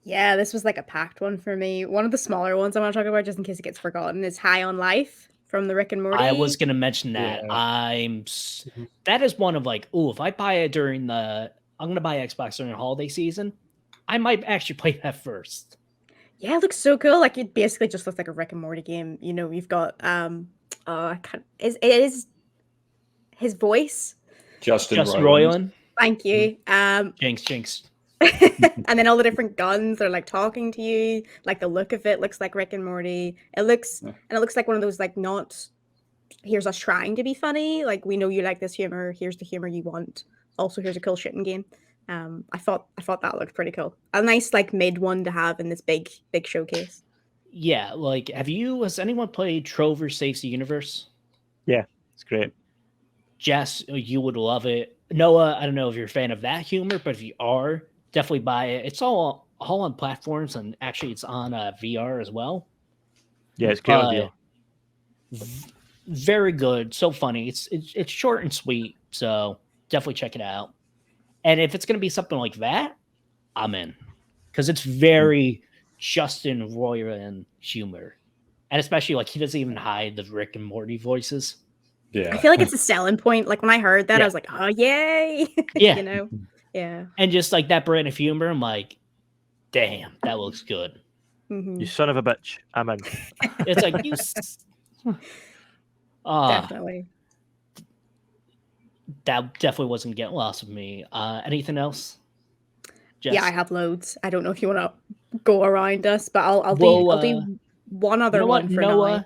Yeah, this was like a packed one for me. One of the smaller ones I want to talk about, just in case it gets forgotten, is High on Life from the Rick and Morty. I was going to mention that. Yeah. That is one of like, if I buy it I'm going to buy Xbox during the holiday season, I might actually play that first. Yeah, it looks so cool. Like, it basically just looks like a Rick and Morty game. You've got it is his voice. Justin Roiland. Thank you. Jinx. And then all the different guns are like talking to you. Like, the look of it looks like Rick and Morty. It looks like one of those, like, not here's us trying to be funny. Like, we know you like this humor. Here's the humor you want. Also, here's a cool shooting game. I thought that looked pretty cool. A nice like mid one to have in this big showcase. Yeah, like has anyone played Trover Saves the Universe? Yeah, it's great. Jess, you would love it. Noah, I don't know if you're a fan of that humor, but if you are, definitely buy it. It's all on platforms, and actually it's on VR as well. Yeah, it's good on VR. Very good, so funny. It's short and sweet, so definitely check it out. And if it's going to be something like that, I'm in. Because it's very Justin Roiland humor. And especially, like, he doesn't even hide the Rick and Morty voices. Yeah. I feel like it's a selling point. Like, when I heard that, I was like, oh, yay! Yeah. Yeah. And just, like, that brand of humor, I'm like, damn, that looks good. Mm-hmm. You son of a bitch. I'm in. It's like, you... Definitely. That definitely wasn't getting lost with me. Anything else? Jess? Yeah, I have loads. I don't know if you want to go around us, but I'll do one other one for Noah, now.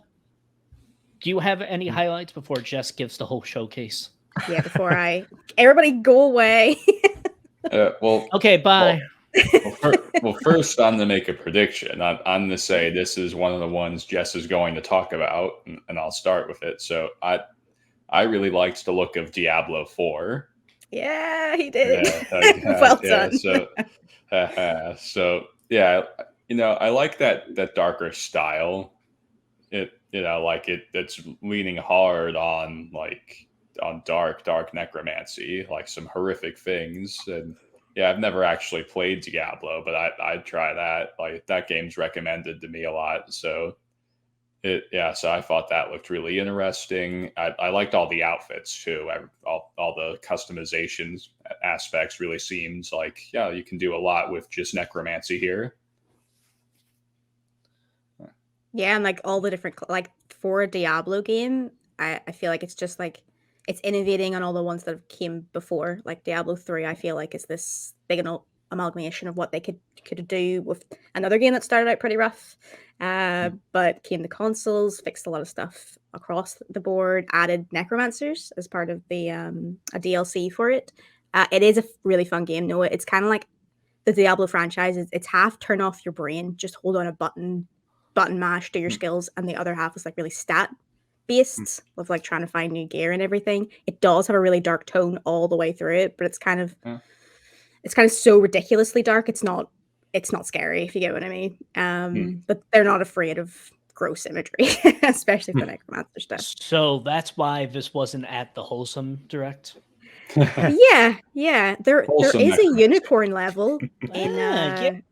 Do you have any highlights before Jess gives the whole showcase? Yeah, before everybody go away. Okay, bye. Well, first I'm going to make a prediction. I'm going to say this is one of the ones Jess is going to talk about, and I'll start with it. So I really liked the look of Diablo 4. Yeah, he did. Yeah, well done. So yeah, I like that darker style. It's leaning hard on dark necromancy, like some horrific things. And yeah, I've never actually played Diablo, but I'd try that. Like that game's recommended to me a lot. So so I thought that looked really interesting. I liked all the outfits too. All the customizations aspects really seems like, yeah, you can do a lot with just necromancy here. Yeah, and like all the different like for a Diablo game, I feel like it's just like it's innovating on all the ones that have came before. Like Diablo 3, I feel like is this big amalgamation of what they could do with another game that started out pretty rough. But came to consoles, fixed a lot of stuff across the board, added necromancers as part of the a DLC for it. It is a really fun game. No, it's kind of like the Diablo franchise. It's half turn off your brain, just hold on a button mash, do your skills, and the other half is like really stat based of like trying to find new gear and everything. It does have a really dark tone all the way through it, but it's kind of so ridiculously dark. It's not scary, if you get what I mean. But they're not afraid of gross imagery, especially for necromancer stuff. So that's why this wasn't at the Wholesome Direct. Yeah. There Wholesome is a necromancer. unicorn level in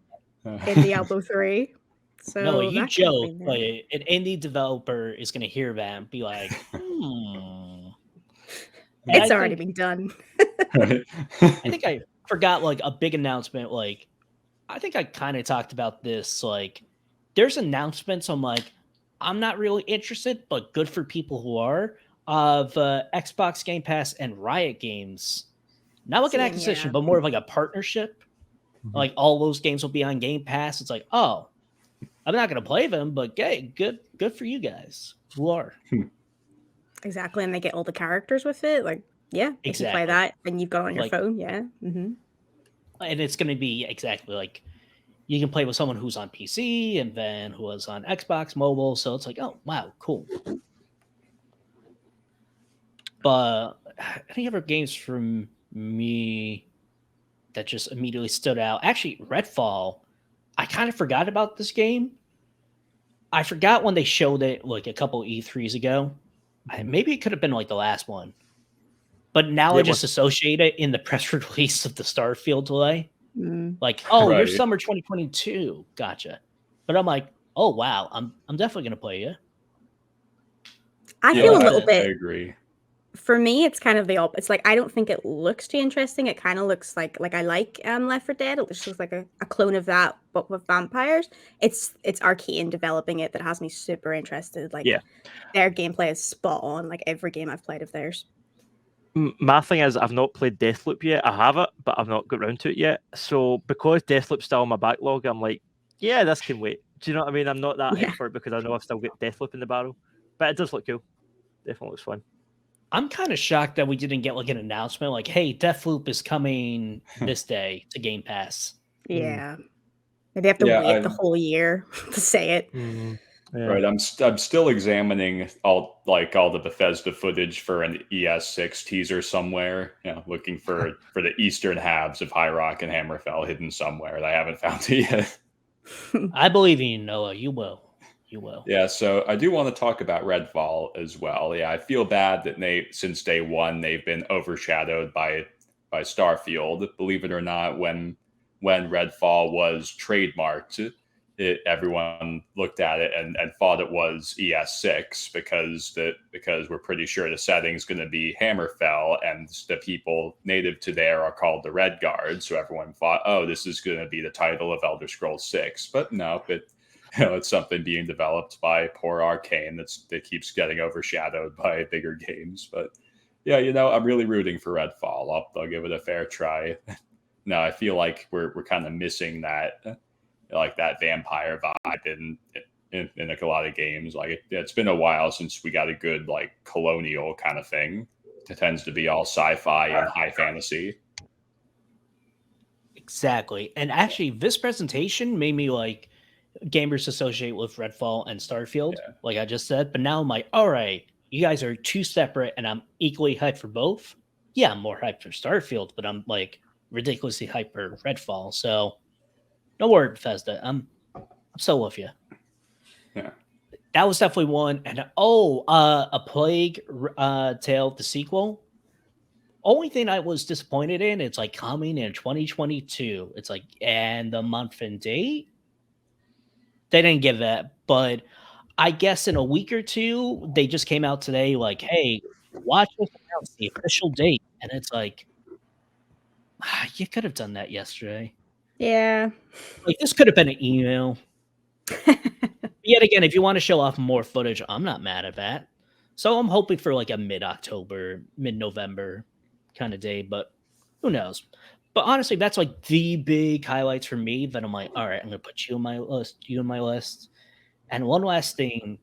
Diablo 3. So no, you that could have joke, been there. but an indie developer is going to hear that and be like, It's already been done. I think I forgot like a big announcement. Like, I think I kind of talked about this. Like, there's announcements. I'm not really interested, but good for people who are, of Xbox Game Pass and Riot Games. Not like an acquisition, but more of like a partnership. Like all those games will be on Game Pass. It's like, oh, I'm not going to play them, but hey, good for you guys who are. Exactly, and they get all the characters with it. Like, yeah, if you play that and you've got it on your phone, yeah. And it's going to be exactly like you can play with someone who's on PC and then who was on Xbox mobile. So it's like, oh, wow, cool. But any other games from me that just immediately stood out? Actually, Redfall. I kind of forgot about this game. I forgot when they showed it like a couple E3s ago. Maybe it could have been like the last one. But now I just associate it in the press release of the Starfield delay. Like, oh, Right. you're summer 2022. Gotcha. But I'm like, oh, wow, I'm definitely going to play it. I feel a little bit. I agree. For me, it's kind of the opposite. It's like I don't think it looks too interesting. It kind of looks like I like Left 4 Dead. It just looks like a clone of that, but with vampires. It's Arcane developing it that has me super interested. Like, their gameplay is spot on. Like every game I've played of theirs. My thing is, I've not played Deathloop yet. I have it, but I've not got around to it yet. So because Deathloop's still on my backlog, I'm like, yeah, this can wait. Do you know what I mean? I'm not that hyped for it because I know I've still got Deathloop in the barrel. But it does look cool. Definitely looks fun. I'm kind of shocked that we didn't get like an announcement like, hey, Deathloop is coming this day to Game Pass. Yeah. Maybe have to wait the whole year to say it. Right, I'm still examining all the Bethesda footage for an ES6 teaser somewhere. Looking for the eastern halves of High Rock and Hammerfell hidden somewhere. I haven't found it yet. I believe in you, Noah. You will. You will. Yeah, so I do want to talk about Redfall as well. Yeah, I feel bad that since day one they've been overshadowed by Starfield. Believe it or not, when Redfall was trademarked, everyone looked at it and thought it was ES6 because we're pretty sure the setting's going to be Hammerfell and the people native to there are called the Red Guard. So everyone thought, oh, this is going to be the title of Elder Scrolls 6. But no, it's something being developed by poor Arcane that keeps getting overshadowed by bigger games. But yeah, I'm really rooting for Redfall. I'll give it a fair try. No, I feel like we're kind of missing that vampire vibe in like a lot of games. Like it's been a while since we got a good like colonial kind of thing. It tends to be all sci-fi and high fantasy. Exactly. And actually this presentation made me like gamers associate with Redfall and Starfield, like I just said. But now I'm like, all right, you guys are two separate and I'm equally hyped for both. Yeah, I'm more hyped for Starfield, but I'm like ridiculously hyped for Redfall. So don't worry, Bethesda. I'm I'm so with you. Yeah. That was definitely one. And a Plague Tale, the sequel. Only thing I was disappointed in, it's like coming in 2022. It's like, and the month and date, they didn't give that. But I guess in a week or two, they just came out today like, hey, watch us announce the official date. And it's like, you could have done that yesterday. Yeah. Like, this could have been an email. Yet again, if you want to show off more footage, I'm not mad at that. So I'm hoping for like a mid-October, mid-November kind of day, but who knows? But honestly, that's like the big highlights for me that I'm like, all right, I'm gonna put you on my list. And one last thing,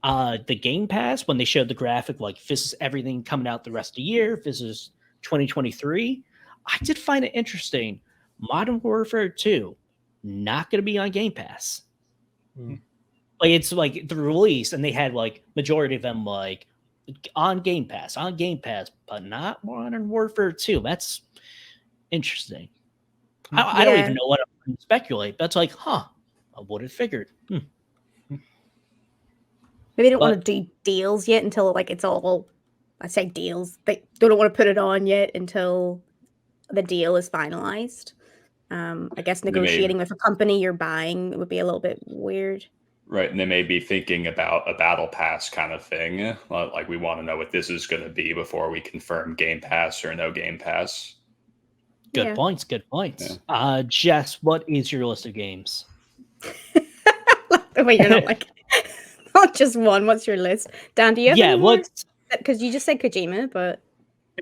the Game Pass, when they showed the graphic, like this is everything coming out the rest of the year, this is 2023. I did find it interesting. Modern Warfare 2, not gonna be on Game Pass. Like it's like the release, and they had like majority of them like on Game Pass, but not Modern Warfare 2. That's interesting. I don't even know what I'm to speculate. That's like, I would have figured. Maybe they don't want to do deals yet until like it's all. I say deals. They don't want to put it on yet until the deal is finalized. I guess negotiating with a company you're buying would be a little bit weird. Right, and they may be thinking about a battle pass kind of thing. Like we want to know what this is going to be before we confirm Game Pass or no Game Pass. Good points. Yeah. Jess, what is your list of games? The way you're not like not just one. What's your list, Dan? Do you have any more? Because you just said Kojima, but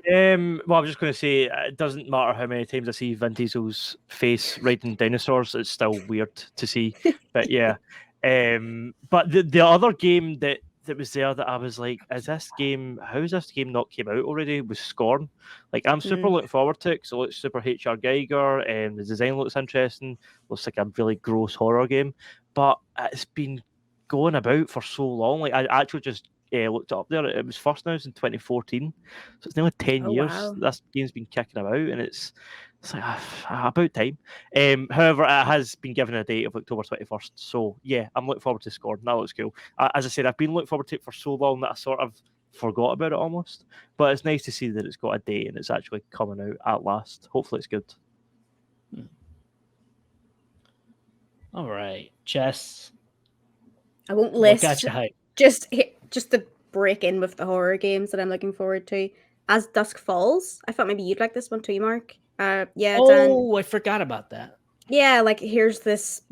well, I'm just going to say it doesn't matter how many times I see Vin Diesel's face riding dinosaurs; it's still weird to see. But yeah. But the other game that was there that I was like, how is this game not came out already? Was Scorn. Like, I'm super looking forward to it because it looks super HR Geiger and the design looks interesting. Looks like a really gross horror game, but it's been going about for so long. Like, I actually just looked it up there. It was first announced in 2014, so it's nearly 10 years. Wow. This game's been kicking about, and it's like about time. However, it has been given a date of October 21st. So yeah, I'm looking forward to Scorn. That looks cool. As I said, I've been looking forward to it for so long that I sort of forgot about it almost. But it's nice to see that it's got a date and it's actually coming out at last. Hopefully it's good. All right, Jess. I won't list. What got you hyped? Just to break in with the horror games that I'm looking forward to. As Dusk Falls. I thought maybe you'd like this one too, Mark. Dan. I forgot about that. Yeah, like here's this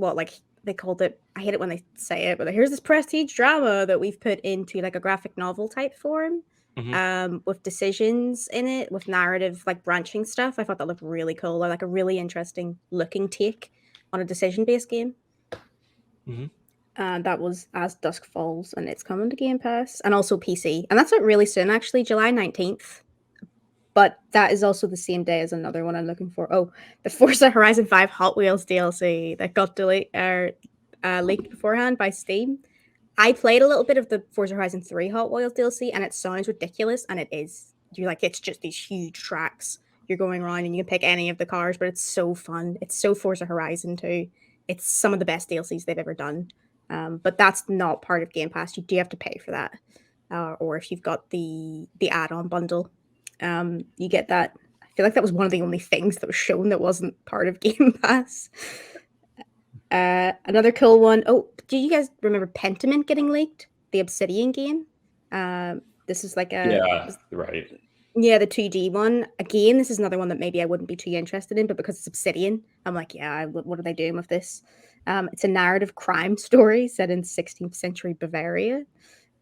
they called it. I hate it when they say it, but here's this prestige drama that we've put into like a graphic novel type form, with decisions in it, with narrative like branching stuff. I thought that looked really cool. Like a really interesting looking take on a decision based game. That was As Dusk Falls, and it's coming to Game Pass and also PC, and that's not really soon actually, July 19th. But that is also the same day as another one I'm looking for. Oh, the Forza Horizon 5 Hot Wheels DLC that got leaked beforehand by Steam. I played a little bit of the Forza Horizon 3 Hot Wheels DLC, and it sounds ridiculous, and it is. You're like, it's just these huge tracks you're going around, and you can pick any of the cars, but it's so fun. It's so Forza Horizon too. It's some of the best DLCs they've ever done. But that's not part of Game Pass. You do have to pay for that, or if you've got the add-on bundle. You get that. I feel like that was one of the only things that was shown that wasn't part of Game Pass. Another cool one. Oh, do you guys remember Pentiment getting leaked? The Obsidian game. This is like right. Yeah, the 2D one. Again, this is another one that maybe I wouldn't be too interested in, but because it's Obsidian, I'm like, yeah, what are they doing with this? It's a narrative crime story set in 16th century Bavaria.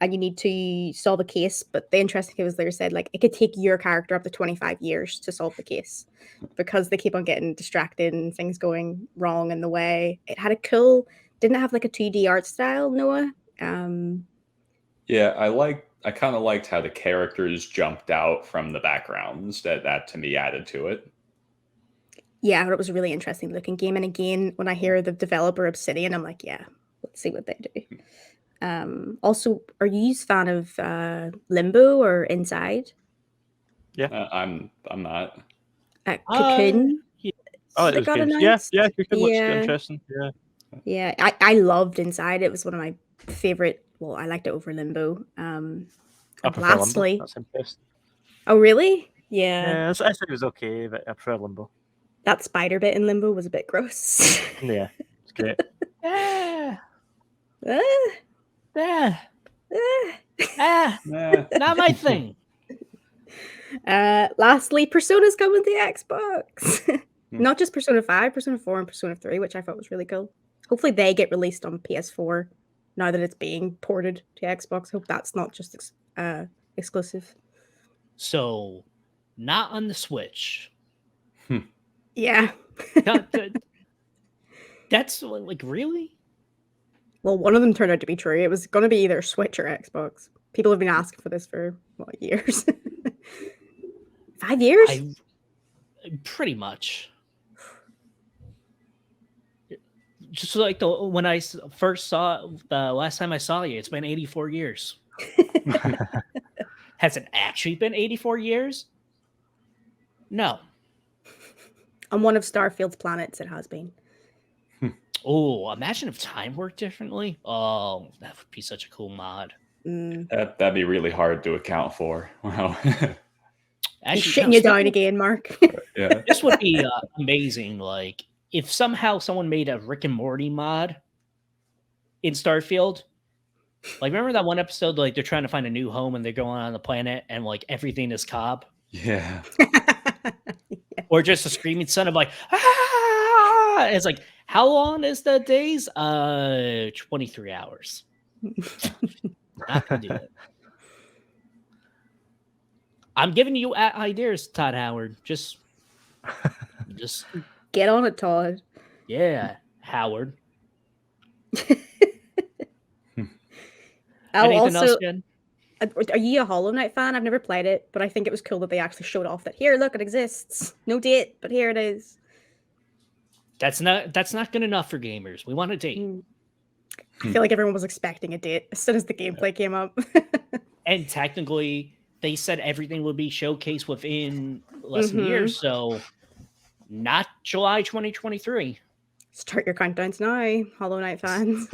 And you need to solve a case, but the interesting thing was they said like it could take your character up to 25 years to solve the case because they keep on getting distracted and things going wrong in the way. It had didn't have like a 2D art style, Noah. Yeah, I kind of liked how the characters jumped out from the backgrounds. That to me added to it. Yeah, but it was a really interesting looking game. And again, when I hear the developer Obsidian, I'm like, yeah, let's see what they do. Also, are you a fan of Limbo or Inside? Yeah, I'm not. Cocoon. Oh, it was good. Yeah, Cocoon looks interesting. Yeah. Yeah, I loved Inside. It was one of my favorite. Well, I liked it over Limbo. I And prefer Limbo. lastly, That's impressed. oh really? Yeah, Yeah, I think it was okay, but I prefer Limbo. that spider bit in Limbo was a bit gross. Yeah, it's great. Ah, Ah, ah, ah. Nah. not my thing. Lastly, Persona's coming to Xbox. Hmm. Not just Persona 5, Persona 4, and Persona 3, which I thought was really cool. Hopefully they get released on PS4 now that it's being ported to Xbox. Hope that's not just exclusive. So, not on the Switch. Yeah. That's like really. Well, one of them turned out to be true. It was going to be either Switch or Xbox. People have been asking for this for what, years? 5 years? Pretty much. Just like when I first saw the last time I saw you, it's been 84 years. Has it actually been 84 years? No. On one of Starfield's planets, it has been. Oh, imagine if time worked differently. Oh, that would be such a cool mod. That'd be really hard to account for. Wow. He's shitting you down again, Mark. Yeah. This would be amazing. Like, if somehow someone made a Rick and Morty mod in Starfield. Like, remember that one episode, like, they're trying to find a new home and they're going on the planet and, like, everything is Cobb? Yeah. Or just a screaming son of, like, ah! It's like, how long is the days? 23 hours. Not gonna do it. I'm giving you ideas, Todd Howard. Just Get on it, Todd. yeah, Howard. Oh, Anything also, else, Jen? are you a Hollow Knight fan? I've never played it, but I think it was cool that they actually showed off that here, look, it exists. No date, but here it is. That's not good enough for gamers. We want a date. I feel like everyone was expecting a date as soon as the gameplay came up. And technically, they said everything would be showcased within less than a year, so not July 2023. Start your countdowns now, Hollow Knight fans.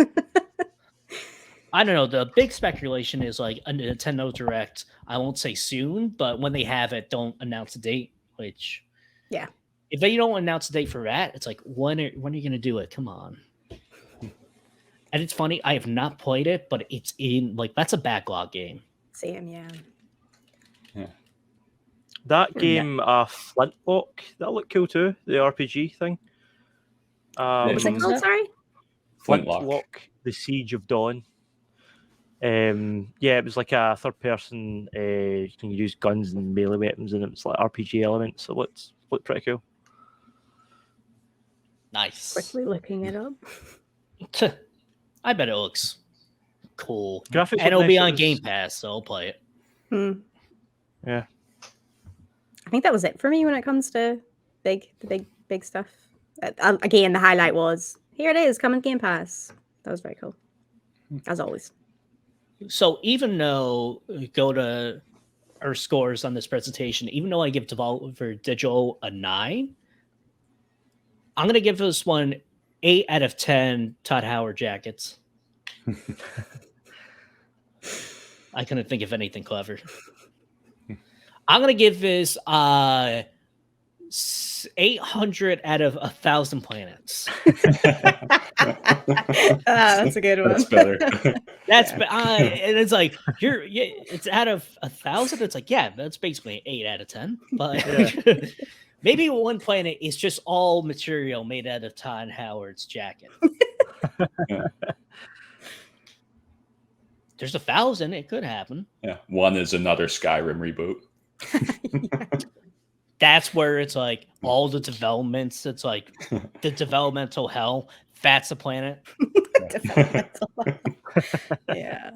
I don't know. The big speculation is like a Nintendo Direct. I won't say soon, but when they have it, don't announce a date. Which, yeah, if they don't announce a date for that, it's like when are you going to do it? Come on. And it's funny. I have not played it, but it's in like that's a backlog game. Same, yeah. That game, Flintlock, that looked cool too. The RPG thing. What's it called? Sorry, Flintlock, The Siege of Dawn. Yeah, it was like a third person. You can use guns and melee weapons, and it's like RPG elements. So it looked pretty cool. Nice. Quickly looking it up. I bet it looks cool. Graphics and it'll look be nice. on Game Pass, so I'll play it. Yeah. I think that was it for me when it comes to the big stuff. Again, the highlight was here it is, coming Game Pass. That was very cool, as always. So even though go to our scores on this presentation, even though I give Devolver Digital a 9, I'm going to give this one 8 out of 10 Todd Howard jackets. I couldn't think of anything clever. I'm going to give this 800 out of 1,000 planets. That's a good one. That's better. That's and it's like it's out of 1,000. It's like, yeah, that's basically an 8 out of 10. But maybe one planet is just all material made out of Todd Howard's jacket. There's 1,000. It could happen. Yeah, one is another Skyrim reboot. That's where it's like all the developments. It's like the developmental hell. That's the planet. Yeah.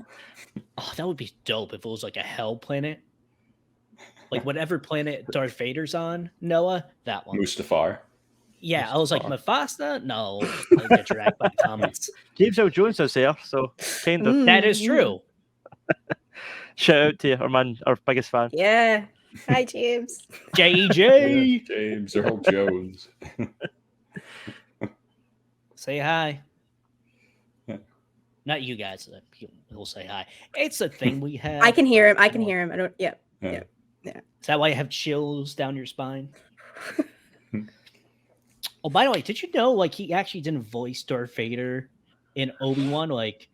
Oh, that would be dope if it was like a hell planet. Like whatever planet Darth Vader's on, Noah, that one. Mustafar. Yeah, I was like, Mephisto? No. I get dragged by the comments. James L. Jones is there, so kind of. That is true. Shout out to you, our biggest fan. Yeah. Hi, James. JJ. James Earl Jones. Say hi. Not you guys. He'll say hi. It's a thing we have. I can hear him. I can hear him. I don't. Yeah. Yeah. Is that why you have chills down your spine? Oh, by the way, did you know like he actually didn't voice Darth Vader in Obi-Wan? Like,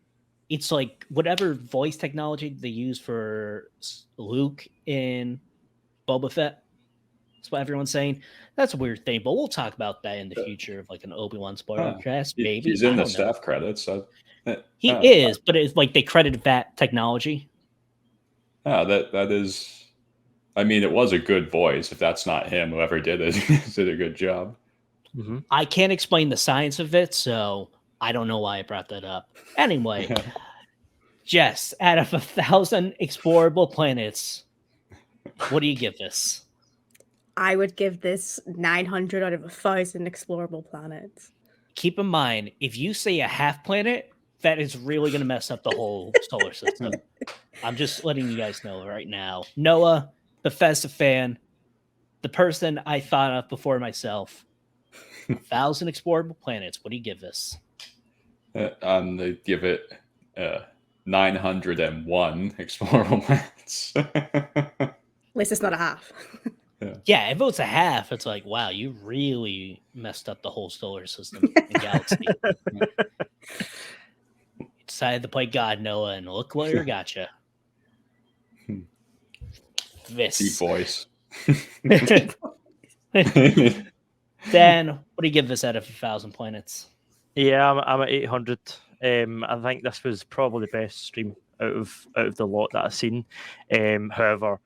it's like whatever voice technology they use for Luke in Boba Fett. That's what everyone's saying. That's a weird thing, but we'll talk about that in the future of like an Obi-Wan spoiler cast. Maybe he's in the staff credits. He is, but it's like they credited that technology. That is. I mean, it was a good voice. If that's not him, whoever did it did a good job. Mm-hmm. I can't explain the science of it, so I don't know why I brought that up. Anyway, Jess, out of 1,000 explorable planets, what do you give this? I would give this 900 out of 1,000 explorable planets. Keep in mind, if you say a half planet, that is really going to mess up the whole solar system. I'm just letting you guys know right now. Noah, Bethesda fan, the person I thought of before myself. 1,000 explorable planets. What do you give this? They give it 901 explorable planets. At least it's not a half. Yeah, if it was a half, it's like, wow, you really messed up the whole solar system and galaxy. You decided to play God, Noah, and look where got you. This Deep voice. Dan, what do you give this out of 1,000 planets? Yeah, I'm at 800. I think this was probably the best stream out of the lot that I've seen. However,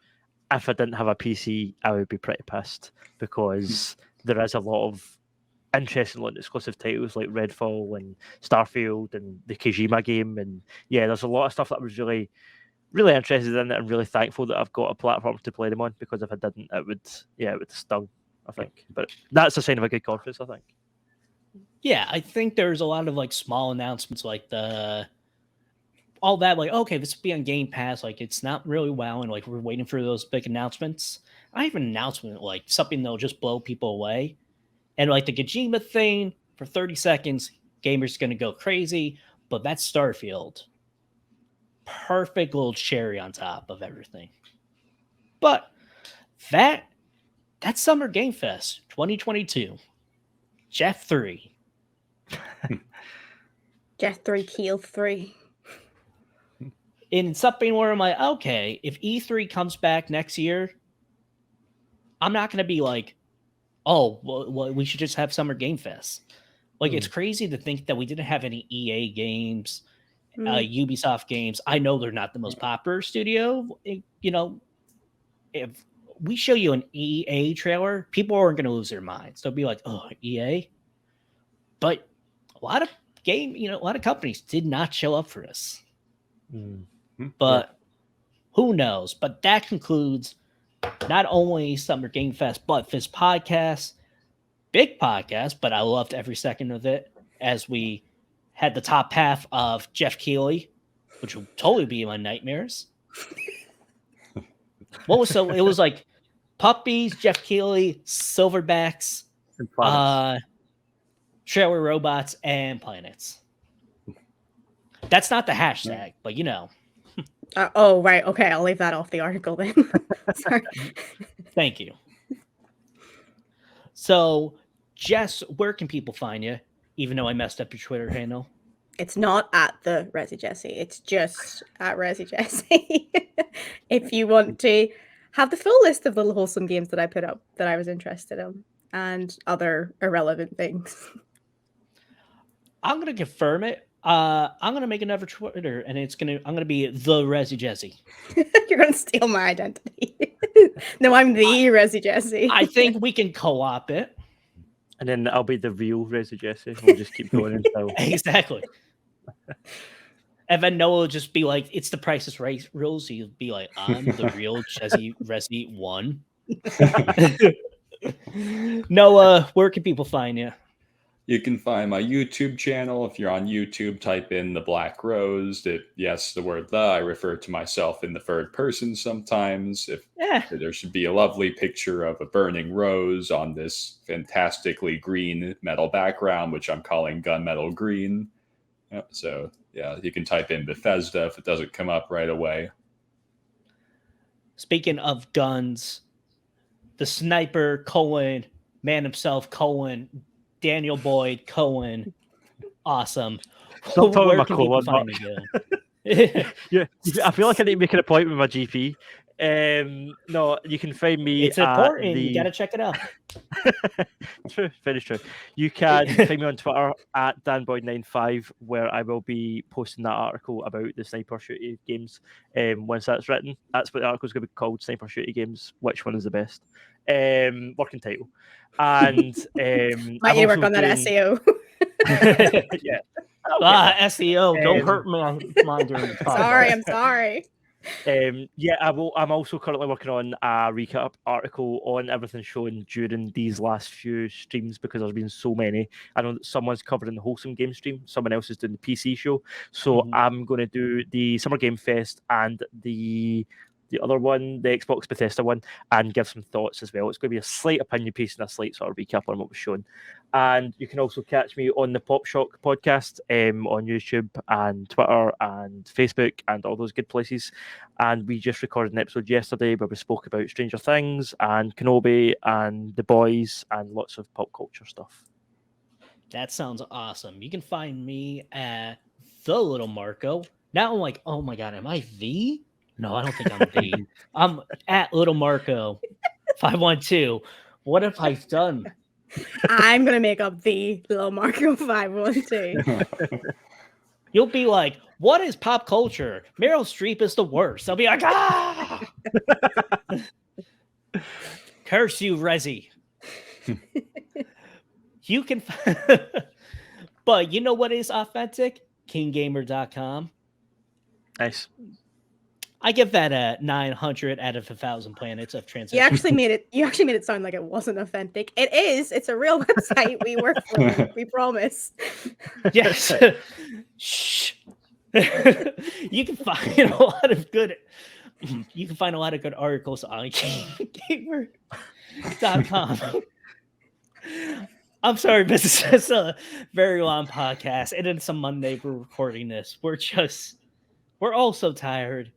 if I didn't have a PC, I would be pretty pissed because there is a lot of interesting exclusive titles like Redfall and Starfield and the Kojima game, and yeah, there's a lot of stuff that I was really interested in it and really thankful that I've got a platform to play them on, because if I didn't, it would have stung, I think. But that's a sign of a good conference, I think. Yeah, I think there's a lot of like small announcements like all that, like, okay, this will be on Game Pass. Like, it's not really wow, and like we're waiting for those big announcements. I have an announcement, like something that'll just blow people away. And like the Kojima thing, for 30 seconds, gamers gonna go crazy, but that's Starfield. Perfect little cherry on top of everything. But that's Summer Game Fest 2022. Jeff 3. Jeff 3, Keel 3. In something where I'm like, okay, if E3 comes back next year, I'm not going to be like, oh, well, we should just have Summer Game Fest. Like, it's crazy to think that we didn't have any EA games, Ubisoft games. I know they're not the most popular studio. You know, if we show you an EA trailer, people aren't going to lose their minds. They'll be like, oh, EA? But a lot of companies did not show up for this. But who knows? But that concludes not only Summer Game Fest, but this podcast. Big podcast, but I loved every second of it, as we had the top half of Jeff Keighley, which will totally be in my nightmares. It was like puppies, Jeff Keighley, silverbacks, trailer robots, and planets. That's not the hashtag, but you know. Oh, right. Okay, I'll leave that off the article then. Sorry. Thank you. So, Jess, where can people find you? Even though I messed up your Twitter handle. It's not at the Resi Jesse. It's just at Resi Jesse. If you want to have the full list of the wholesome games that I put up that I was interested in and other irrelevant things. I'm gonna confirm it. I'm gonna make another Twitter, and I'm gonna be the Resi Jesse. You're gonna steal my identity. No, I'm the Resi Jesse. I think we can co-op it. And then I'll be the real Resi Jesse. We'll just keep going until exactly. And then Noah will just be like, "It's the Price is Right rules." He'll be like, "I'm the real Jesse Resi 1." Noah, where can people find you? You can find my YouTube channel. If you're on YouTube, type in The Black Rose. The word "the." I refer to myself in the third person sometimes. There should be a lovely picture of a burning rose on this fantastically green metal background, which I'm calling gunmetal green. So Yeah, you can type in Bethesda if it doesn't come up right away. Speaking of guns, the sniper Cohen, man himself Cohen, Daniel Boyd Cohen, awesome. Stop talking Where about can people Cohen, find you? yeah, I feel like I need to make an appointment with my GP. No, you can find me It's at important. the... You got to check it out. True, very true. You can find me on Twitter at danboyd95, where I will be posting that article about the sniper shooty games. Once that's written, that's what the article's going to be called: Sniper Shooty Games. Which one is the best? Working title. And Might I'm need to work also on that doing- SEO. yeah. SEO. Don't Um, hurt mine during the podcast. Sorry, I'm sorry. I'm also currently working on a recap article on everything shown during these last few streams, because there's been so many. I know that someone's covering the Wholesome Games stream, someone else is doing the PC show. So Mhm. I'm going to do the Summer Game Fest and the other one, the Xbox Bethesda one, and give some thoughts as well. It's going to be a slight opinion piece and a slight sort of recap on what was shown. And you can also catch me on the Pop Shock podcast on YouTube and Twitter and Facebook and all those good places. And we just recorded an episode yesterday where we spoke about Stranger Things and Kenobi and The Boys and lots of pop culture stuff. That sounds awesome. You can find me at the Little Marco. Now I'm like, oh my god, am I the? No, I don't think I'm the. I'm at Little Marco 512. What have I done? I'm gonna make up the little Marco 512. You'll be like, what is pop culture? Meryl Streep is the worst. I'll be like, ah! Curse you, Resi. You can, but you know what is authentic? KeenGamer.com. Nice. I give that a 900 out of 1,000 planets of transition. You actually made it sound like it wasn't authentic. It is. It's a real website. We work for you. We promise. Yes. Shh. You can find a lot of good. You can find a lot of good articles on KeenGamer.com. I'm sorry, but this is a very long podcast, and it's a Monday we're recording this. We're all so tired.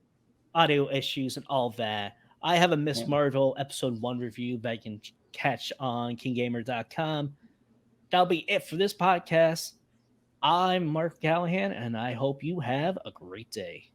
Audio issues and all that. I have a Miss Marvel episode 1 review that you can catch on KeenGamer.com. That'll be it for this podcast. I'm Mark Callahan, and I hope you have a great day.